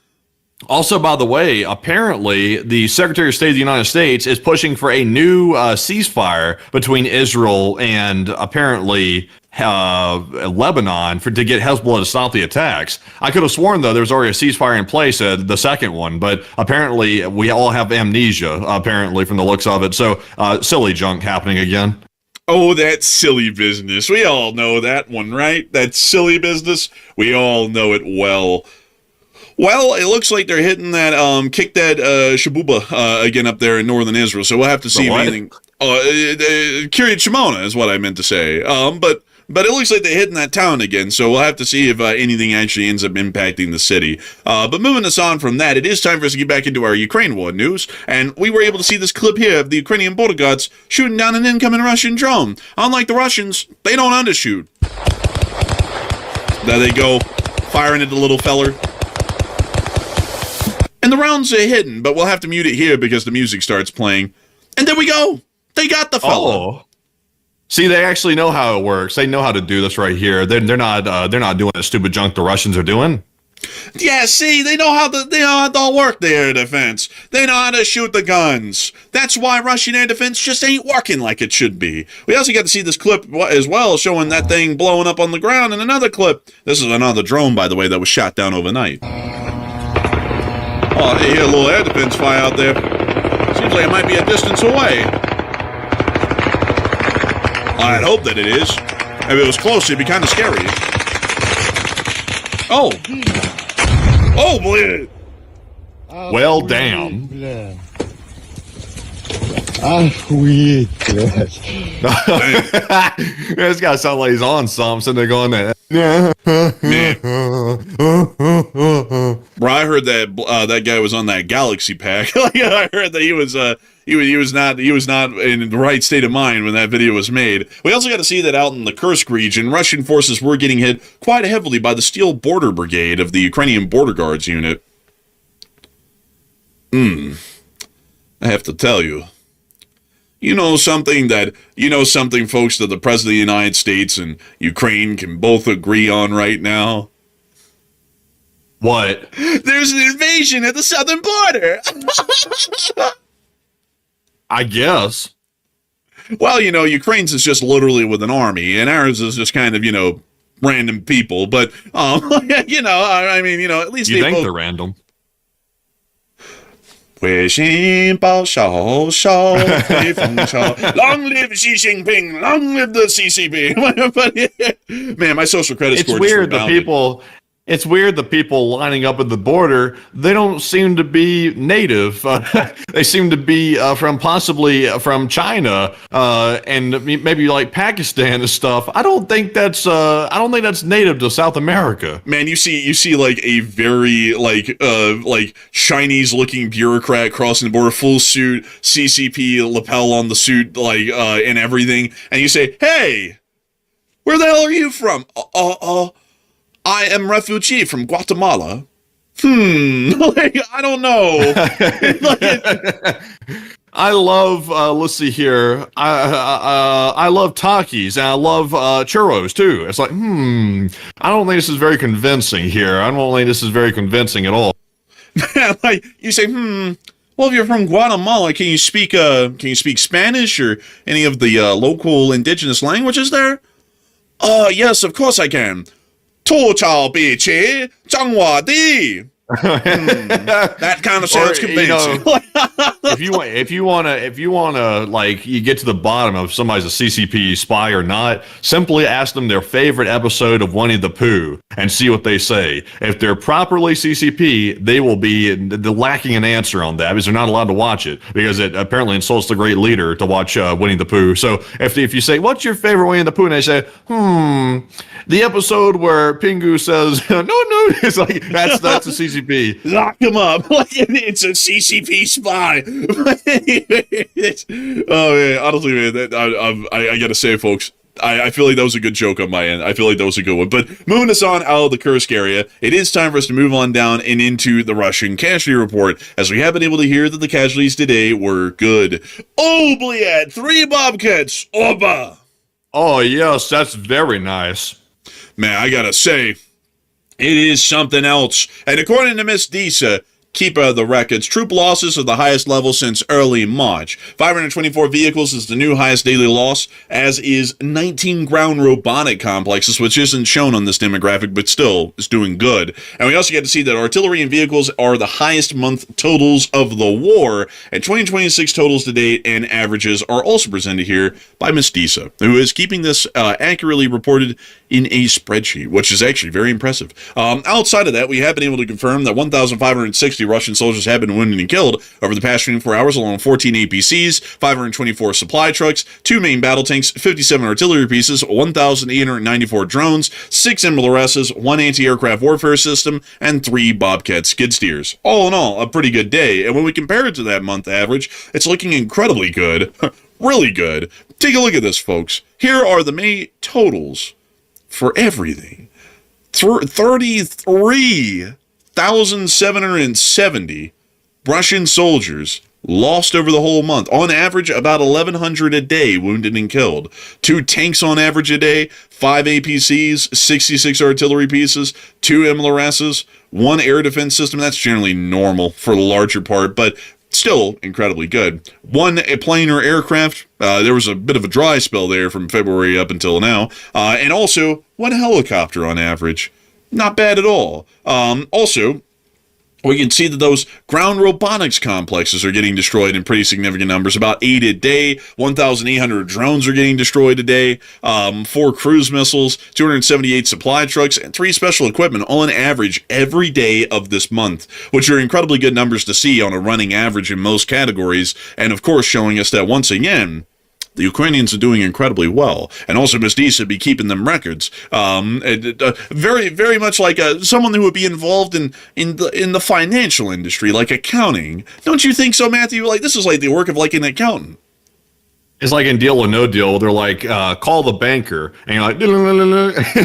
Also, by the way, apparently the Secretary of State of the United States is pushing for a new ceasefire between Israel and apparently Lebanon to get Hezbollah to stop the attacks. I could have sworn, though, there was already a ceasefire in place, the second one, but apparently we all have amnesia, apparently, from the looks of it. So silly junk happening again. Oh, that silly business. We all know that one, right? That silly business. We all know it well. Well, it looks like they're hitting that kick that Shabuba again up there in northern Israel. So we'll have to see if anything. Kiryat Shimona is what I meant to say. But it looks like they're hitting that town again, so we'll have to see if anything actually ends up impacting the city. But moving us on from that, it is time for us to get back into our Ukraine war news, and we were able to see this clip here of the Ukrainian border guards shooting down an incoming Russian drone. Unlike the Russians, they don't undershoot. There they go, firing at the little feller. And the rounds are hidden, but we'll have to mute it here because the music starts playing. And there we go! They got the fella! Oh. See, they actually know how it works. They know how to do this right here. They're not doing the stupid junk the Russians are doing. Yeah, see, they know how to work the air defense. They know how to shoot the guns. That's why Russian air defense just ain't working like it should be. We also got to see this clip as well, showing that thing blowing up on the ground in another clip. This is another drone, by the way, that was shot down overnight. Oh, they hear a little air defense fire out there. Seems like it might be a distance away. I'd hope that it is. If it was close, it'd be kind of scary. Oh. Oh, boy. Well, damn. This guy sounds like he's on something. They're going there. Bro, I heard that that guy was on that Galaxy Pack. I heard that he was not in the right state of mind when that video was made. We also got to see that out in the Kursk region, Russian forces were getting hit quite heavily by the Steel Border Brigade of the Ukrainian Border Guards unit. I have to tell you. You know something, folks, that the President of the United States and Ukraine can both agree on right now? What? There's an invasion at the southern border! I guess. Well, Ukraine's is just literally with an army, and ours is just kind of, random people. But, at least You they think both... they're random. 微信报小小飞凤巢 Long live Xi Jinping, long live the CCP. Man, my social credit score. It's weird the people lining up at the border, they don't seem to be native. They seem to be possibly from China and maybe like Pakistan and stuff. I don't think that's native to South America. Man, you see like a very like Chinese looking bureaucrat crossing the border, full suit, CCP lapel on the suit, and everything, and you say, "Hey, where the hell are you from?" I am refugee from Guatemala. I don't know. I love, let's see here. I love Takis and I love churros too. It's like, I don't think this is very convincing here. I don't think this is very convincing at all. Like you say, well, if you're from Guatemala, can you speak Spanish or any of the local indigenous languages there? Yes, of course I can. 吐槽比起张瓦地 That kind of sounds convincing. if you want to like you get to the bottom of if somebody's a CCP spy or not, simply ask them their favorite episode of Winnie the Pooh and see what they say. If they're properly CCP, they will be lacking an answer on that because they're not allowed to watch it because it apparently insults the great leader to watch Winnie the Pooh. So if you say, what's your favorite Winnie the Pooh? And they say, the episode where Pingu says, no, it's like, that's a CCP. Lock him up. It's a CCP spy. Oh, man. Honestly, man, I got to say, folks, I feel like that was a good joke on my end. I feel like that was a good one. But moving us on out of the Kursk area, it is time for us to move on down and into the Russian casualty report, as we have been able to hear that the casualties today were good. Oh, Bliad, 3 Bobcats, Oba! Oh, yes, that's very nice. Man, I gotta say, it is something else. And according to Miss Disa, keeper of the records, troop losses are the highest level since early March. 524 vehicles is the new highest daily loss, as is 19 ground robotic complexes, which isn't shown on this demographic, but still is doing good. And we also get to see that artillery and vehicles are the highest month totals of the war, and 2026 totals to date and averages are also presented here by Miss Disa, who is keeping this accurately reported in a spreadsheet, which is actually very impressive. Outside of that, we have been able to confirm that 1,560 Russian soldiers have been wounded and killed over the past 24 hours, along with 14 APCs, 524 supply trucks, 2 main battle tanks, 57 artillery pieces, 1,894 drones, 6 MLRSs, 1 anti-aircraft warfare system, and 3 Bobcat skid steers. All in all, a pretty good day, and when we compare it to that month average, it's looking incredibly good. Really good. Take a look at this, folks. Here are the May totals for everything. 33,770 Russian soldiers lost over the whole month. On average, about 1,100 a day wounded and killed. 2 tanks on average a day, 5 APCs, 66 artillery pieces, 2 MLRSs, 1 air defense system. That's generally normal for the larger part, but still incredibly good. 1 plane or aircraft. There was a bit of a dry spell there from February up until now. And also 1 helicopter on average. Not bad at all. Also, we can see that those ground robotics complexes are getting destroyed in pretty significant numbers. About 8 a day. 1,800 drones are getting destroyed a day. 4 cruise missiles, 278 supply trucks, and 3 special equipment on average every day of this month, which are incredibly good numbers to see on a running average in most categories. And of course, showing us that once again, the Ukrainians are doing incredibly well, and also Ms. Disa be keeping them records. Very, very much like someone who would be involved in the financial industry, like accounting. Don't you think so, Matthew? Like, this is like the work of like an accountant. It's like in Deal or No Deal, they're like, call the banker, and you're like,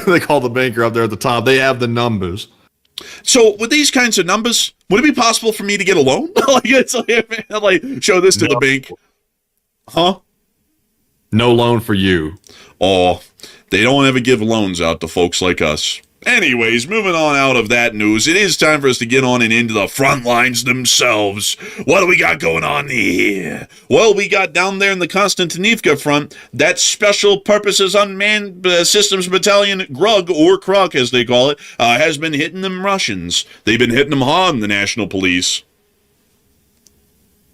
they call the banker up there at the top. They have the numbers. So with these kinds of numbers, would it be possible for me to get a loan? like show this to the bank, huh? No loan for you. Oh, they don't ever give loans out to folks like us. Anyways, moving on out of that news, it is time for us to get on and into the front lines themselves. What do we got going on here? Well, we got down there in the Konstantinivka front, that Special Purposes Unmanned Systems Battalion, GRUG, or KRUK as they call it, has been hitting them Russians. They've been hitting them hard in the National Police.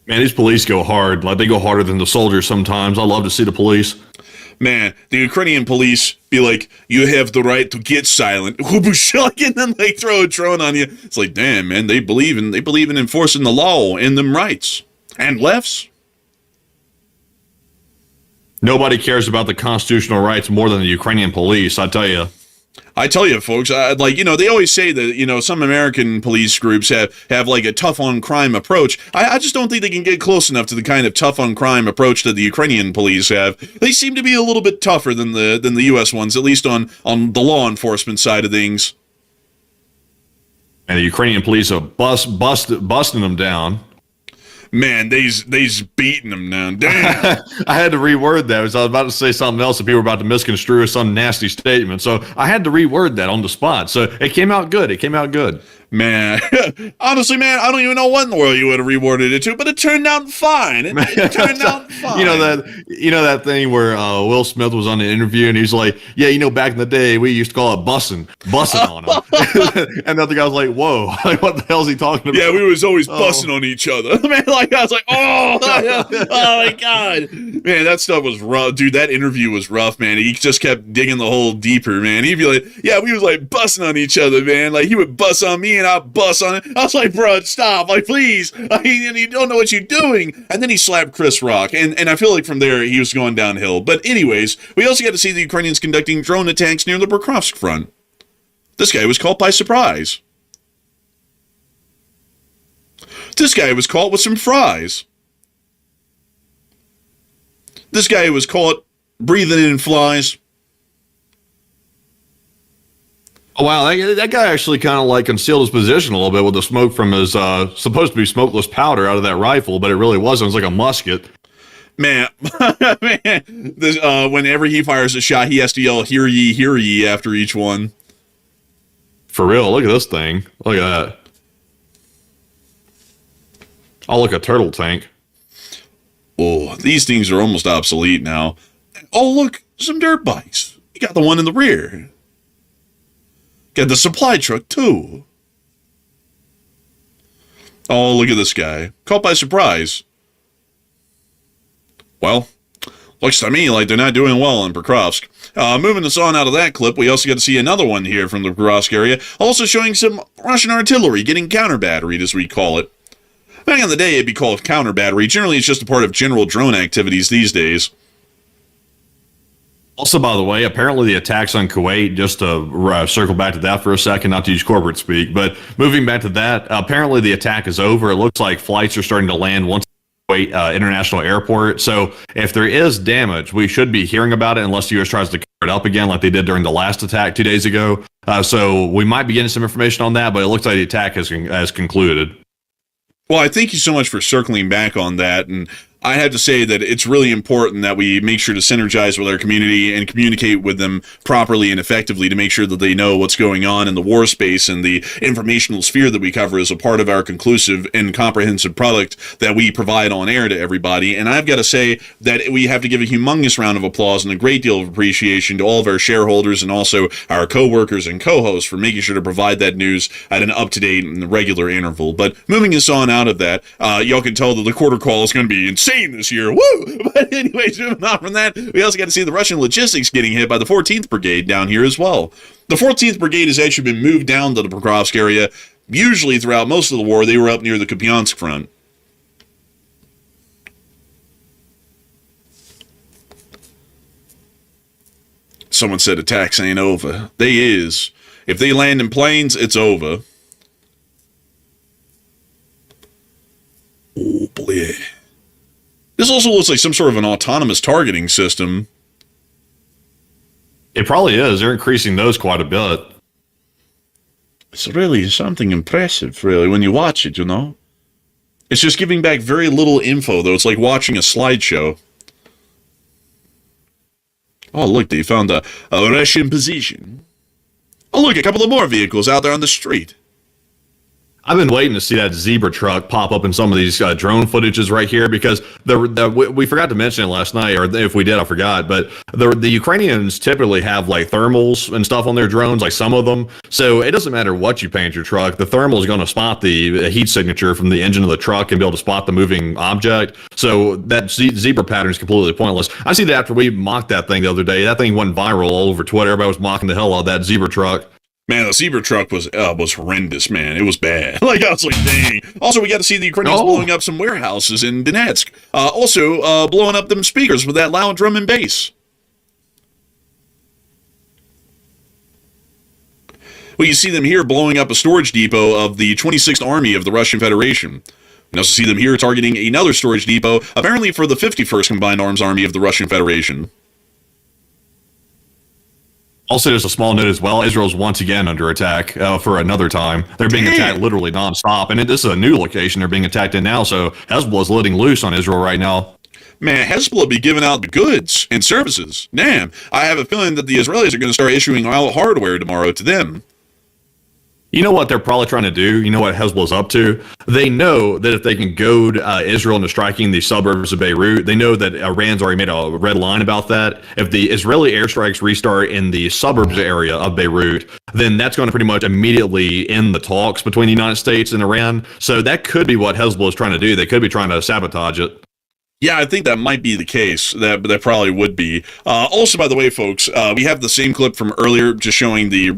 Man, these police go hard. Like, they go harder than the soldiers sometimes. I love to see the police. Man, the Ukrainian police be like, you have the right to get silent, and then they throw a drone on you. It's like, damn, man, they believe in enforcing the law and them rights. And lefts. Nobody cares about the constitutional rights more than the Ukrainian police, I tell you. I tell you, folks, they always say that, some American police groups have like a tough on crime approach. I just don't think they can get close enough to the kind of tough on crime approach that the Ukrainian police have. They seem to be a little bit tougher than the U.S. ones, at least on the law enforcement side of things. And the Ukrainian police are busting them down. Man, they's beating them down. Damn. I had to reword that. I was about to say something else that people were about to misconstrue as some nasty statement. So I had to reword that on the spot. So it came out good. Man, honestly, man, I don't even know what in the world you would have rewarded it to, but it turned out fine. It turned out fine. You know that thing where Will Smith was on the interview and he's like, "Yeah, back in the day we used to call it bussing on him," and the other guy was like, "Whoa, like, what the hell is he talking about?" Yeah, we was always bussing on each other, man. Like I was like, "Oh, oh my god, man, that stuff was rough, dude. That interview was rough, man. He just kept digging the hole deeper, man. He'd be like, yeah, we was like bussing on each other, man. Like he would bust on me and I'd bust on it. I was like, bro, stop, like please. I mean, you don't know what you're doing." And then he slapped Chris Rock, and I feel like from there he was going downhill. But anyways, we also got to see the Ukrainians conducting drone attacks near the Pokrovsk front. This guy was caught by surprise. This guy was caught with some fries. This guy was caught breathing in flies. Oh, wow, that guy actually kind of like concealed his position a little bit with the smoke from his supposed to be smokeless powder out of that rifle, but it really wasn't. It was like a musket. Man, this, whenever he fires a shot, he has to yell, hear ye, after each one. For real, look at this thing. Look at that. Oh, look, a turtle tank. Oh, these things are almost obsolete now. Oh, look, some dirt bikes. You got the one in the rear. Got the supply truck, too. Oh, look at this guy. Caught by surprise. Well, looks to me like they're not doing well in Pokrovsk. Moving us on out of that clip, we also got to see another one here from the Pokrovsk area, also showing some Russian artillery getting counter-batteried, as we call it. Back in the day, it'd be called counter-battery. Generally, it's just a part of general drone activities these days. Also, by the way, apparently the attacks on Kuwait, just to circle back to that for a second, not to use corporate speak, but moving back to that, apparently the attack is over. It looks like flights are starting to land once Kuwait International Airport. So if there is damage, we should be hearing about it unless the U.S. tries to cover it up again like they did during the last attack 2 days ago. So we might be getting some information on that, but it looks like the attack has concluded. Well, I thank you so much for circling back on that, and I have to say that it's really important that we make sure to synergize with our community and communicate with them properly and effectively to make sure that they know what's going on in the war space and the informational sphere that we cover as a part of our conclusive and comprehensive product that we provide on air to everybody. And I've got to say that we have to give a humongous round of applause and a great deal of appreciation to all of our shareholders and also our co-workers and co-hosts for making sure to provide that news at an up-to-date and regular interval. But moving us on out of that, y'all can tell that the quarter call is going to be insane this year. Woo! But anyways, moving on from that, we also got to see the Russian logistics getting hit by the 14th Brigade down here as well. The 14th Brigade has actually been moved down to the Pokrovsk area. Usually throughout most of the war, they were up near the Kupiansk front. Someone said attacks ain't over. They is. If they land in planes, it's over. Oh, boy. This also looks like some sort of an autonomous targeting system. It probably is. They're increasing those quite a bit. It's really something impressive, really, when you watch it, you know? It's just giving back very little info, though. It's like watching a slideshow. Oh, look, they found a Russian position. Oh, look, a couple of more vehicles out there on the street. I've been waiting to see that Zebra truck pop up in some of these drone footages right here because we forgot to mention it last night, or if we did, I forgot. But the Ukrainians typically have like thermals and stuff on their drones, like some of them. So it doesn't matter what you paint your truck, the thermal is going to spot the heat signature from the engine of the truck and be able to spot the moving object. So that zebra pattern is completely pointless. I see that after we mocked that thing the other day, that thing went viral all over Twitter. Everybody was mocking the hell out of that Zebra truck. Man, the Zebra truck was horrendous, man. It was bad. Like, I was like, dang. Also, we got to see the Ukrainians blowing up some warehouses in Donetsk. Also, blowing up them speakers with that loud drum and bass. Well, you see them here blowing up a storage depot of the 26th Army of the Russian Federation. You also see them here targeting another storage depot, apparently for the 51st Combined Arms Army of the Russian Federation. Also, there's a small note as well. Israel's once again under attack for another time. They're being attacked literally nonstop. And this is a new location they're being attacked in now. So Hezbollah's letting loose on Israel right now. Man, Hezbollah be giving out goods and services. Damn, I have a feeling that the Israelis are going to start issuing out hardware tomorrow to them. You know what they're probably trying to do? You know what Hezbollah's up to? They know that if they can goad Israel into striking the suburbs of Beirut, they know that Iran's already made a red line about that. If the Israeli airstrikes restart in the suburbs area of Beirut, then that's going to pretty much immediately end the talks between the United States and Iran. So that could be what Hezbollah is trying to do. They could be trying to sabotage it. Yeah, I think that might be the case. That probably would be. Also, by the way, folks, we have the same clip from earlier, just showing the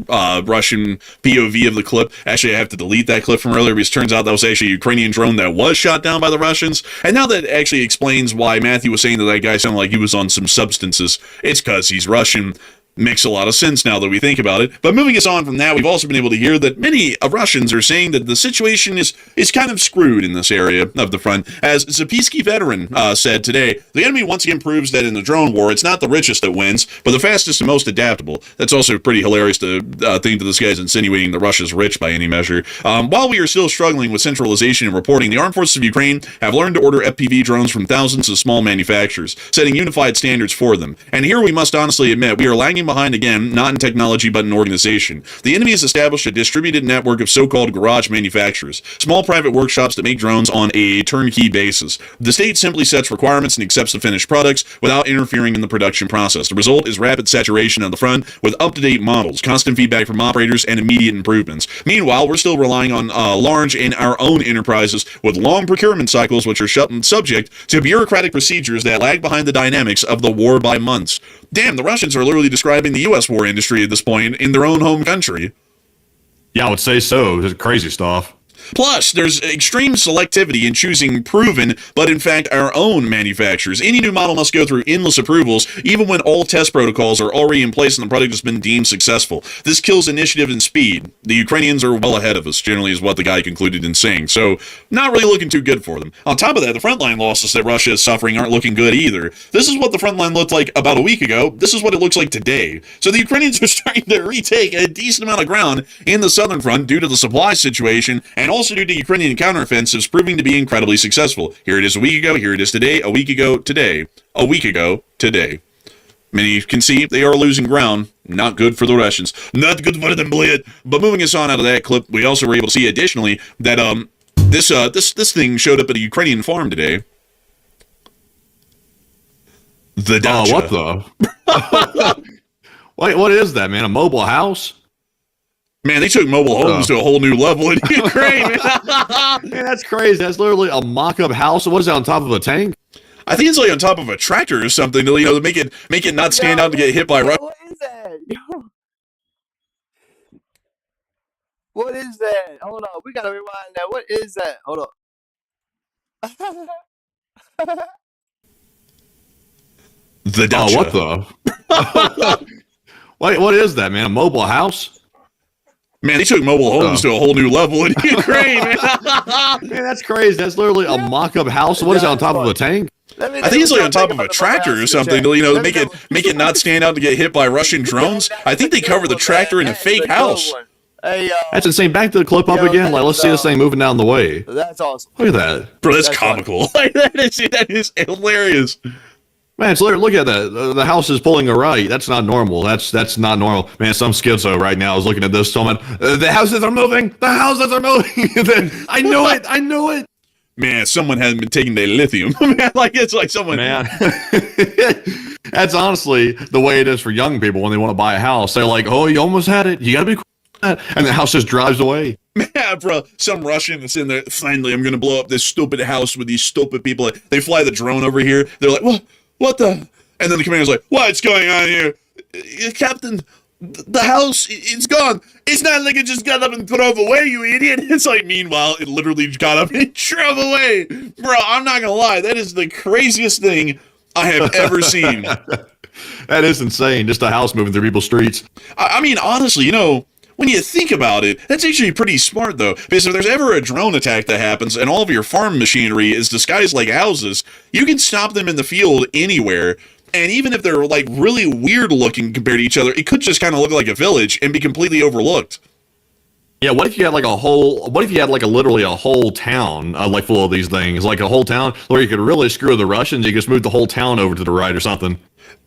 Russian POV of the clip. Actually, I have to delete that clip from earlier because it turns out that was actually a Ukrainian drone that was shot down by the Russians. And now that actually explains why Matthew was saying that guy sounded like he was on some substances. It's because he's Russian. Makes a lot of sense now that we think about it. But moving us on from that, we've also been able to hear that many Russians are saying that the situation is kind of screwed in this area of the front. As Zapyski veteran said today, the enemy once again proves that in the drone war, it's not the richest that wins, but the fastest and most adaptable. That's also pretty hilarious to think that this guy's insinuating that Russia's rich by any measure. While we are still struggling with centralization and reporting, the armed forces of Ukraine have learned to order FPV drones from thousands of small manufacturers, setting unified standards for them. And here we must honestly admit, we are lagging behind again, not in technology but in organization. The enemy has established a distributed network of so-called garage manufacturers, small private workshops that make drones on a turnkey basis. The state simply sets requirements and accepts the finished products without interfering in the production process. The result is rapid saturation on the front with up-to-date models, constant feedback from operators, and immediate improvements. Meanwhile, we're still relying on large and our own enterprises with long procurement cycles which are subject to bureaucratic procedures that lag behind the dynamics of the war by months. Damn, the Russians are literally describing the U.S. war industry at this point in their own home country. Yeah, I would say so. It's crazy stuff. Plus, there's extreme selectivity in choosing proven, but in fact our own manufacturers. Any new model must go through endless approvals, even when all test protocols are already in place and the product has been deemed successful. This kills initiative and speed. The Ukrainians are well ahead of us, generally is what the guy concluded in saying. So, not really looking too good for them. On top of that, the frontline losses that Russia is suffering aren't looking good either. This is what the frontline looked like about a week ago. This is what it looks like today. So the Ukrainians are starting to retake a decent amount of ground in the southern front due to the supply situation, and also due to Ukrainian counteroffensives proving to be incredibly successful. Here it is a week ago, here it is today, a week ago, today, a week ago, today. Many can see they are losing ground. Not good for the Russians. Not good for them, bled. But moving us on out of that clip, we also were able to see additionally that this thing showed up at a Ukrainian farm today. The dacha. What the? What is that, man? A mobile house? Man, they took mobile homes to a whole new level in Ukraine. Man, that's crazy. That's literally a mock-up house. What is that, on top of a tank? I think it's like on top of a tractor or something to, to make it not stand out to get hit by Russia. What is that? What is that? Hold on. We gotta rewind that. What is that? Hold on. The dacha. What the? What is that, man? A mobile house? Man, they took mobile homes to a whole new level in Ukraine. Man, that's crazy. That's literally a mock-up house. What is that, on top of a tank? I think it's like on top of a tractor or something to, make it not stand out to get hit by Russian drones. I think they cover the tractor in a fake house. Hey, that's insane. Back to the clip up again. Like, let's see this thing moving down the way. That's awesome. Look at that. Bro, that's comical. Like, that is hilarious. Man, it's literally, look at that. The house is pulling a right. That's not normal. That's not normal. Man, some schizo right now is looking at this. Someone, the houses are moving. The houses are moving. I knew it. I knew it. Man, someone hasn't been taking their lithium. Man, it's like someone. Man, that's honestly the way it is for young people when they want to buy a house. They're like, "Oh, you almost had it. You got to be," and the house just drives away. Man, bro, some Russian that's in there. Finally, I'm gonna blow up this stupid house with these stupid people. They fly the drone over here. They're like, What the? And then the commander's like, what's going on here? Captain, the house, it's gone. It's not like it just got up and drove away, you idiot. It's like, meanwhile, it literally got up and drove away. Bro, I'm not going to lie. That is the craziest thing I have ever seen. That is insane. Just a house moving through people's streets. I mean, honestly, when you think about it, that's actually pretty smart, though, because if there's ever a drone attack that happens and all of your farm machinery is disguised like houses, you can stop them in the field anywhere, and even if they're, like, really weird looking compared to each other, it could just kind of look like a village and be completely overlooked. Yeah, what if you had, like, literally a whole town, like, full of these things, like a whole town where you could really screw the Russians, you just move the whole town over to the right or something.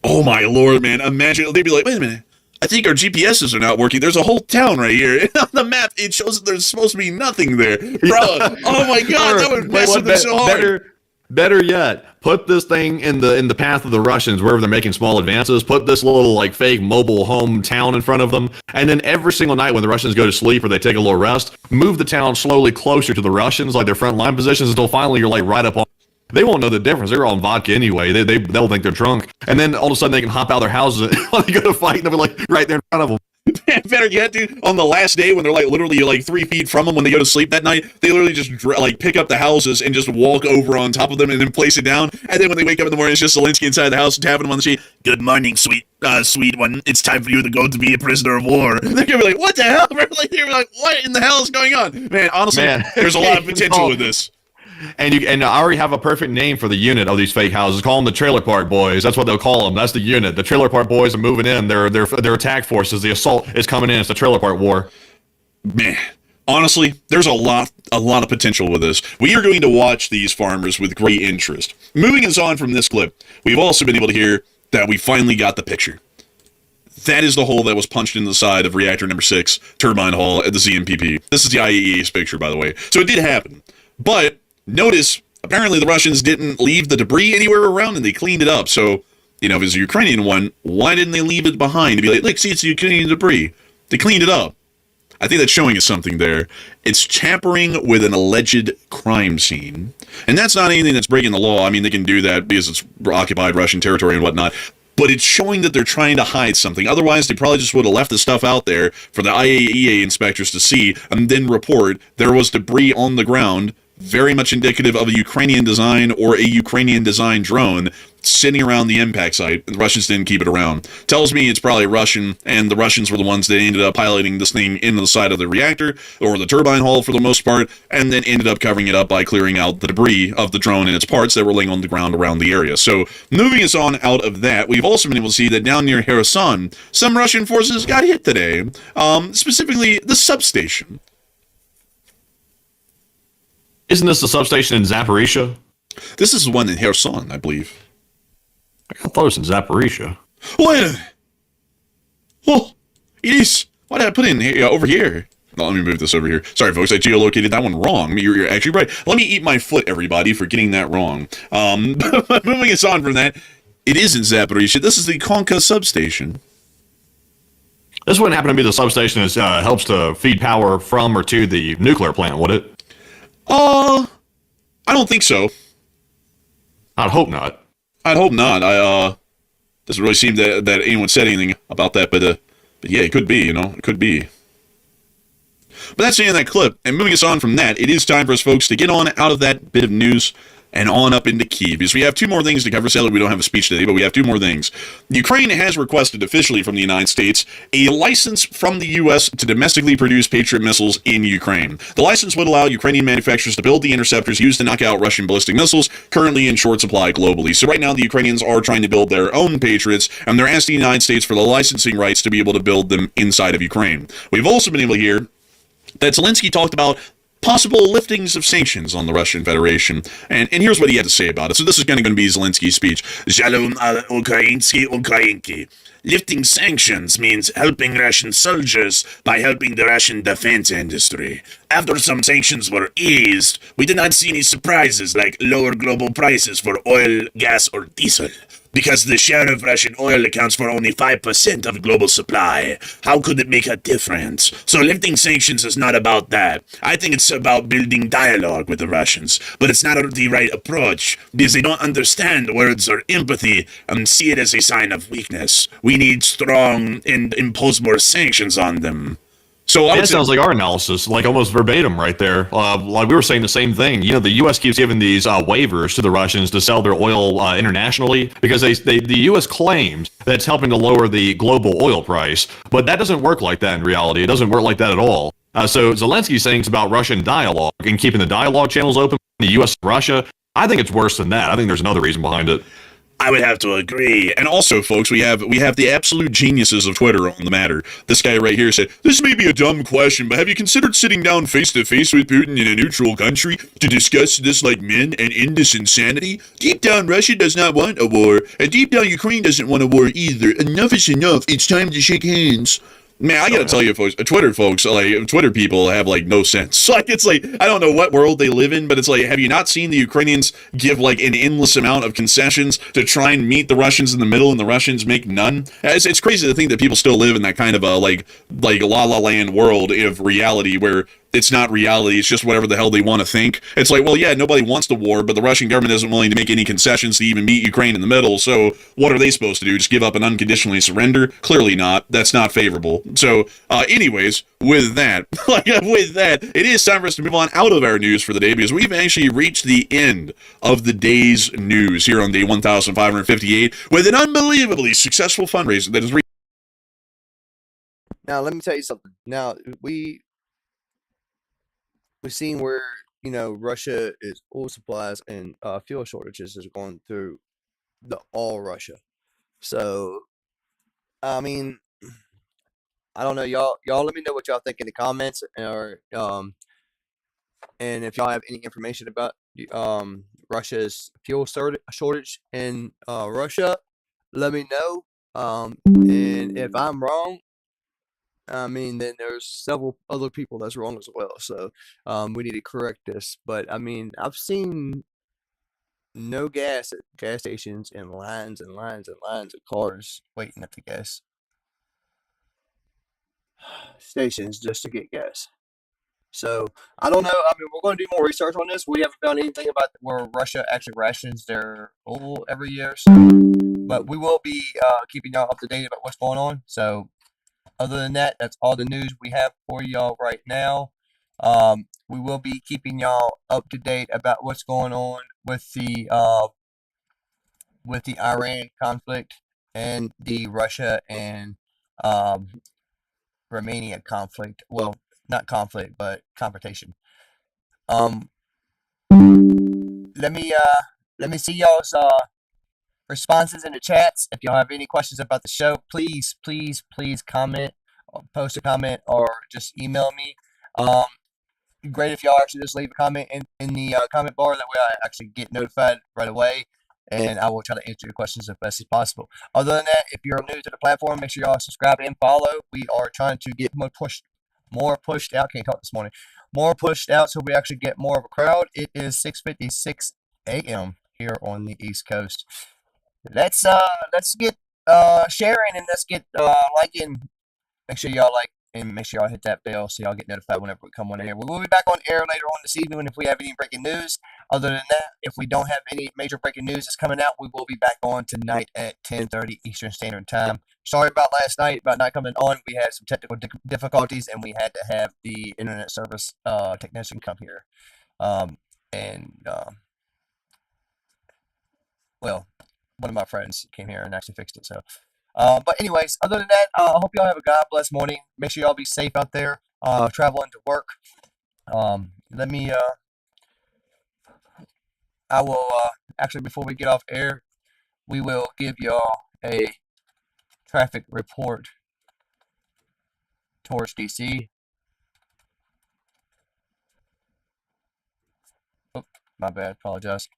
Oh, my Lord, man, imagine, they'd be like, wait a minute. I think our GPSs are not working. There's a whole town right here. On the map, it shows that there's supposed to be nothing there. Bro, oh my God, that would mess with them so hard. Better yet, put this thing in the path of the Russians wherever they're making small advances. Put this little like fake mobile home town in front of them, and then every single night when the Russians go to sleep or they take a little rest, move the town slowly closer to the Russians, like their front line positions, until finally you're like right up on. They won't know the difference. They're all on vodka anyway. They'll think they're drunk, and then all of a sudden they can hop out of their houses when they go to fight, and they'll be like right there in front of them. Better yet, dude, on the last day when they're like literally like 3 feet from them when they go to sleep that night, they literally just like pick up the houses and just walk over on top of them and then place it down. And then when they wake up in the morning, it's just Zelensky inside the house tapping them on the sheet. Good morning, sweet one. It's time for you to go to be a prisoner of war. And they're gonna be like, what the hell? Like, they're like, what in the hell is going on? Man, honestly, there's a lot of potential with this. And I already have a perfect name for the unit of these fake houses. Call them the Trailer Park Boys. That's what they'll call them. That's the unit. The Trailer Park Boys are moving in. They're attack forces. The assault is coming in. It's the Trailer Park War. Man, honestly, there's a lot of potential with this. We are going to watch these farmers with great interest. Moving us on from this clip, we've also been able to hear that we finally got the picture. That is the hole that was punched in the side of reactor number 6, turbine hall at the ZMPP. This is the IAEA's picture, by the way. So it did happen. But notice, apparently the Russians didn't leave the debris anywhere around and they cleaned it up. So, you know, if it's a Ukrainian one, why didn't they leave it behind to be like, look, see, it's Ukrainian debris. They cleaned it up. I think that's showing us something there. It's tampering with an alleged crime scene. And that's not anything that's breaking the law. I mean, they can do that because it's occupied Russian territory and whatnot. But it's showing that they're trying to hide something. Otherwise, they probably just would have left the stuff out there for the IAEA inspectors to see and then report there was debris on the ground, very much indicative of a Ukrainian design or a Ukrainian design drone sitting around the impact site. The Russians didn't keep it around. Tells me it's probably Russian, and the Russians were the ones that ended up piloting this thing into the side of the reactor, or the turbine hull for the most part, and then ended up covering it up by clearing out the debris of the drone and its parts that were laying on the ground around the area. So, moving us on out of that, we've also been able to see that down near Kherson, some Russian forces got hit today, specifically the substation. Isn't this the substation in Zaporizhia? This is the one in Kherson, I believe. I thought it was in Zaporizhia. Wait. Oh, it is. Why did I put it in here, over here? No, let me move this over here. Sorry, folks, I geolocated that one wrong. You're actually right. Let me eat my foot, everybody, for getting that wrong. Moving us on from that, it is in Zaporizhia. This is the Konka substation. This wouldn't happen to be the substation that helps to feed power from or to the nuclear plant, would it? I don't think so. I'd hope not. I'd hope not. Doesn't really seem that anyone said anything about that, but yeah, it could be, you know, it could be. But that's the end of that clip, and moving us on from that, it is time for us, folks, to get on out of that bit of news and on up into Kyiv, because we have two more things to cover. Sadly, we don't have a speech today, but we have two more things. Ukraine has requested officially from the United States a license from the U.S. to domestically produce Patriot missiles in Ukraine. The license would allow Ukrainian manufacturers to build the interceptors used to knock out Russian ballistic missiles, currently in short supply globally. So right now, the Ukrainians are trying to build their own Patriots, and they're asking the United States for the licensing rights to be able to build them inside of Ukraine. We've also been able to hear that Zelensky talked about possible liftings of sanctions on the Russian Federation. And here's what he had to say about it. So this is going to be Zelensky's speech. Shalom al-Ukrainsky Ukrainki. Lifting sanctions means helping Russian soldiers by helping the Russian defense industry. After some sanctions were eased, we did not see any surprises like lower global prices for oil, gas, or diesel. Because the share of Russian oil accounts for only 5% of global supply. How could it make a difference? So lifting sanctions is not about that. I think it's about building dialogue with the Russians. But it's not the right approach, because they don't understand words or empathy and see it as a sign of weakness. We need strong and impose more sanctions on them. So that sounds like our analysis, like almost verbatim right there. Like we were saying the same thing. You know, the U.S. keeps giving these waivers to the Russians to sell their oil internationally because the U.S. claims that it's helping to lower the global oil price. But that doesn't work like that in reality. It doesn't work like that at all. So Zelensky's saying it's about Russian dialogue and keeping the dialogue channels open, the U.S. and Russia. I think it's worse than that. I think there's another reason behind it. I would have to agree. And also, folks, we have the absolute geniuses of Twitter on the matter. This guy right here said, "This may be a dumb question, but have you considered sitting down face to face with Putin in a neutral country to discuss this like men and end this insanity? Deep down, Russia does not want a war, and deep down, Ukraine doesn't want a war either. Enough is enough. It's time to shake hands." Man, I gotta tell you, folks, Twitter people have like no sense. Like, it's like, I don't know what world they live in, but it's like, have you not seen the Ukrainians give like an endless amount of concessions to try and meet the Russians in the middle, and the Russians make none? It's crazy to think that people still live in that kind of a like la la land world of reality where it's not reality, it's just whatever the hell they want to think. It's like, well, yeah, nobody wants the war, but the Russian government isn't willing to make any concessions to even meet Ukraine in the middle, so what are they supposed to do? Just give up and unconditionally surrender? Clearly not. That's not favorable. So, anyways, with that, it is time for us to move on out of our news for the day, because we've actually reached the end of the day's news here on day 1558 with an unbelievably successful fundraiser that is Now, let me tell you something. Now, we've seen where, Russia is oil supplies and fuel shortages is going through all Russia. So, I mean, I don't know, y'all let me know what y'all think in the comments, or and if y'all have any information about Russia's fuel shortage in Russia, let me know. And if I'm wrong, I mean, then there's several other people that's wrong as well. So we need to correct this. But I mean, I've seen no gas at gas stations and lines and lines and lines of cars waiting at the gas stations just to get gas. So I don't know. I mean, we're going to do more research on this. We haven't found anything about where Russia actually rations their oil every year. So, but we will be keeping y'all up to date about what's going on. So other than that, that's all the news we have for y'all right now. We will be keeping y'all up to date about what's going on with the Iran conflict and the Russia and Romania conflict. Well, not conflict, but confrontation. Let me see y'all's responses in the chats. If y'all have any questions about the show, please comment, or post a comment, or just email me. Great if y'all actually just leave a comment in the comment bar. That way I actually get notified right away, and I will try to answer your questions as best as possible. Other than that, if you're new to the platform, make sure y'all subscribe and follow. We are trying to get more pushed out. Can't talk this morning. More pushed out so we actually get more of a crowd. It is 6:56 a.m. here on the East Coast. Let's get sharing, and let's get liking. Make sure y'all like, and make sure y'all hit that bell so y'all get notified whenever we come on air. We will be back on air later on this evening if we have any breaking news. Other than that, if we don't have any major breaking news that's coming out, we will be back on tonight at 10:30 Eastern Standard Time. Sorry about last night, about not coming on. We had some technical difficulties, and we had to have the internet service technician come here. Well, one of my friends came here and actually fixed it. So, but anyways, other than that, I hope y'all have a God bless morning. Make sure y'all be safe out there, traveling to work. I will actually, before we get off air, we will give y'all a traffic report towards DC. Oh, my bad. Apologize.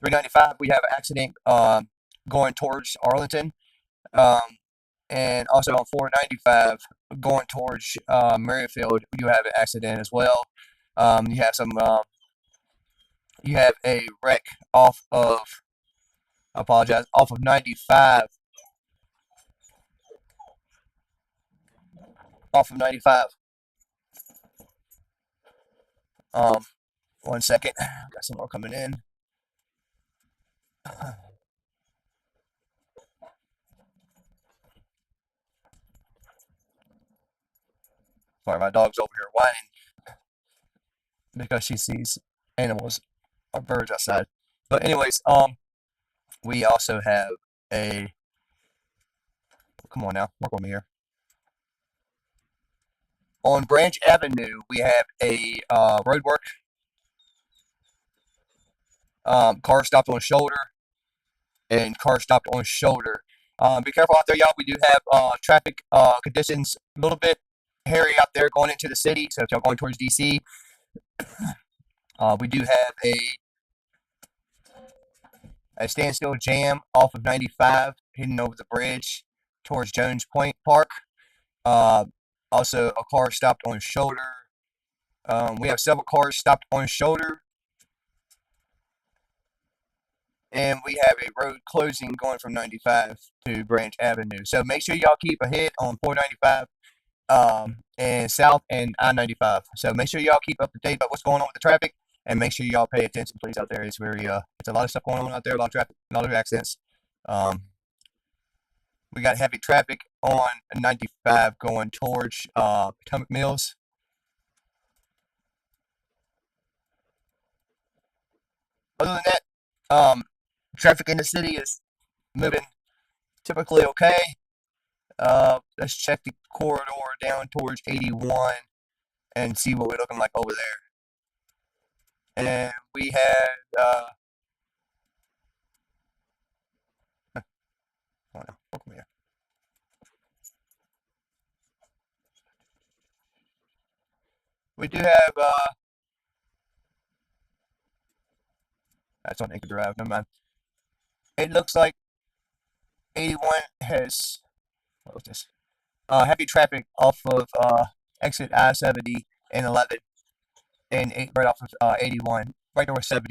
.395, we have an accident going towards Arlington, and also on 495 going towards Merrifield, you have an accident as well. You have a wreck off of 95. Off of 95. 1 second. Got some more coming in. Sorry, my dog's over here whining because she sees animals or birds outside. But anyways, we also have a, come on now, work with me here. On Branch Avenue, we have a road work. Car stopped on shoulder and car stopped on shoulder. Be careful out there, y'all. We do have traffic conditions a little bit hairy out there going into the city. So if y'all going towards DC, we do have a standstill jam off of 95 heading over the bridge towards Jones Point Park. Also, a car stopped on shoulder. We have several cars stopped on shoulder. And we have a road closing going from 95 to Branch Avenue. So make sure y'all keep ahead on 495 and South and I-95. So make sure y'all keep up to date about what's going on with the traffic, and make sure y'all pay attention, please, out there. It's very it's a lot of stuff going on out there, a lot of traffic, a lot of accidents. We got heavy traffic on 95 going towards Potomac Mills. Other than that, traffic in the city is moving typically okay. Let's check the corridor down towards 81 and see what we're looking like over there. And we had welcome here. We do have that's on Acre Drive, never mind. It looks like 81 has, what was this? Heavy traffic off of exit I-70 and 11 and right off of 81, right there where 70